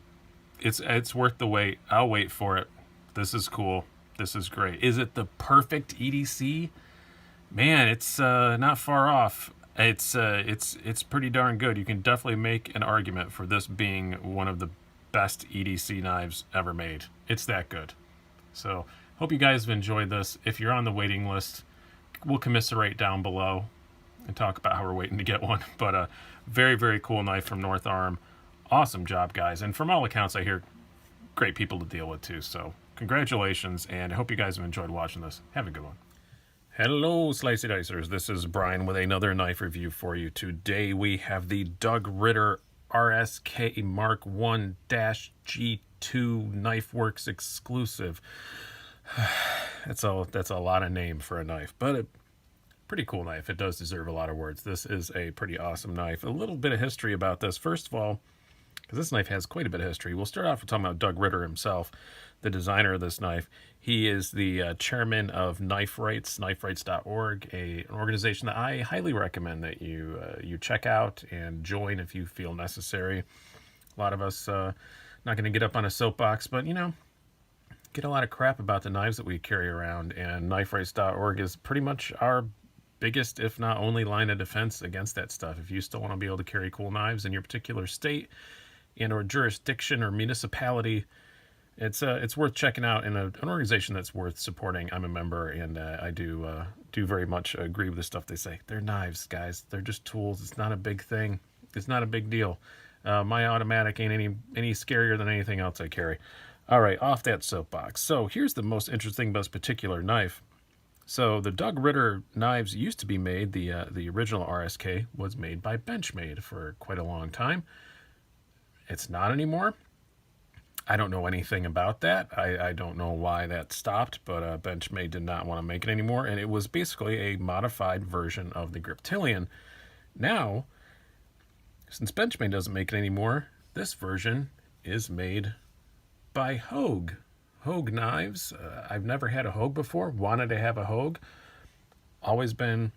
it's worth the wait. I'll wait for it. This is cool. This is great. Is it the perfect EDC? Man, it's not far off. It's pretty darn good. You can definitely make an argument for this being one of the best EDC knives ever made. It's that good. So, hope you guys have enjoyed this. If you're on the waiting list, we'll commiserate down below. and talk about how we're waiting to get one. But very, very cool knife from North Arm. Awesome job, guys. And from all accounts, I hear great people to deal with too. So congratulations, and I hope you guys have enjoyed watching this. Have a good one. Hello, Slicey Dicers. This is Brian with another knife review for you. Today we have the Doug Ritter RSK Mark 1-G2 Knife Works exclusive. That's a lot of name for a knife, but a pretty cool knife. It does deserve a lot of words. This is a pretty awesome knife. A little bit of history about this. First of all, because this knife has quite a bit of history, we'll start off with talking about Doug Ritter himself, the designer of this knife. He is the chairman of Knife Rights, kniferights.org, an organization that I highly recommend that you check out and join if you feel necessary. A lot of us, not going to get up on a soapbox, but, you know, get a lot of crap about the knives that we carry around, and kniferights.org is pretty much our biggest, if not only, line of defense against that stuff. If you still want to be able to carry cool knives in your particular state and or jurisdiction or municipality, it's worth checking out, and an organization that's worth supporting. I'm a member, and I do very much agree with the stuff they say. They're knives, guys. They're just tools. It's not a big thing. It's not a big deal. My automatic ain't any scarier than anything else I carry. All right, off that soapbox. So here's the most interesting about this particular knife. So the Doug Ritter knives used to be made, the original RSK was made by Benchmade for quite a long time. It's not anymore. I don't know anything about that. I don't know why that stopped, but Benchmade did not want to make it anymore, and it was basically a modified version of the Griptilian. Now, since Benchmade doesn't make it anymore, this version is made by Hogue. Hogue knives. I've never had a Hogue before. Wanted to have a Hogue. Always been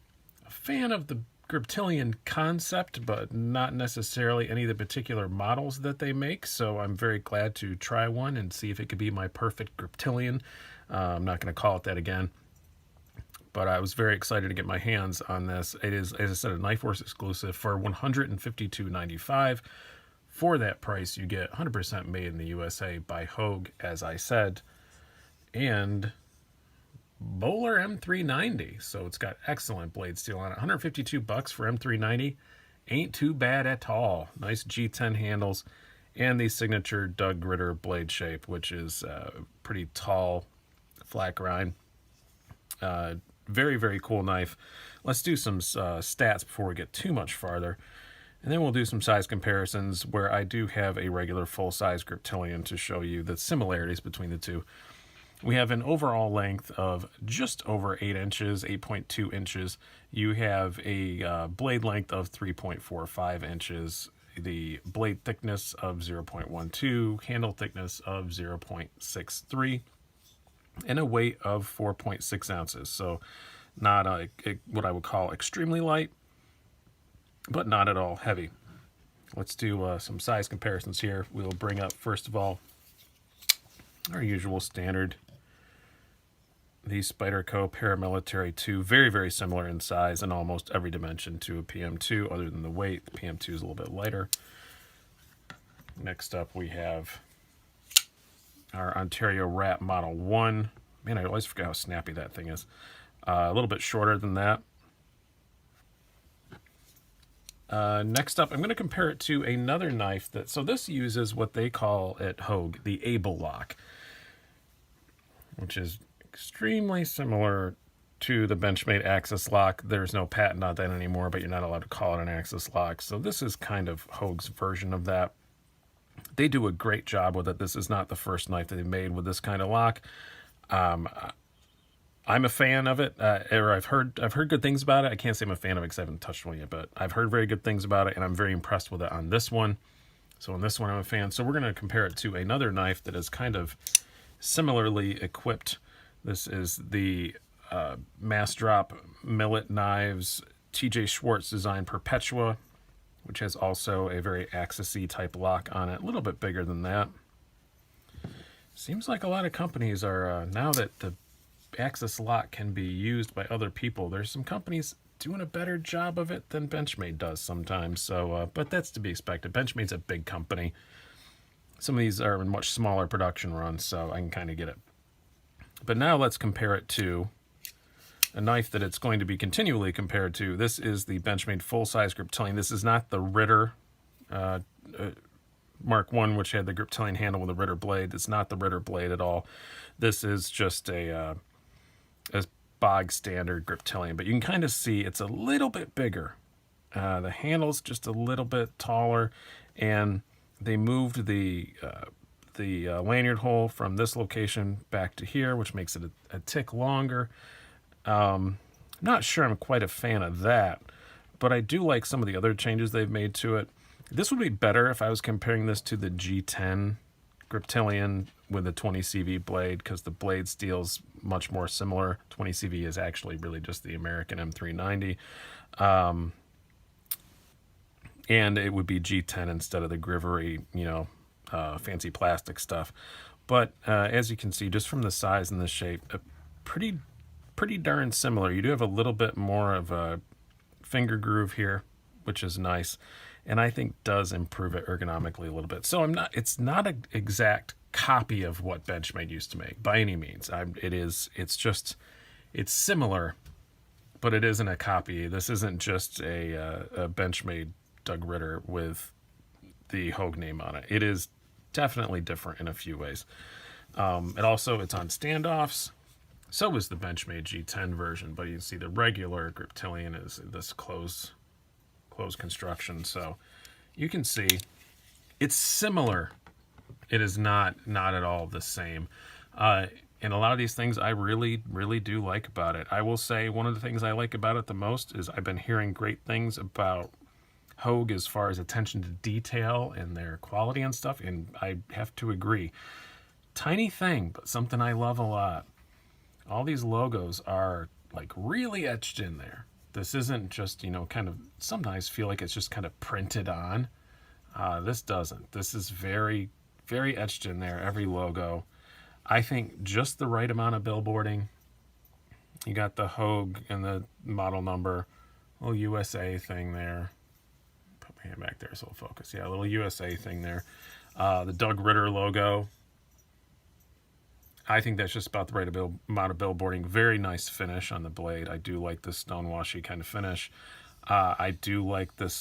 a fan of the Griptilian concept, but not necessarily any of the particular models that they make. So I'm very glad to try one and see if it could be my perfect Griptilian. I'm not going to call it that again, but I was very excited to get my hands on this. It is, as I said, a KnifeWorks exclusive for $152.95. For that price, you get 100% made in the USA by Hogue, as I said, and Bowler M390. So it's got excellent blade steel on it. $152 for M390 ain't too bad at all. Nice G10 handles and the signature Doug Ritter blade shape, which is pretty tall, flat grind. Very, very cool knife. Let's do some stats before we get too much farther. And then we'll do some size comparisons where I do have a regular full-size Griptilian to show you the similarities between the two. We have an overall length of just over 8 inches, 8.2 inches. You have a blade length of 3.45 inches, the blade thickness of 0.12, handle thickness of 0.63, and a weight of 4.6 ounces. So not what I would call extremely light, but not at all heavy. Let's do some size comparisons here. We'll bring up, first of all, our usual standard, the Spyderco Paramilitary 2. Very, very similar in size in almost every dimension to a PM2, other than the weight. The PM2 is a little bit lighter. Next up, we have our Ontario Rat Model 1. Man, I always forget how snappy that thing is. A little bit shorter than that. Next up, I'm going to compare it to another knife so this uses what they call at Hogue the Able Lock, which is extremely similar to the Benchmade Axis Lock. There's no patent on that anymore, but you're not allowed to call it an Axis Lock. So this is kind of Hogue's version of that. They do a great job with it. This is not the first knife that they made with this kind of lock. I'm a fan of it, or I've heard good things about it. I can't say I'm a fan of it because I haven't touched one yet, but I've heard very good things about it, and I'm very impressed with it on this one. So on this one, I'm a fan. So we're going to compare it to another knife that is kind of similarly equipped. This is the Mass Drop Millet Knives TJ Schwartz design Perpetua, which has also a very Axis-y type lock on it, a little bit bigger than that. Seems like a lot of companies are, now that the Axis lock can be used by other people, there's some companies doing a better job of it than Benchmade does sometimes. So, but that's to be expected. Benchmade's a big company. Some of these are in much smaller production runs, so I can kind of get it. But now let's compare it to a knife that it's going to be continually compared to. This is the Benchmade full-size Griptilian. This is not the Ritter Mark 1, which had the Griptilian handle with the Ritter blade. It's not the Ritter blade at all. This is just a bog standard Griptilian, but you can kind of see it's a little bit bigger. The handle's just a little bit taller, and they moved the lanyard hole from this location back to here, which makes it a tick longer. Not sure I'm quite a fan of that, but I do like some of the other changes they've made to it. This would be better if I was comparing this to the G10 Griptilian with a 20 CV blade, because the blade steel's much more similar. 20 CV is actually really just the American M390. And it would be G10 instead of the Grivery, fancy plastic stuff. But as you can see, just from the size and the shape, pretty darn similar. You do have a little bit more of a finger groove here, which is nice, and I think does improve it ergonomically a little bit. So it's not an exact copy of what Benchmade used to make by any means. It's similar, but it isn't a copy. This isn't just a Benchmade Doug Ritter with the Hogue name on it. It is definitely different in a few ways. It's on standoffs. So is the Benchmade G10 version, but you can see the regular Griptilian is this closed construction. So you can see it's similar. It is not at all the same. And a lot of these things I really, really do like about it. I will say one of the things I like about it the most is I've been hearing great things about Hogue as far as attention to detail and their quality and stuff, and I have to agree. Tiny thing, but something I love a lot. All these logos are like really etched in there. This isn't just, kind of, sometimes feel like it's just kind of printed on. This doesn't. This is very, very etched in there, every logo. I think just the right amount of billboarding. You got the Hogue and the model number, little USA thing there. Put my hand back there so it'll focus. Yeah, a little USA thing there. The Doug Ritter logo. I think that's just about the right amount of billboarding. Very nice finish on the blade. I do like this stonewashy kind of finish. I do like the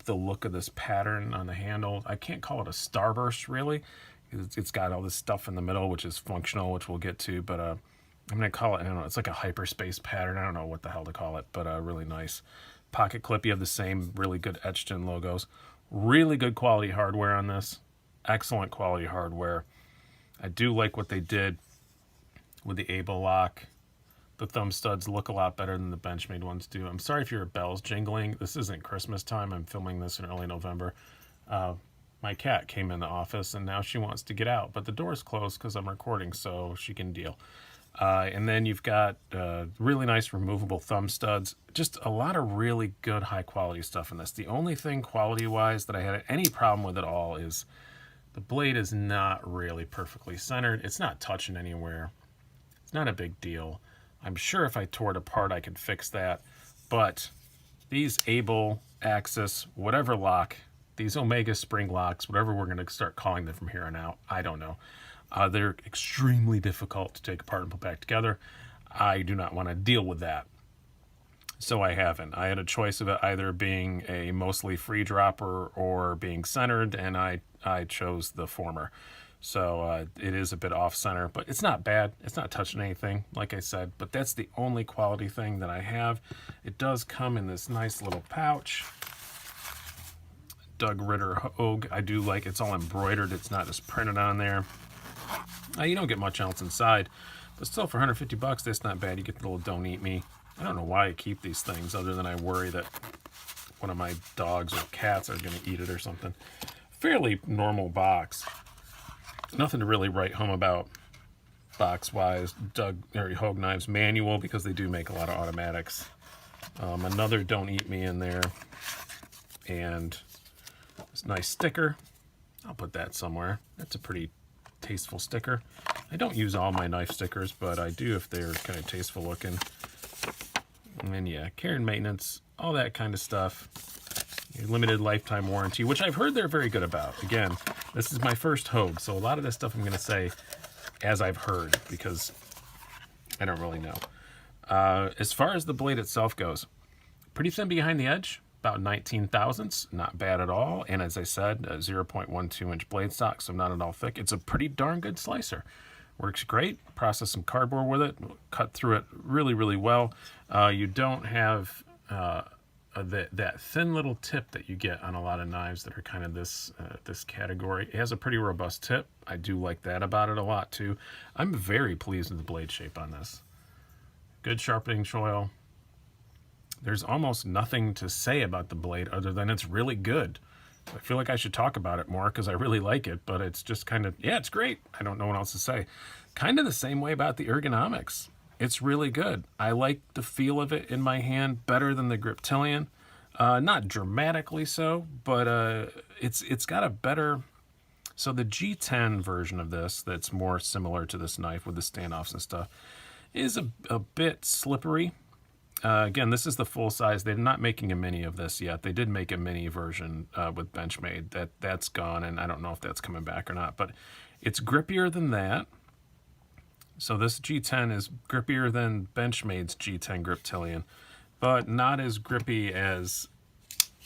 look of this pattern on the handle. I can't call it a starburst really. It's got all this stuff in the middle, which is functional, which we'll get to. But I'm going to call it, I don't know, it's like a hyperspace pattern. I don't know what the hell to call it, but really nice. Pocket clip, you have the same really good etched in logos. Really good quality hardware on this. Excellent quality hardware. I do like what they did with the Able lock. The thumb studs look a lot better than the Benchmade ones do. I'm sorry if your bells jingling. This isn't Christmas time. I'm filming this in early November. My cat came in the office and now she wants to get out, but the door's closed because I'm recording, so she can deal. And then you've got really nice removable thumb studs. Just a lot of really good high quality stuff in this. The only thing quality wise that I had any problem with at all is the blade is not really perfectly centered. It's not touching anywhere. It's not a big deal. I'm sure if I tore it apart, I could fix that. But these Able, Axis, whatever lock, these Omega spring locks, whatever we're going to start calling them from here on out, I don't know. They're extremely difficult to take apart and put back together. I do not want to deal with that. So I haven't. I had a choice of it either being a mostly free dropper or being centered, and I chose the former. So it is a bit off center, but it's not bad. It's not touching anything, like I said, but that's the only quality thing that I have. It does come in this nice little pouch. Doug Ritter Hogue. I do like it's all embroidered. It's not just printed on there. You don't get much else inside, but still for $150, that's not bad. You get the little Don't Eat Me. I don't know why I keep these things other than I worry that one of my dogs or cats are going to eat it or something. Fairly normal box. Nothing to really write home about box-wise. Doug or Hogue knives manual because they do make a lot of automatics. Another Don't Eat Me in there. And this nice sticker. I'll put that somewhere. That's a pretty tasteful sticker. I don't use all my knife stickers, but I do if they're kind of tasteful looking. And then yeah, care and maintenance, all that kind of stuff. Limited lifetime warranty, which I've heard they're very good about. Again, this is my first Hogue, so a lot of this stuff I'm going to say as I've heard because I don't really know. As far as the blade itself goes, pretty thin behind the edge, about 19 thousandths, not bad at all. And as I said, a 0.12 inch blade stock, so not at all thick. It's a pretty darn good slicer. Works great. Process some cardboard with it, cut through it really, really well. You don't have that thin little tip that you get on a lot of knives that are kind of this category. It has a pretty robust tip. I do like that about it a lot too. I'm very pleased with the blade shape on this. Good sharpening choil. There's almost nothing to say about the blade other than it's really good. I feel like I should talk about it more because I really like it, but it's just kind of, yeah, it's great. I don't know what else to say. Kind of the same way about the ergonomics. It's really good. I like the feel of it in my hand better than the Griptilian. Not dramatically so, but it's got a better... So the G10 version of this, that's more similar to this knife with the standoffs and stuff, is a bit slippery. Again, this is the full size. They're not making a mini of this yet. They did make a mini version with Benchmade. That's gone, and I don't know if that's coming back or not. But it's grippier than that. So this G10 is grippier than Benchmade's G10 Griptilian, but not as grippy as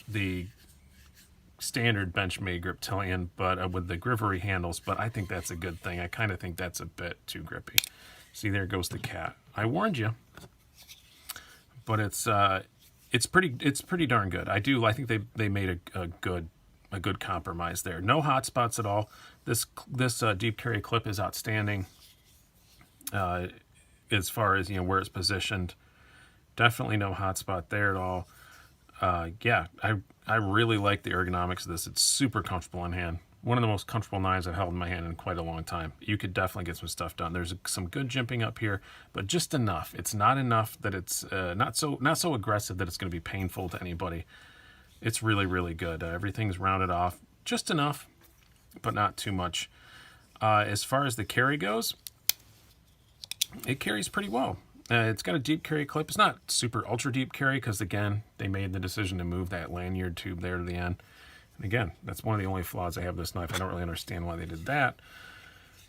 the standard Benchmade Griptilian, but with the grivery handles. But I think that's a good thing. I kind of think that's a bit too grippy. See, there goes the cat. I warned you. But it's pretty darn good. I think they made a good compromise there. No hot spots at all. This deep carry clip is outstanding. As far as where it's positioned, definitely no hot spot there at all. Yeah, I really like the ergonomics of this. It's super comfortable in hand. One of the most comfortable knives I've held in my hand in quite a long time. You could definitely get some stuff done. There's some good jimping up here, but just enough. It's not enough that it's not so aggressive that it's going to be painful to anybody. It's really, really good. Everything's rounded off just enough, but not too much. As far as the carry goes, it carries pretty well. It's got a deep carry clip. It's not super ultra deep carry because, again, they made the decision to move that lanyard tube there to the end. Again, that's one of the only flaws I have with this knife. I don't really understand why they did that.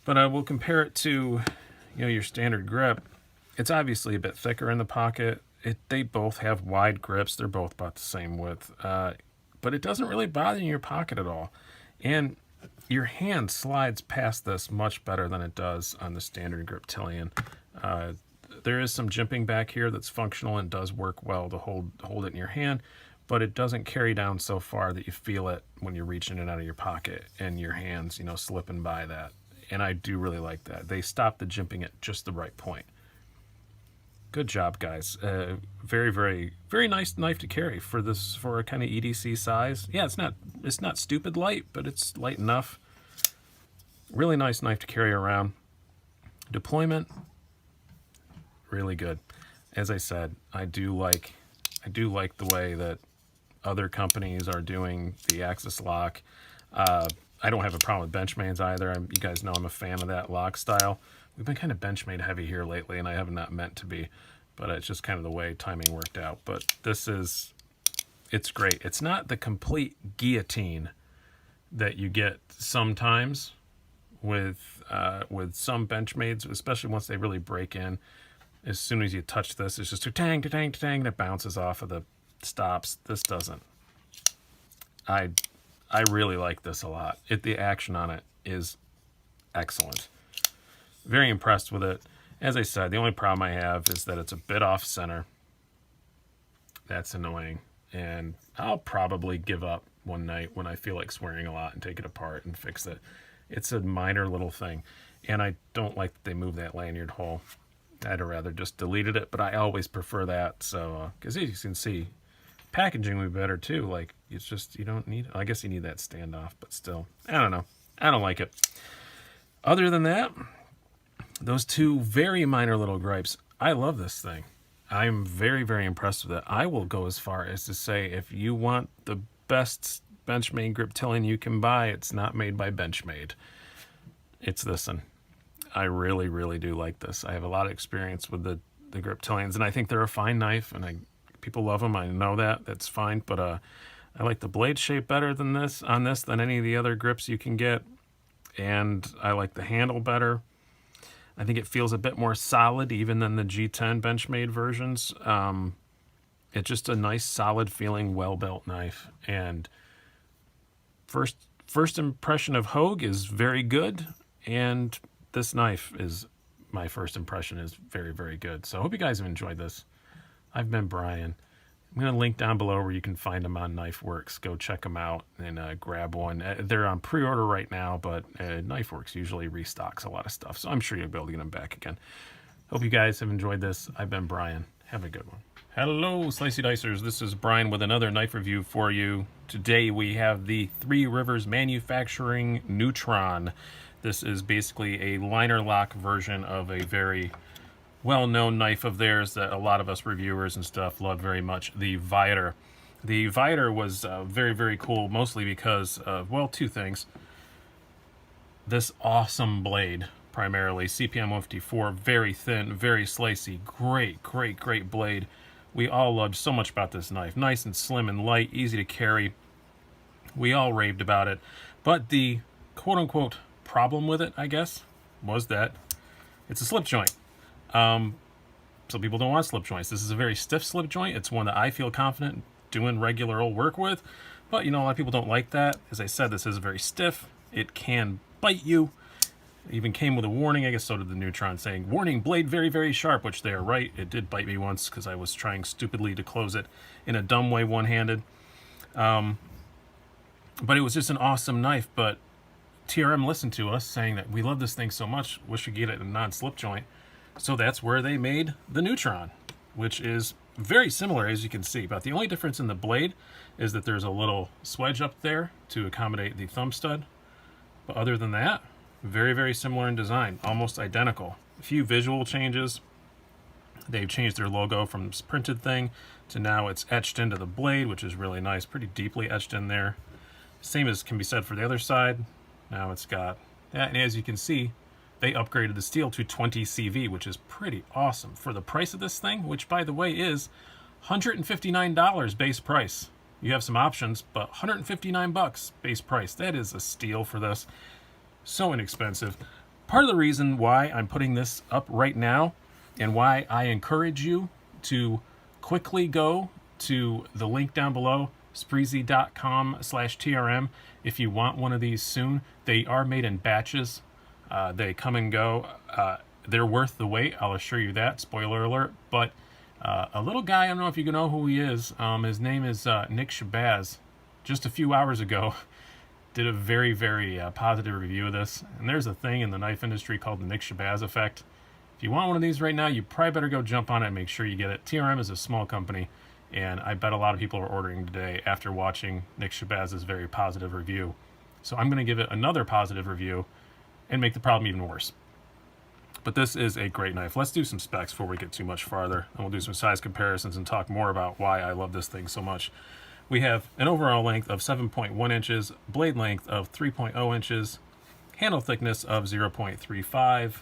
But I will compare it to, your standard grip. It's obviously a bit thicker in the pocket. They both have wide grips. They're both about the same width. But it doesn't really bother you in your pocket at all. And your hand slides past this much better than it does on the standard Griptilian. There is some jimping back here that's functional and does work well to hold it in your hand. But it doesn't carry down so far that you feel it when you're reaching it out of your pocket and your hands, slipping by that. And I do really like that. They stopped the jimping at just the right point. Good job, guys. Very, very, very nice knife to carry for a kind of EDC size. Yeah, it's not stupid light, but it's light enough. Really nice knife to carry around. Deployment, really good. As I said, I do like the way that other companies are doing the axis lock. I don't have a problem with Benchmade's either. You guys know I'm a fan of that lock style. We've been kind of Benchmade heavy here lately, and I have not meant to be, but it's just kind of the way timing worked out. But it's great. It's not the complete guillotine that you get sometimes with some Benchmades, especially once they really break in. As soon as you touch this, it's just tang, tang, tang, that bounces off of the stops. This doesn't. I really like this a lot. The action on it is excellent. Very impressed with it. As I said, the only problem I have is that it's a bit off center. That's annoying. And I'll probably give up one night when I feel like swearing a lot and take it apart and fix it. It's a minor little thing. And I don't like that they move that lanyard hole. I'd have rather just deleted it, but I always prefer that. So, because as you can see, packaging would be better too. Like, it's just, you don't need, I guess you need that standoff, but still, I don't know. I don't like it. Other than that, those two very minor little gripes, I love this thing. I'm very, very impressed with it. I will go as far as to say, if you want the best Benchmade Griptilian you can buy, it's not made by Benchmade. It's this one. I really, really do like this. I have a lot of experience with the Griptilians, and I think they're a fine knife, and people love them. I know that. That's fine, but I like the blade shape better than than any of the other grips you can get, and I like the handle better. I think it feels a bit more solid even than the G10 Benchmade versions. It's just a nice, solid feeling, well-built knife. And first impression of Hogue is very good, and this knife is, my first impression is very, very good. So I hope you guys have enjoyed this. I've been Brian. I'm going to link down below where you can find them on KnifeWorks. Go check them out and grab one. They're on pre-order right now, but KnifeWorks usually restocks a lot of stuff, so I'm sure you'll be able to get them back again. Hope you guys have enjoyed this. I've been Brian. Have a good one. Hello, Slicey Dicers. This is Brian with another knife review for you. Today we have the Three Rivers Manufacturing Neutron. This is basically a liner lock version of a very well-known knife of theirs that a lot of us reviewers and stuff love very much, the Viator. The Viator was very, very cool, mostly because of, well, two things. This awesome blade, primarily, CPM 154, very thin, very slicey, great blade. We all loved so much about this knife. Nice and slim and light, easy to carry. We all raved about it. But the quote-unquote problem with it, I guess, was that it's a slip joint. So people don't want slip joints. This is a very stiff slip joint. It's one that I feel confident doing regular old work with, but you know, a lot of people don't like that. As I said, this is very stiff. It can bite you. It even came with a warning. I guess so did the Neutron, saying, warning, blade very, very sharp, which they are right. It did bite me once because I was trying stupidly to close it in a dumb way one-handed. But it was just an awesome knife. But TRM listened to us saying that we love this thing so much, wish we could get it in a non-slip joint. So that's where they made the Neutron, which is very similar, as you can see. But the only difference in the blade is that there's a little swedge up there to accommodate the thumb stud. But other than that, very, very similar in design, almost identical. A few visual changes. They've changed their logo from this printed thing to now it's etched into the blade, which is really nice, pretty deeply etched in there. Same as can be said for the other side. Now it's got that, and as you can see, they upgraded the steel to 20 CV, which is pretty awesome for the price of this thing, which, by the way, is $159 base price. You have some options, but $159 base price. That is a steal for this. So inexpensive. Part of the reason why I'm putting this up right now and why I encourage you to quickly go to the link down below, spreezy.com/TRM, if you want one of these soon. They are made in batches. They come and go. They're worth the wait, I'll assure you that. Spoiler alert. But a little guy, I don't know if you know who he is. His name is Nick Shabazz. Just a few hours ago, did a very, very positive review of this. And there's a thing in the knife industry called the Nick Shabazz effect. If you want one of these right now, you probably better go jump on it and make sure you get it. TRM is a small company, and I bet a lot of people are ordering today after watching Nick Shabazz's very positive review. So I'm going to give it another positive review and make the problem even worse. But this is a great knife. Let's do some specs before we get too much farther, and we'll do some size comparisons and talk more about why I love this thing so much. We have an overall length of 7.1 inches, blade length of 3.0 inches, handle thickness of 0.35,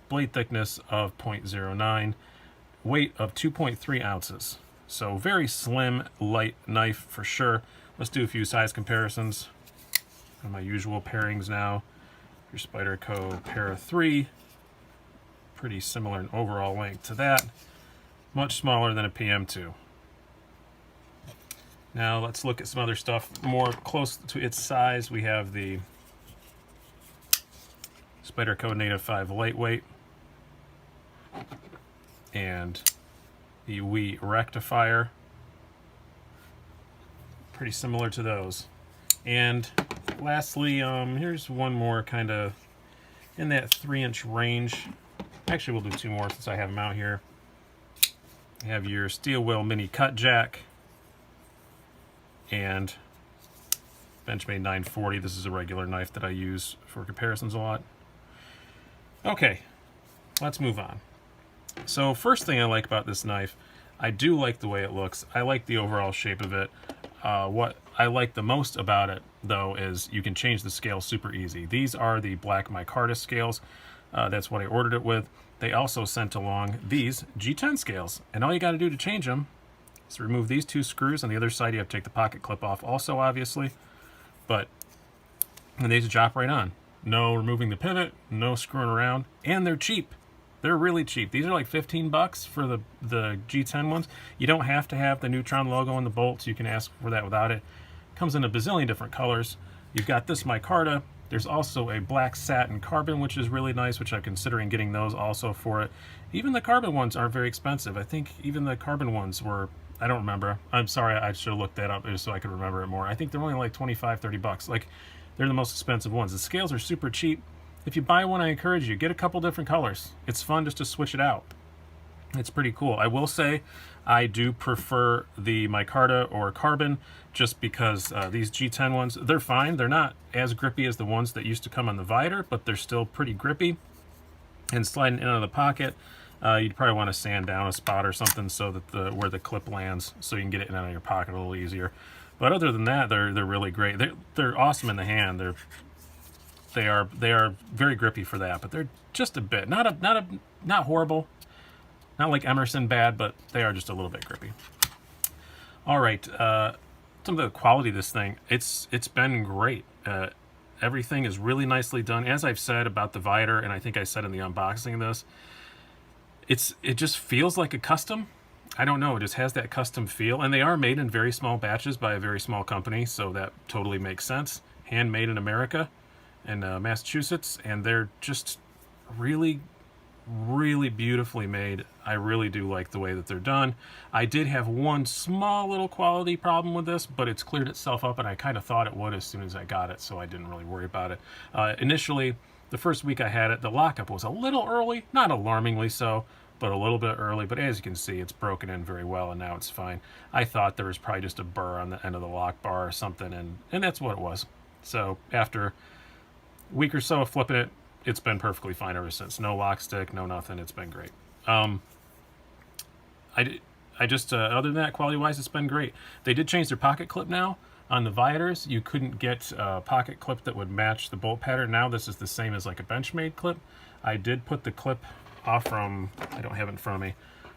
blade thickness of 0.09, weight of 2.3 ounces. So very slim, light knife for sure. Let's do a few size comparisons. On my usual pairings now. Your Spyderco Para 3, pretty similar in overall length to that. Much smaller than a PM2. Now let's look at some other stuff more close to its size. We have the Spyderco Native 5 Lightweight and the Wii Rectifier. Pretty similar to those. And lastly, here's one more kind of in that 3-inch range. Actually, we'll do two more since I have them out here. You have your Steel Wheel Mini Cut Jack and Benchmade 940. This is a regular knife that I use for comparisons a lot. Okay, let's move on. So first thing I like about this knife, I do like the way it looks. I like the overall shape of it. What I like the most about it, though, is you can change the scale super easy. These are the black micarta scales. That's what I ordered it with. They also sent along these G10 scales, and all you got to do to change them is remove these two screws. On the other side, you have to take the pocket clip off also, obviously, but and they just drop right on. No removing the pivot, no screwing around, and they're cheap. They're really cheap. These are like 15 bucks for the G10 ones. You don't have to have the Neutron logo in the bolts. You can ask for that without it. Comes in a bazillion different colors. You've got this micarta. There's also a black satin carbon, which is really nice, which I'm considering getting those also for it. Even the carbon ones aren't very expensive. I think even the carbon ones were, I don't remember. I'm sorry, I should have looked that up just so I could remember it more. I think they're only like 25, 30 bucks. Like, they're the most expensive ones. The scales are super cheap. If you buy one, I encourage you, get a couple different colors. It's fun just to switch it out. It's pretty cool. I will say I do prefer the micarta or carbon just because these G10 ones, they're fine. They're not as grippy as the ones that used to come on the Vider, but they're still pretty grippy. And sliding in and out of the pocket, you'd probably want to sand down a spot or something so that where the clip lands, so you can get it in and out of your pocket a little easier. But other than that, they're really great. They're awesome in the hand. They are very grippy for that, but they're just a bit not horrible, not like Emerson bad, but they are just a little bit grippy. All right, some of the quality of this thing, it's been great. Everything is really nicely done. As I've said about the Vider, and I think I said in the unboxing of this, it just feels like a custom. I don't know, it just has that custom feel, and they are made in very small batches by a very small company, so that totally makes sense. Handmade in America, in Massachusetts, and they're just really, really beautifully made. I really do like the way that they're done. I did have one small little quality problem with this, but it's cleared itself up, and I kind of thought it would as soon as I got it, so I didn't really worry about it. Initially, the first week I had it, the lockup was a little early, not alarmingly so, but a little bit early. But as you can see, it's broken in very well, and now it's fine. I thought there was probably just a burr on the end of the lock bar or something, and that's what it was. So after a week or so of flipping it, it's been perfectly fine ever since. No lock stick, no nothing. It's been great. I just other than that, quality-wise, it's been great. They did change their pocket clip now. On the Viders, you couldn't get a pocket clip that would match the bolt pattern. Now this is the same as like a Benchmade clip. I did put the clip off from, I don't have it in front of me,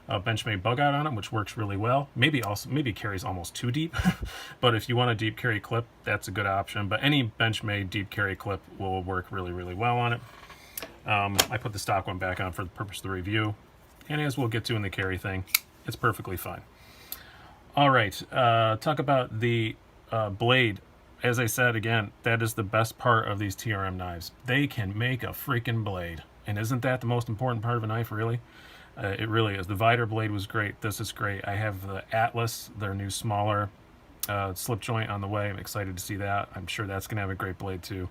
a Benchmade Bugout on it, which works really well. Maybe carries almost too deep, but if you want a deep carry clip, that's a good option. But any Benchmade deep carry clip will work really, really well on it. I put the stock one back on for the purpose of the review, and as we'll get to in the carry thing, it's perfectly fine. All right, talk about the blade. As I said, again, that is the best part of these TRM knives. They can make a freaking blade. And isn't that the most important part of a knife, really? It really is. The Vider blade was great. This is great. I have the Atlas, their new smaller slip joint on the way. I'm excited to see that. I'm sure that's going to have a great blade too.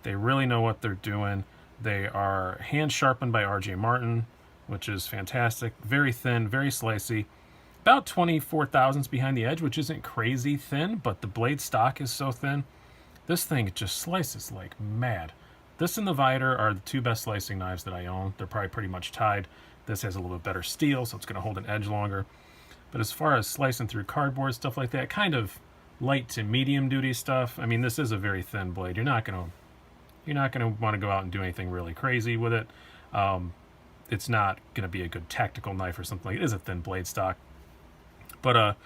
They really know what they're doing. They are hand sharpened by RJ Martin, which is fantastic. Very thin, very slicey. About 24 thousandths behind the edge, which isn't crazy thin, but the blade stock is so thin. This thing just slices like mad. This and the Vider are the two best slicing knives that I own. They're probably pretty much tied. This has a little bit better steel, so it's going to hold an edge longer. But as far as slicing through cardboard, stuff like that, kind of light to medium duty stuff, I mean, this is a very thin blade. You're not going to want to go out and do anything really crazy with it. It's not going to be a good tactical knife or something. It is a thin blade stock. But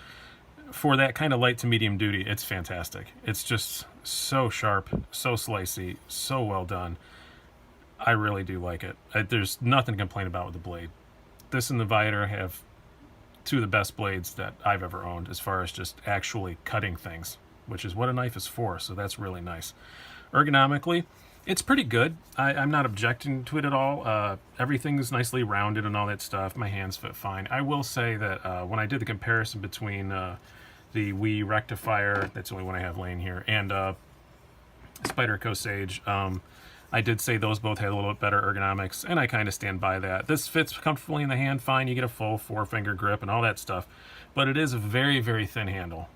for that kind of light to medium duty, it's fantastic. It's just so sharp, so slicey, so well done. I really do like it. There's nothing to complain about with the blade. This and the Vider have two of the best blades that I've ever owned as far as just actually cutting things, which is what a knife is for, so that's really nice. Ergonomically, it's pretty good. I'm not objecting to it at all. Everything's nicely rounded and all that stuff. My hands fit fine. I will say that when I did the comparison between the Wii Rectifier, that's the only one I have laying here, and Spyderco Sage, I did say those both had a little bit better ergonomics, and I kind of stand by that. This fits comfortably in the hand fine. You get a full 4-finger grip and all that stuff, but it is a very, very thin handle.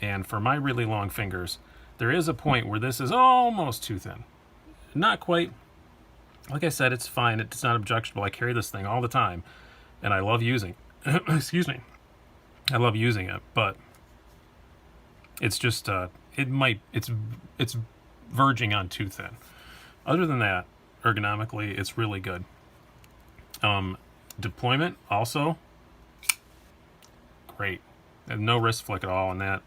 And for my really long fingers, there is a point where this is almost too thin. Not quite. Like I said, it's fine. It's not objectionable. I carry this thing all the time, and I love using excuse me. I love using it, but it's just it's verging on too thin. Other than that, ergonomically, it's really good. Deployment also great, and no wrist flick at all on that.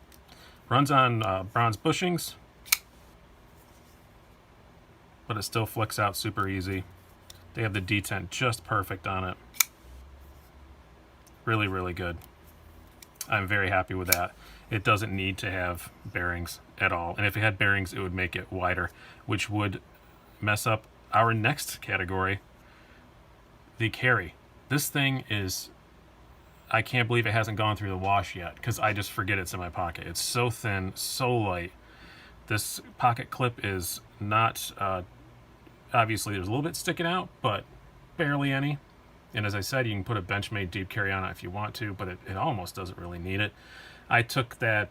Runs on bronze bushings, but it still flicks out super easy. They have the detent just perfect on it. Really, really good. I'm very happy with that. It doesn't need to have bearings at all. And if it had bearings, it would make it wider, which would mess up our next category, the carry. This thing is, I can't believe it hasn't gone through the wash yet, because I just forget it's in my pocket. It's so thin, so light. This pocket clip is not, obviously there's a little bit sticking out, but barely any. And as I said, you can put a Benchmade deep carry on it if you want to, but it almost doesn't really need it. I took that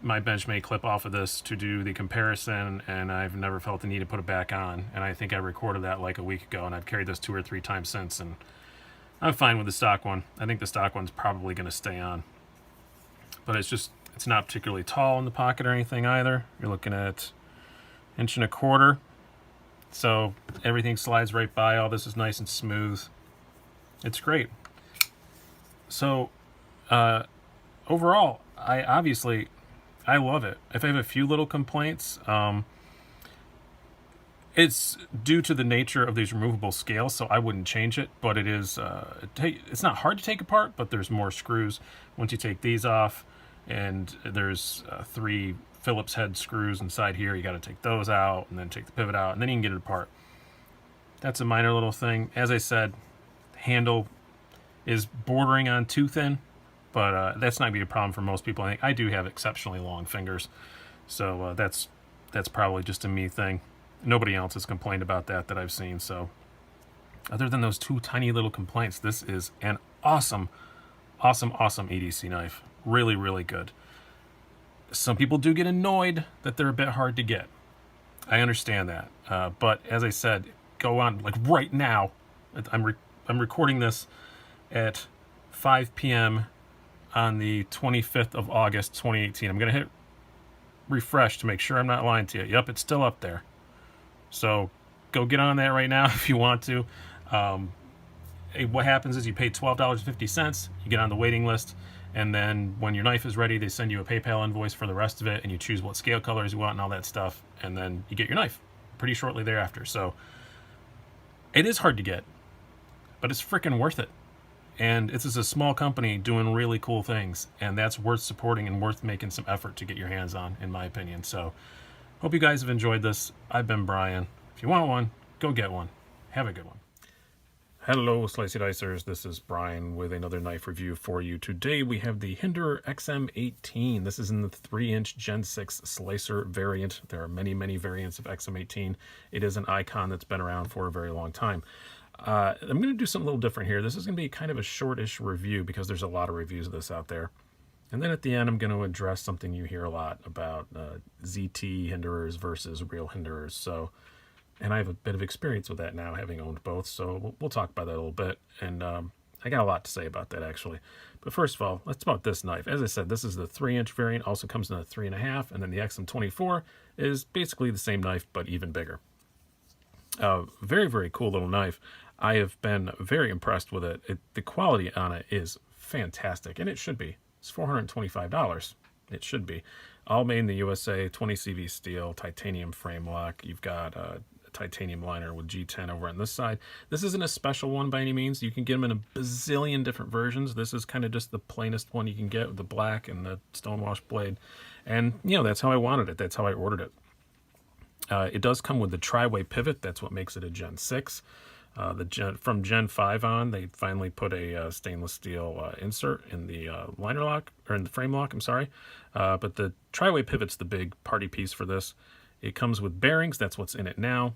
my Benchmade clip off of this to do the comparison, and I've never felt the need to put it back on. And I think I recorded that like a week ago, and I've carried this 2 or 3 times since, and I'm fine with the stock one. I think the stock one's probably going to stay on. But it's not particularly tall in the pocket or anything either. You're looking at 1.25 inches. So everything slides right by. All this is nice and smooth. It's great. So overall, I love it. If I have a few little complaints, it's due to the nature of these removable scales, so I wouldn't change it, but it is, it's not hard to take apart, but there's more screws once you take these off, and there's 3 Phillips head screws inside here. You got to take those out, and then take the pivot out, and then you can get it apart. That's a minor little thing. As I said, handle is bordering on too thin, but that's not going to be a problem for most people. I think I do have exceptionally long fingers, so that's probably just a me thing. Nobody else has complained about that I've seen. So other than those 2 tiny little complaints, this is an awesome EDC knife. Really, really good. Some people do get annoyed that they're a bit hard to get. I understand that. But as I said, go on, like right now, I'm recording this at 5 p.m. on the 25th of August, 2018. I'm going to hit refresh to make sure I'm not lying to you. Yep, it's still up there. So go get on that right now if you want to. What happens is you pay $12.50, you get on the waiting list, and then when your knife is ready, they send you a PayPal invoice for the rest of it, and you choose what scale colors you want and all that stuff, and then you get your knife pretty shortly thereafter. So it is hard to get, but it's freaking worth it. And this is a small company doing really cool things, and that's worth supporting and worth making some effort to get your hands on, in my opinion. So hope you guys have enjoyed this. I've been Brian. If you want one, go get one. Have a good one. Hello, Slicey Dicers. This is Brian with another knife review for you. Today we have the Hinderer XM18. This is in the 3-inch Gen 6 slicer variant. There are many, many variants of XM18. It is an icon that's been around for a very long time. I'm going to do something a little different here. This is going to be kind of a shortish review because there's a lot of reviews of this out there. And then at the end, I'm going to address something you hear a lot about ZT Hinderers versus real Hinderers. So, and I have a bit of experience with that now, having owned both. So we'll talk about that a little bit. And I got a lot to say about that, actually. But first of all, let's talk about this knife. As I said, this is the 3-inch variant. Also comes in a 3.5. And then the XM24 is basically the same knife, but even bigger. Very, very cool little knife. I have been very impressed with it. The quality on it is fantastic, and it should be. It's $425. It should be. All made in the USA, 20 CV steel, titanium frame lock. You've got a titanium liner with G10 over on this side. This isn't a special one by any means. You can get them in a bazillion different versions. This is kind of just the plainest one you can get with the black and the stonewash blade. And, you know, that's how I wanted it. That's how I ordered it. It does come with the tri-way pivot. That's what makes it a Gen 6. From Gen 5 on, they finally put a stainless steel insert in the liner lock, or in the frame lock, I'm sorry. But the tri-way pivot's the big party piece for this. It comes with bearings. That's what's in it now.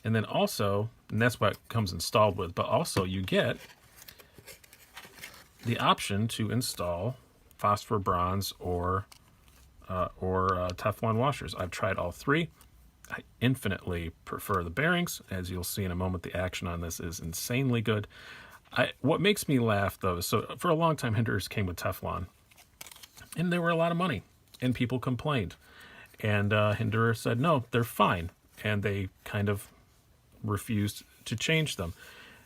And then also, and that's what it comes installed with, but also you get the option to install phosphor bronze or Teflon washers. I've tried all 3. I infinitely prefer the bearings. As you'll see in a moment, the action on this is insanely good. What makes me laugh, though, is so for a long time, Hinderers came with Teflon, and they were a lot of money, and people complained. And Hinderer said, no, they're fine, and they kind of refused to change them.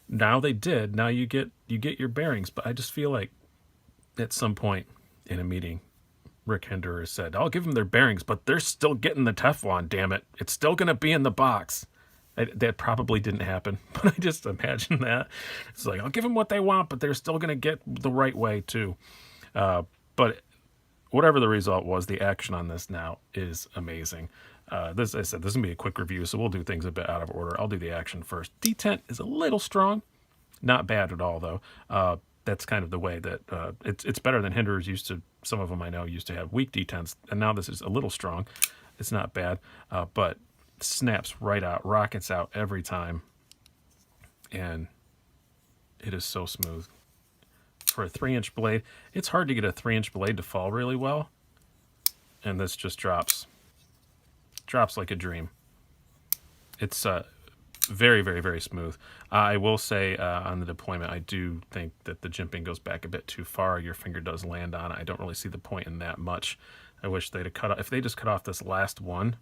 Now they did. Now you get your bearings, but I just feel like at some point in a meeting, Rick Hinderer said, I'll give them their bearings, but they're still getting the Teflon, damn it. It's still going to be in the box. That probably didn't happen, but I just imagine that. It's like, I'll give them what they want, but they're still going to get the right way too. But whatever the result was, the action on this now is amazing. This, I said, this is going to be a quick review, so we'll do things a bit out of order. I'll do the action first. Detent is a little strong. Not bad at all, though. That's kind of the way that it's better than Hinderers used to. Some of them I know used to have weak detents, and now this is a little strong. It's not bad, but snaps right out, rockets out every time, and it is so smooth. For a 3-inch blade, it's hard to get a 3-inch blade to fall really well, and this just drops like a dream. It's very, very, very smooth. I will say on the deployment, I do think that the jimping goes back a bit too far. Your finger does land on it. I don't really see the point in that much. I wish they'd have cut off. If they just cut off this last one,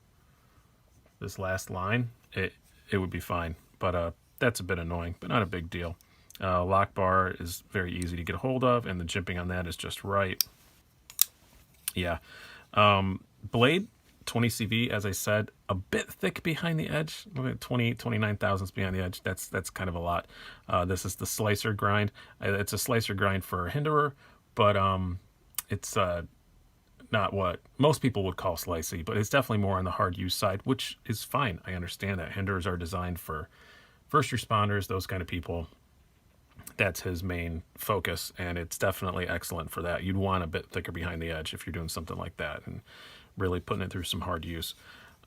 this last line, it would be fine. But that's a bit annoying, but not a big deal. Lock bar is very easy to get a hold of, and the jimping on that is just right. Yeah. Blade, 20 CV, as I said, a bit thick behind the edge. 29 thousandths behind the edge. That's kind of a lot. This is the slicer grind. It's a slicer grind for a Hinderer, but it's not what most people would call slicey, but it's definitely more on the hard use side, which is fine. I understand that. Hinderers are designed for first responders, those kind of people. That's his main focus, and it's definitely excellent for that. You'd want a bit thicker behind the edge if you're doing something like that and really putting it through some hard use.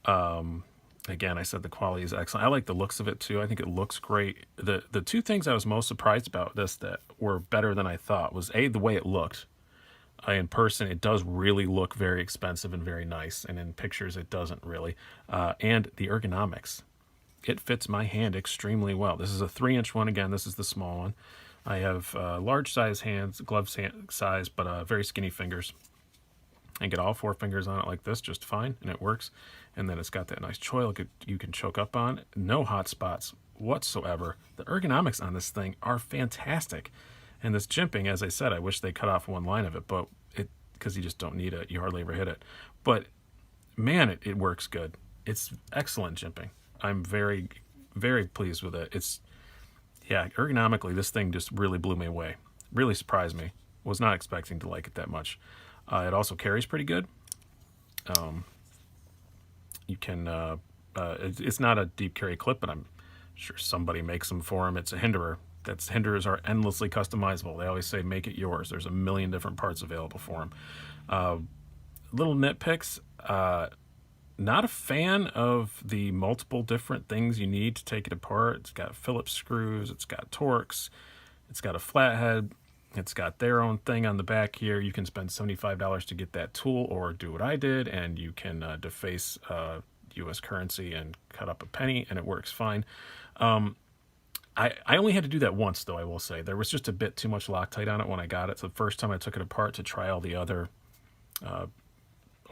Again, I said the quality is excellent. I like the looks of it too. I think it looks great. The two things I was most surprised about this that were better than I thought was the way it looked. In person, it does really look very expensive and very nice, and in pictures, it doesn't really. And the ergonomics. It fits my hand extremely well. This is a 3-inch one. Again, this is the small one. I have large size hands, glove size, but very skinny fingers. I get all 4 fingers on it like this just fine, and it works. And then it's got that nice choil you can choke up on. No hot spots whatsoever. The ergonomics on this thing are fantastic. And this jimping, as I said, I wish they cut off one line of it, but because you just don't need it. You hardly ever hit it. But man, it works good. It's excellent jimping. I'm very, very pleased with it. Ergonomically, this thing just really blew me away. Really surprised me. Was not expecting to like it that much. It also carries pretty good. You can, it's not a deep carry clip, but I'm sure somebody makes them for him. It's a Hinderer. Hinderers are endlessly customizable. They always say, make it yours. There's a million different parts available for them. Little nitpicks. Not a fan of the multiple different things you need to take it apart. It's got Phillips screws. It's got Torx. It's got a flathead. It's got their own thing on the back here. You can spend $75 to get that tool, or do what I did, and you can deface U.S. currency and cut up a penny, and it works fine. I only had to do that once, though, I will say. There was just a bit too much Loctite on it when I got it. So the first time I took it apart to try all the other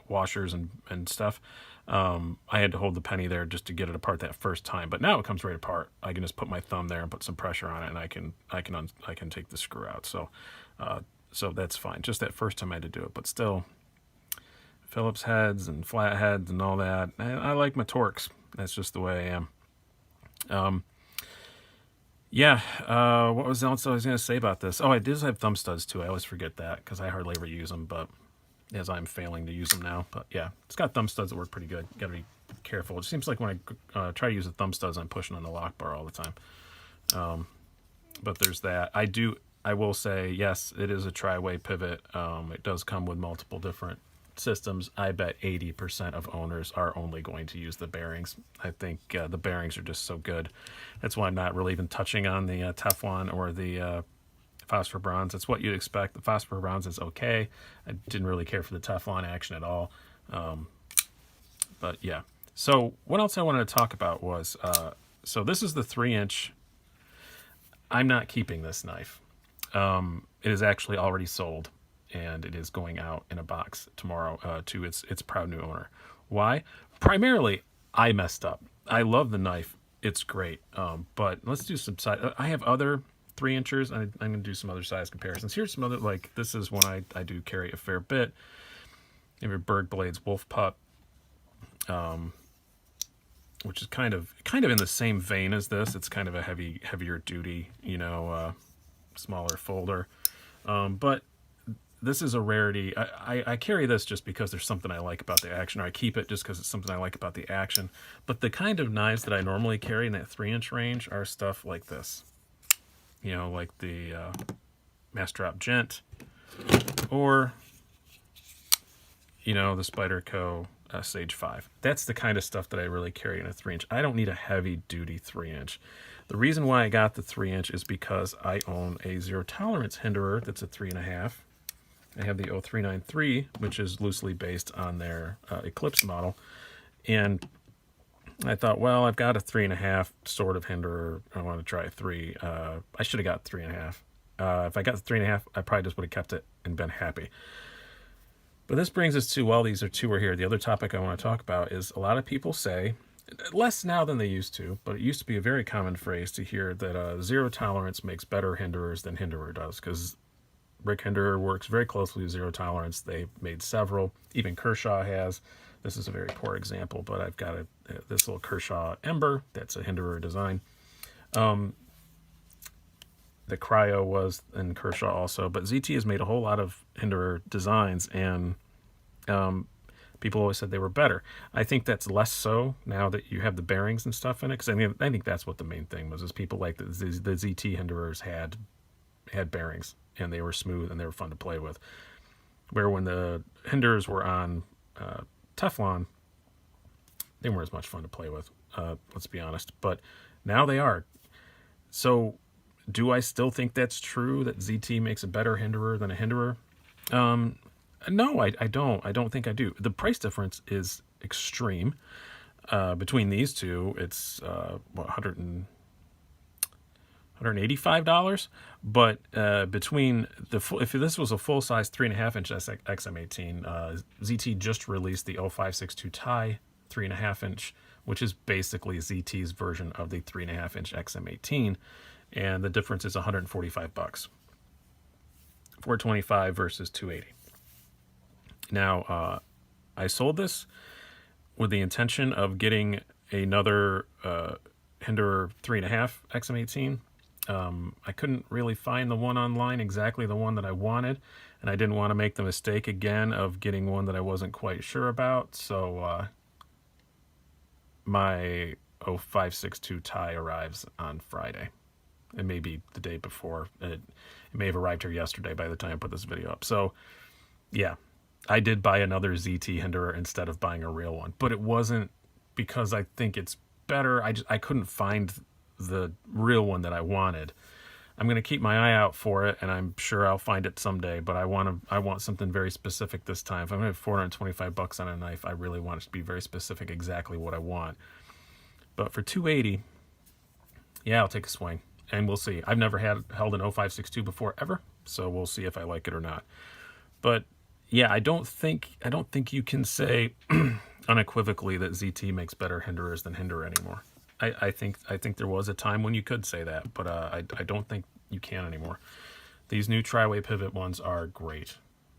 washers and stuff, I had to hold the penny there just to get it apart that first time. But now it comes right apart. I can just put my thumb there and put some pressure on it, and I can take the screw out. So that's fine. Just that first time I had to do it, but still, Phillips heads and flat heads and all that. I like my Torx. That's just the way I am. What was else I was going to say about this? Oh, I did have thumb studs too. I always forget that because I hardly ever use them, but as I'm failing to use them now. But yeah, it's got thumb studs that work pretty good. Got to be careful. It seems like when I try to use the thumb studs, I'm pushing on the lock bar all the time. But there's that. I will say, yes, it is a tri-way pivot. It does come with multiple different systems. I bet 80% of owners are only going to use the bearings. I think the bearings are just so good. That's why I'm not really even touching on the Teflon or the phosphor bronze. That's what you'd expect. The phosphor bronze is okay. I didn't really care for the Teflon action at all. But yeah. So what else I wanted to talk about was, so this is the 3-inch. I'm not keeping this knife. It is actually already sold, and it is going out in a box tomorrow to its proud new owner. Why? Primarily, I messed up. I love the knife. It's great. But let's do some size. I have other 3-inchers. I'm going to do some other size comparisons. Here's some other, like, this is one I do carry a fair bit. You have your Berg Blades Wolf Pup. which is kind of in the same vein as this. It's kind of a heavier duty, smaller folder. But this is a rarity. I carry this just because there's something I like about the action, or I keep it just because it's something I like about the action. But the kind of knives that I normally carry in that 3-inch range are stuff like this. Like the Master Drop Gent, or, the Spyderco Sage 5. That's the kind of stuff that I really carry in a 3-inch. I don't need a heavy-duty 3-inch. The reason why I got the 3-inch is because I own a zero-tolerance hinderer that's a 3.5. I have the 0393, which is loosely based on their Eclipse model. And I thought, well, I've got a 3.5 sort of hinderer. I want to try a 3. I should have got 3.5. If I got the 3.5, I probably just would have kept it and been happy. But this brings us to, well, these are 2 are here. The other topic I want to talk about is a lot of people say, less now than they used to, but it used to be a very common phrase to hear that zero tolerance makes better hinderers than hinderer does, because Brick Hinderer works very closely with zero tolerance. They've made several. Even Kershaw has. This is a very poor example, but I've got this little Kershaw Ember. That's a hinderer design. The Cryo was in Kershaw also, but ZT has made a whole lot of hinderer designs, and people always said they were better. I think that's less so now that you have the bearings and stuff in it, because I think that's what the main thing was, is people like the ZT hinderers had bearings, and they were smooth and they were fun to play with. Where when the hinderers were on Teflon, they weren't as much fun to play with, let's be honest. But now they are. So do I still think that's true, that ZT makes a better hinderer than a hinderer? No, I don't. I don't think I do. The price difference is extreme. Between these two, it's $185, but between if this was a full size 3.5-inch XM18, ZT just released the 0562 Ti 3.5-inch, which is basically ZT's version of the 3.5-inch XM18, and the difference is $145, $425 versus $280. Now, I sold this with the intention of getting another hinderer 3.5 XM18. I couldn't really find the one online, exactly the one that I wanted, and I didn't want to make the mistake again of getting one that I wasn't quite sure about. So my 0562 Ti arrives on Friday. It may be the day before. It may have arrived here yesterday by the time I put this video up. So yeah, I did buy another ZT hinderer instead of buying a real one, but it wasn't because I think it's better. I couldn't find the real one that I wanted. I'm going to keep my eye out for it, and I'm sure I'll find it someday, but I want something very specific this time. If I'm going to have $425 on a knife, I really want it to be very specific, exactly what I want. But for $280, yeah, I'll take a swing, and we'll see. I've never held an 0562 before ever, so we'll see if I like it or not. But yeah, I don't think you can say unequivocally that ZT makes better hinderers than hinderer anymore. I think there was a time when you could say that, but I don't think you can anymore. These new tri-way pivot ones are great.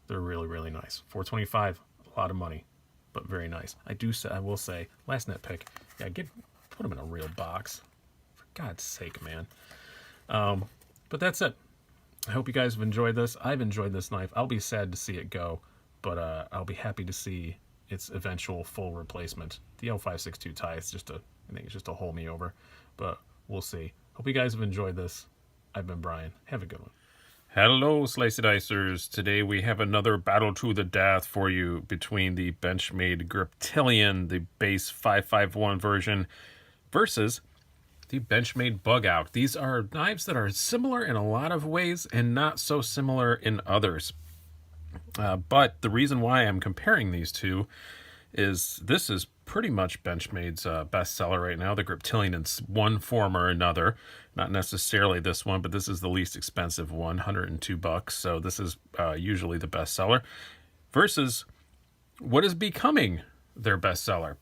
They're really, really nice. $425, a lot of money, but very nice. I will say, last nitpick, yeah, put them in a real box. For God's sake, man. But that's it. I hope you guys have enjoyed this. I've enjoyed this knife. I'll be sad to see it go, but I'll be happy to see its eventual full replacement. The 0562 Ti, I think it's just a hold me over, but we'll see. Hope you guys have enjoyed this. I've been Brian. Have a good one. Hello, Slicey Dicers. Today we have another battle to the death for you between the Benchmade Griptilian, the base 551 version, versus the Benchmade Bugout. These are knives that are similar in a lot of ways and not so similar in others. But the reason why I'm comparing these two is this is pretty much Benchmade's bestseller right now, the Griptilian, in one form or another. Not necessarily this one, but this is the least expensive one, $102. So this is usually the bestseller, versus what is becoming their bestseller.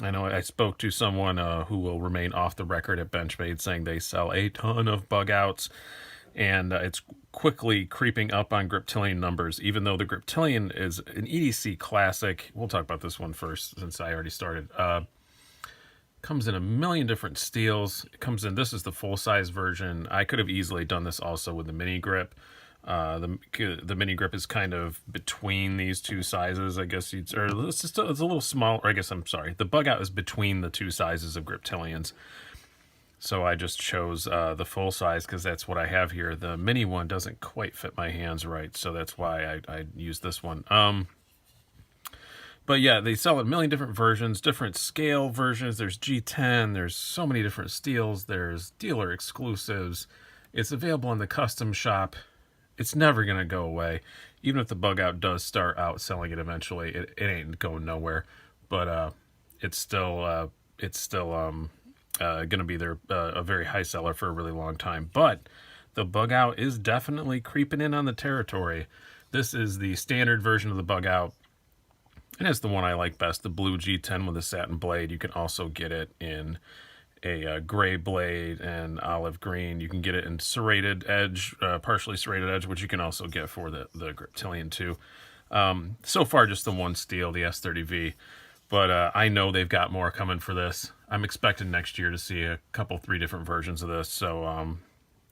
I know I spoke to someone who will remain off the record at Benchmade, saying they sell a ton of Bugouts, and it's quickly creeping up on Griptilian numbers, even though the Griptilian is an EDC classic. We'll talk about this one first, since I already started. Comes in a million different steels. It comes in, this is the full-size version. I could have easily done this also with the mini grip. The mini grip is kind of between these two sizes, I guess or it's a little small, or I guess, I'm sorry. The Bugout is between the two sizes of Griptilians. So I just chose the full size because that's what I have here. The mini one doesn't quite fit my hands right, so that's why I use this one. But yeah, they sell a million different versions, different scale versions. There's G10, there's so many different steels, there's dealer exclusives. It's available in the custom shop. It's never going to go away. Even if the Bugout does start out selling it eventually, it ain't going nowhere. But it's still going to be a very high seller for a really long time. But the Bugout is definitely creeping in on the territory. This is the standard version of the Bugout. And it's the one I like best, the blue G10 with a satin blade. You can also get it in a gray blade and olive green. You can get it in serrated edge, partially serrated edge, which you can also get for the Griptilian too. So far, just the one steel, the S30V. But I know they've got more coming for this. I'm expecting next year to see a couple, 3 different versions of this. So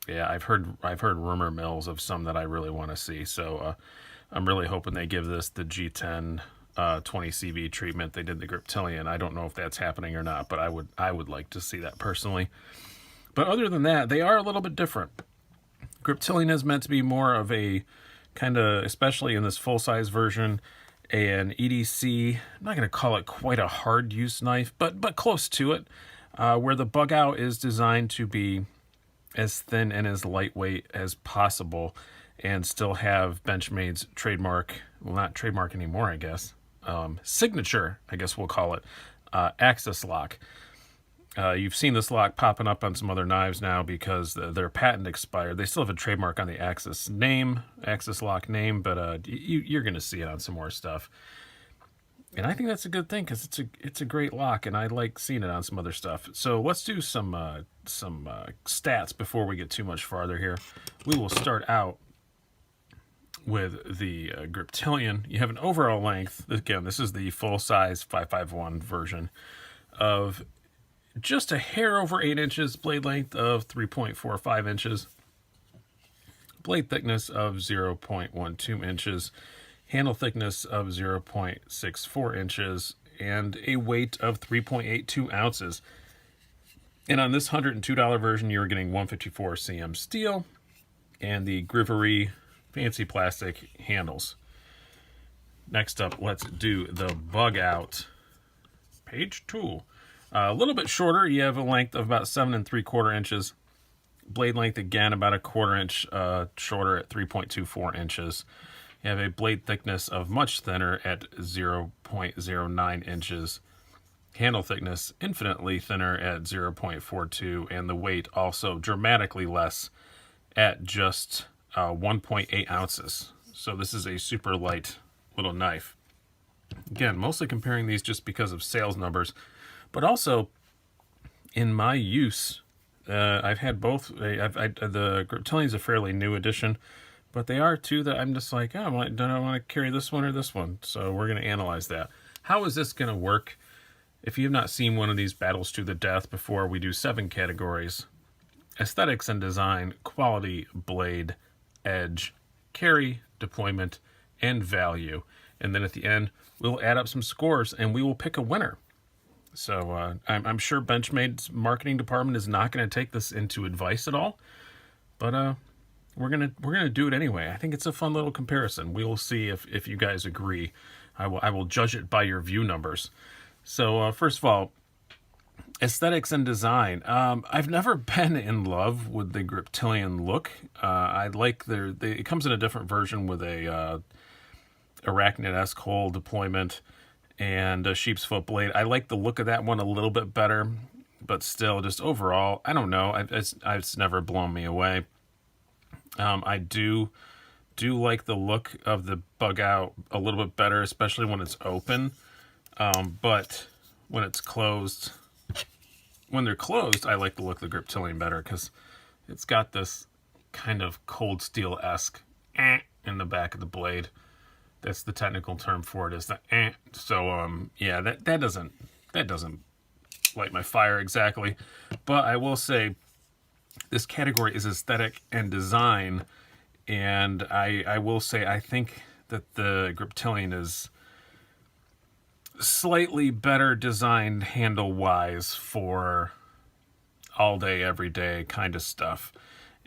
yeah, I've heard rumor mills of some that I really want to see. So I'm really hoping they give this the G10 20 CV treatment they did the Griptilian. I don't know if that's happening or not, but I would like to see that personally. But other than that, they are a little bit different. Griptilian is meant to be more of a kind of, especially in this full-size version, an EDC. I'm not going to call it quite a hard use knife, but close to it. Where the Bugout is designed to be as thin and as lightweight as possible, and still have Benchmade's trademark, well, not trademark anymore, I guess. Signature, I guess we'll call it, Axis lock. You've seen this lock popping up on some other knives now because their patent expired. They still have a trademark on the Axis lock name, but you're going to see it on some more stuff. And I think that's a good thing because it's a great lock, and I like seeing it on some other stuff. So let's do some stats before we get too much farther here. We will start out with the Griptilian. You have an overall length, again, this is the full-size 551 version, of just a hair over 8 inches, blade length of 3.45 inches, blade thickness of 0.12 inches, handle thickness of 0.64 inches, and a weight of 3.82 ounces. And on this $102 version, you're getting 154 cm steel and the Grivery fancy plastic handles. Next up, let's do the Bugout. Page 2. A little bit shorter. You have a length of about 7 3/4 inches. Blade length, again, about a 1/4 inch shorter at 3.24 inches. You have a blade thickness of much thinner at 0.09 inches. Handle thickness, infinitely thinner at 0.42. And the weight also dramatically less at just 1.8 ounces. So this is a super light little knife. Again, mostly comparing these just because of sales numbers, but also in my use, I've had both. The Griptilian is a fairly new addition, but they are two that I'm just like, oh, don't I want to carry this one or this one? So we're going to analyze that. How is this going to work? If you have not seen one of these battles to the death before, we do 7 categories: aesthetics and design, quality, blade, edge, carry, deployment, and value. And then at the end, we'll add up some scores and we will pick a winner. So I'm sure Benchmade's marketing department is not going to take this into advice at all, but we're gonna do it anyway. I think it's a fun little comparison. We will see if you guys agree. I will judge it by your view numbers. So first of all, aesthetics and design. I've never been in love with the Griptilian look. I like it comes in a different version with a arachnid-esque hole deployment and a sheep's foot blade. I like the look of that one a little bit better, but still, just overall, I don't know. It's never blown me away. I do like the look of the Bugout a little bit better, especially when it's open. But when it's closed, when they're closed, I like the look of the Griptilian better because it's got this kind of cold steel-esque in the back of the blade. That's the technical term for it, is the So yeah, that doesn't light my fire exactly. But I will say this category is aesthetic and design, and I will say I think that the Griptilian is slightly better designed handle-wise for all day, every day kind of stuff.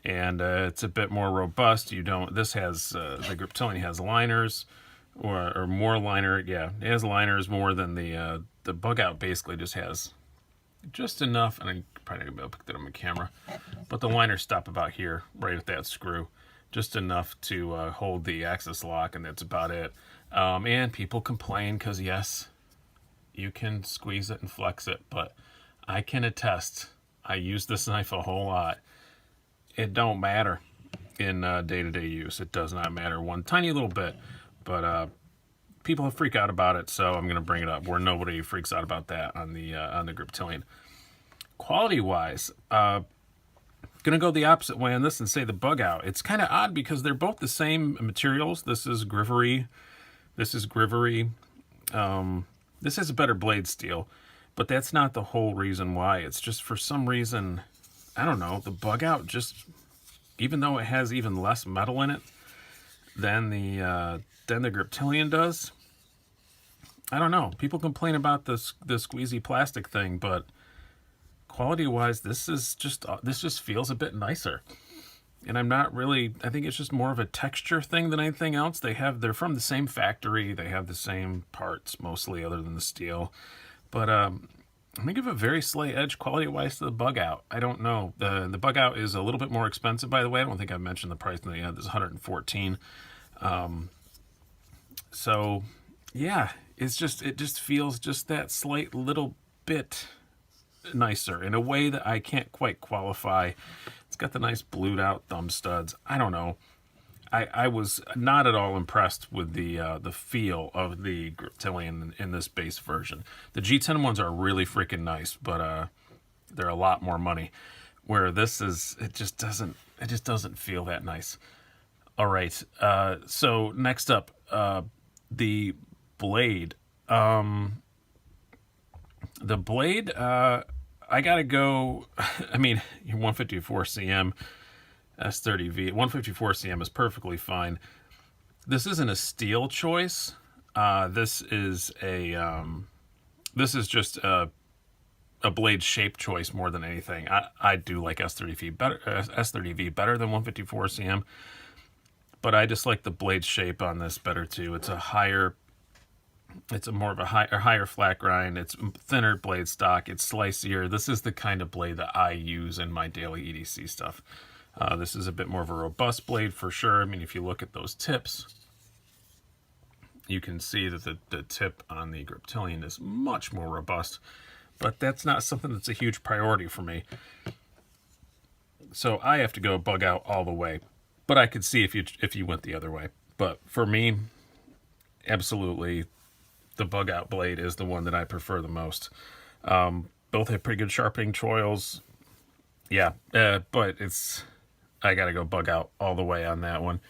And it's a bit more robust. This has, the Griptilian has liners, or more liner. Yeah, it has liners more than the Bugout basically just has just enough, and I'm probably not going to be able to pick that up on camera, but the liners stop about here, right at that screw. Just enough to hold the axis lock, and that's about it. And people complain because, yes, you can squeeze it and flex it, but I can attest, I use this knife a whole lot. It don't matter in day-to-day use. It does not matter one tiny little bit, but people freak out about it, so I'm going to bring it up where nobody freaks out about that on the Griptilian. Quality-wise, going to go the opposite way on this and say the Bugout. It's kind of odd because they're both the same materials. This is Grivery. This is Grivery. This has a better blade steel, but that's not the whole reason why. It's just for some reason, I don't know, the Bugout just, even though it has even less metal in it than the Griptilian does, I don't know. People complain about the squeezy plastic thing, but quality-wise, this just feels a bit nicer. And I'm not really, I think it's just more of a texture thing than anything else. They're from the same factory. They have the same parts mostly, other than the steel. But I'm going to give a very slight edge quality-wise to the Bugout. I don't know. The Bugout is a little bit more expensive, by the way. I don't think I mentioned the price in the end. It's $114. So, yeah, it just feels just that slight little bit nicer in a way that I can't quite qualify. It's got the nice blued out thumb studs. I don't know. I was not at all impressed with the feel of the Griptilian in this base version. The G10 ones are really freaking nice, but they're a lot more money. Where this is, it just doesn't feel that nice. All right. So next up, the blade. The blade, I gotta go. I mean, your 154 cm S30V, 154 cm is perfectly fine. This isn't a steel choice. This is just a blade shape choice more than anything. I do like S30V better than 154 cm, but I just like the blade shape on this better too. It's more of a higher flat grind. It's thinner blade stock. It's slicier. This is the kind of blade that I use in my daily EDC stuff. This is a bit more of a robust blade for sure. I mean, if you look at those tips, you can see that the tip on the Griptilian is much more robust, but that's not something that's a huge priority for me. So I have to go Bugout all the way, but I could see if you went the other way. But for me, absolutely, the Bugout blade is the one that I prefer the most. Both have pretty good sharpening choils. Yeah, but I gotta go Bugout all the way on that one.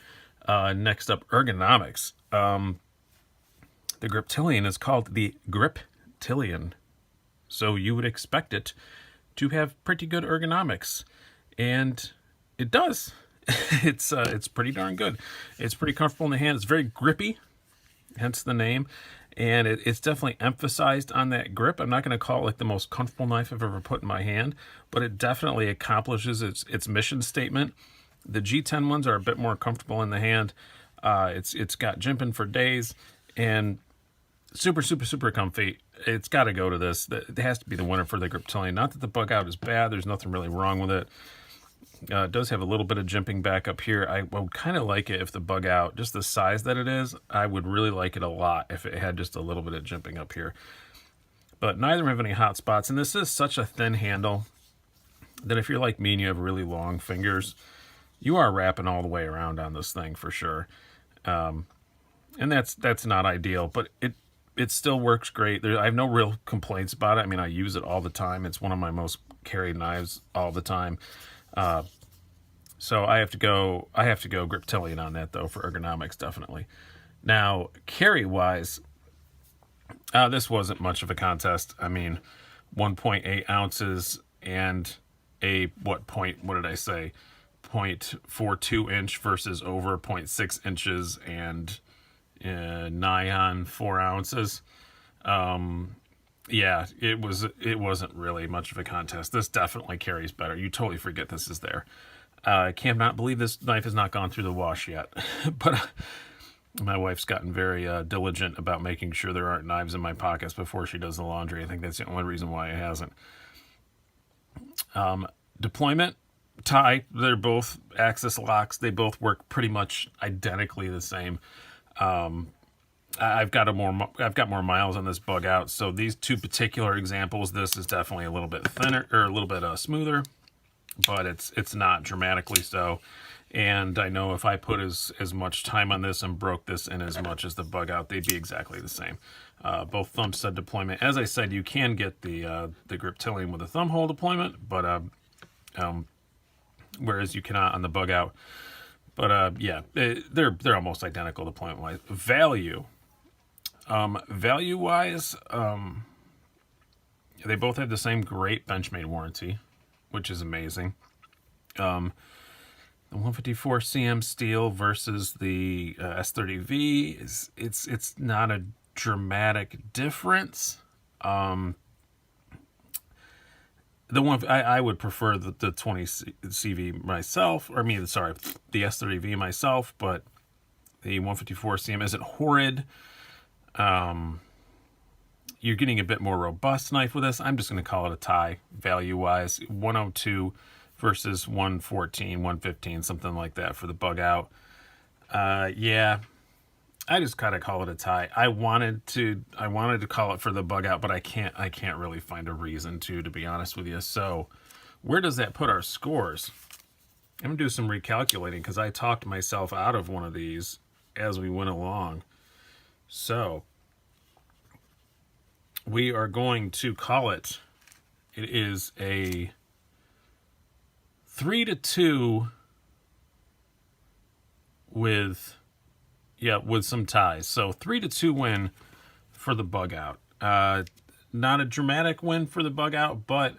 Next up, ergonomics. The Griptilian is called the Griptilian, so you would expect it to have pretty good ergonomics, and it does. It's pretty darn good. It's pretty comfortable in the hand. It's very grippy, hence the name. And it's definitely emphasized on that grip. I'm not going to call it like the most comfortable knife I've ever put in my hand, but it definitely accomplishes its mission statement. The G10 ones are a bit more comfortable in the hand. It's got jimping for days and super, super, super comfy. It's got to go to this. It has to be the winner for the Griptilian. Not that the Bugout is bad. There's nothing really wrong with it. It does have a little bit of jimping back up here. I would kind of like it if the Bugout, just the size that it is, I would really like it a lot if it had just a little bit of jimping up here. But neither have any hot spots, and this is such a thin handle that if you're like me and you have really long fingers, you are wrapping all the way around on this thing for sure. And that's not ideal, but it still works great. I have no real complaints about it. I mean, I use it all the time. It's one of my most carried knives all the time. So I have to go Griptilian on that though for ergonomics, definitely. Now, carry wise, this wasn't much of a contest. I mean, 1.8 ounces and a what did I say, 0.42 inch versus over 0.6 inches and nigh on 4 ounces. Yeah, it wasn't really much of a contest. This definitely carries better. You totally forget this is there. I cannot believe this knife has not gone through the wash yet. But my wife's gotten very diligent about making sure there aren't knives in my pockets before she does the laundry. I think that's the only reason why it hasn't. Deployment, tie, they're both axis locks. They both work pretty much identically the same. I've got more miles on this Bugout, so these two particular examples, this is definitely a little bit thinner or a little bit smoother, but it's not dramatically so. And I know if I put as much time on this and broke this in as much as the Bugout, they'd be exactly the same. Both thumb stud deployment. As I said, you can get the Griptilian with a thumb hole deployment, but whereas you cannot on the Bugout. But yeah, they're almost identical deployment wise. Value wise, they both have the same great Benchmade warranty, which is amazing. The 154 cm steel versus the S30V it's not a dramatic difference. The one I would prefer the 20 CV myself, or the S30V myself, but the 154 cm isn't horrid. You're getting a bit more robust knife with this. I'm just going to call it a tie value wise. 102 versus 114, 115, something like that for the Bugout. Yeah, I just gotta call it a tie. I wanted to call it for the Bugout, but I can't really find a reason to be honest with you. So where does that put our scores? I'm gonna do some recalculating because I talked myself out of one of these as we went along. So we are going to call it is a 3-2 with some ties. So 3-2 win for the Bugout. Not a dramatic win for the Bugout, but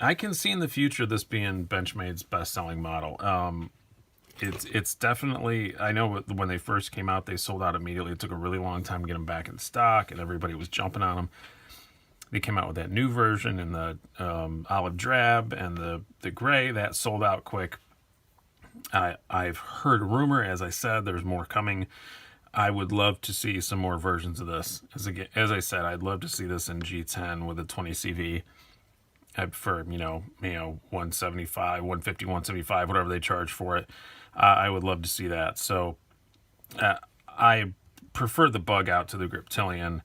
I can see in the future this being Benchmade's best-selling model. It's definitely, I know when they first came out, they sold out immediately. It took a really long time to get them back in stock, and everybody was jumping on them. They came out with that new version in the olive drab and the gray. That sold out quick. I've heard rumor, as I said, there's more coming. I would love to see some more versions of this. As I said, I'd love to see this in G10 with a 20 CV. I prefer, 175, 150, 175, whatever they charge for it. I would love to see that. So I prefer the Bugout to the Griptilian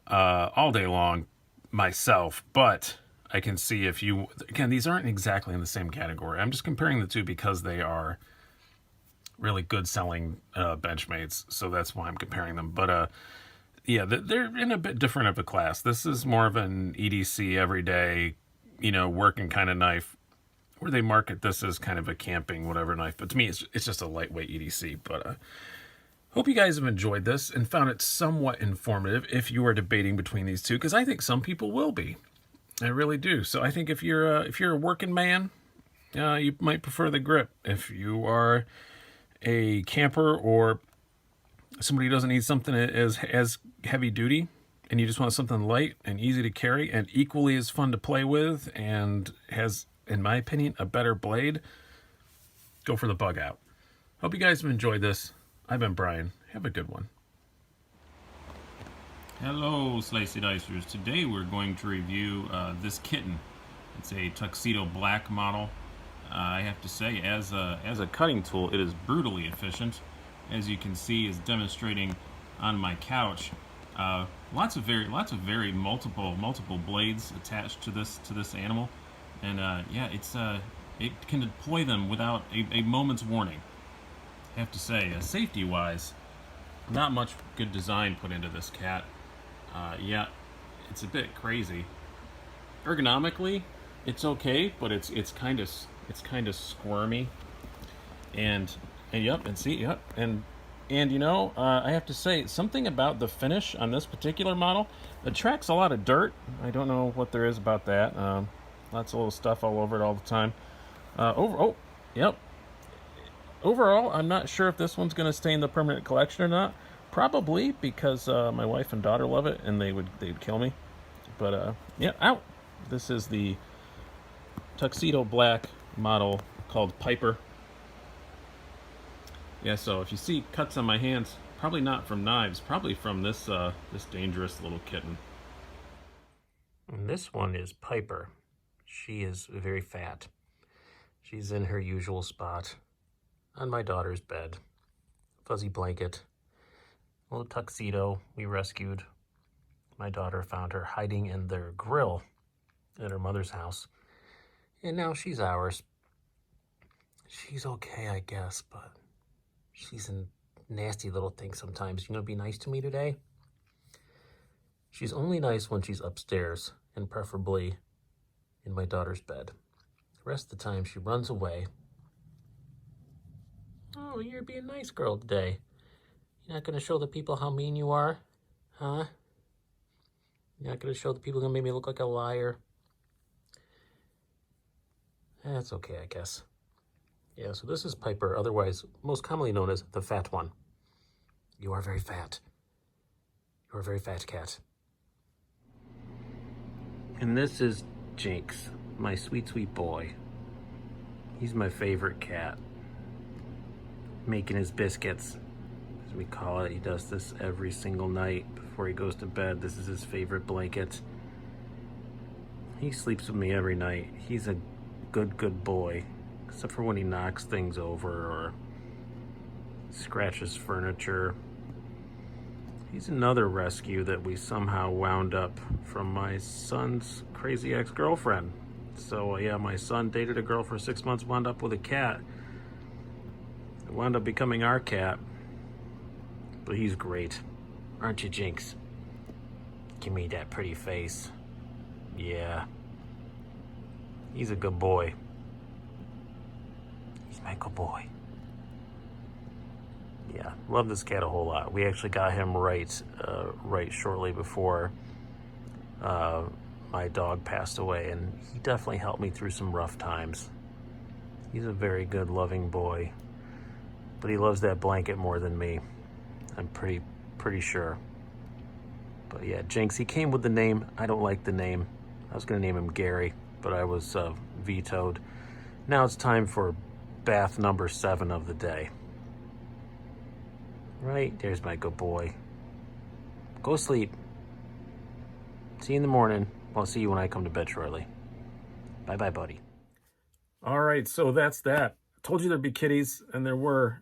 all day long myself, but I can see again, these aren't exactly in the same category. I'm just comparing the two because they are really good selling Benchmates, so that's why I'm comparing them. But yeah, they're in a bit different of a class. This is more of an EDC everyday, working kind of knife, where they market this as kind of a camping whatever knife. But to me, it's just a lightweight EDC. But hope you guys have enjoyed this and found it somewhat informative if you are debating between these two, because I think some people will be. I really do. So I think if you're a working man, you might prefer the Grip. If you are a camper or somebody who doesn't need something as heavy duty and you just want something light and easy to carry and equally as fun to play with and has, in my opinion, a better blade, go for the Bugout. Hope you guys have enjoyed this. I've been Brian. Have a good one. Hello, Slicey Dicers. Today we're going to review this kitten. It's a tuxedo black model. I have to say, as a cutting tool, it is brutally efficient. As you can see, is demonstrating on my couch. Lots of very multiple blades attached to this animal, and yeah, it can deploy them without a moment's warning. I have to say, safety-wise, not much good design put into this cat. Yeah, it's a bit crazy. Ergonomically, it's okay, but it's kind of squirmy. And And you know, I have to say, something about the finish on this particular model attracts a lot of dirt. I don't know what there is about that. Lots of little stuff all over it all the time. Yep. Overall, I'm not sure if this one's going to stay in the permanent collection or not. Probably because my wife and daughter love it, and they'd kill me. But yeah, out. This is the tuxedo black model called Piper. Yeah, so if you see cuts on my hands, probably not from knives, probably from this this dangerous little kitten. And this one is Piper. She is very fat. She's in her usual spot on my daughter's bed. Fuzzy blanket, little tuxedo we rescued. My daughter found her hiding in their grill at her mother's house. And now she's ours. She's okay, I guess, but she's a nasty little thing sometimes. You gonna be nice to me today? She's only nice when she's upstairs, and preferably in my daughter's bed. The rest of the time, she runs away. Oh, you're being a nice girl today. You're not gonna show the people how mean you are? Huh? You're not gonna show the people who made me look like a liar? That's okay, I guess. Yeah, so this is Piper, otherwise most commonly known as the fat one. You are very fat. You are a very fat cat. And this is Jinx, my sweet, sweet boy. He's my favorite cat. Making his biscuits, as we call it. He does this every single night before he goes to bed. This is his favorite blanket. He sleeps with me every night. He's a good boy. Except for when he knocks things over or scratches furniture. He's another rescue that we somehow wound up from my son's crazy ex-girlfriend. So yeah, my son dated a girl for 6 months, wound up with a cat. It wound up becoming our cat. But he's great. Aren't you, Jinx? Give me that pretty face. Yeah. He's a good boy. He's my good boy. Yeah, love this cat a whole lot. We actually got him right shortly before my dog passed away, and he definitely helped me through some rough times. He's a very good, loving boy, but he loves that blanket more than me. I'm pretty sure. But yeah, Jinx, he came with the name. I don't like the name. I was gonna name him Gary, but I was vetoed. Now it's time for bath number 7 of the day. Right, there's my good boy. Go sleep. See you in the morning. I'll see you when I come to bed shortly. Bye-bye, buddy. All right, so that's that. Told you there'd be kitties, and there were.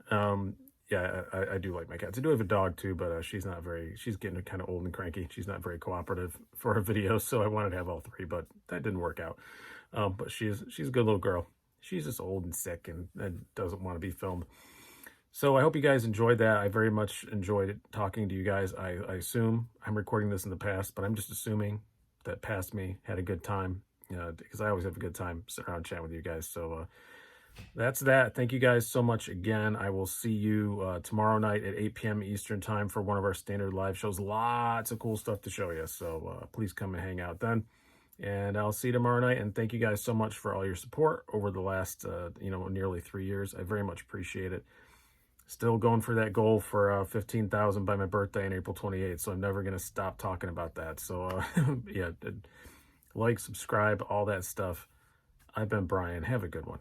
Yeah, I do like my cats. I do have a dog too, but she's getting kind of old and cranky. She's not very cooperative for her videos, so I wanted to have all 3, but that didn't work out. But she's a good little girl. She's just old and sick and doesn't want to be filmed. So I hope you guys enjoyed that. I very much enjoyed talking to you guys. I assume I'm recording this in the past, but I'm just assuming that past me had a good time, because I always have a good time sitting around chatting with you guys. So that's that. Thank you guys so much again. I will see you tomorrow night at 8 p.m. Eastern time for one of our standard live shows. Lots of cool stuff to show you. So please come and hang out then. And I'll see you tomorrow night. And thank you guys so much for all your support over the last, nearly 3 years. I very much appreciate it. Still going for that goal for 15,000 by my birthday on April 28th. So I'm never going to stop talking about that. So yeah, like, subscribe, all that stuff. I've been Brian. Have a good one.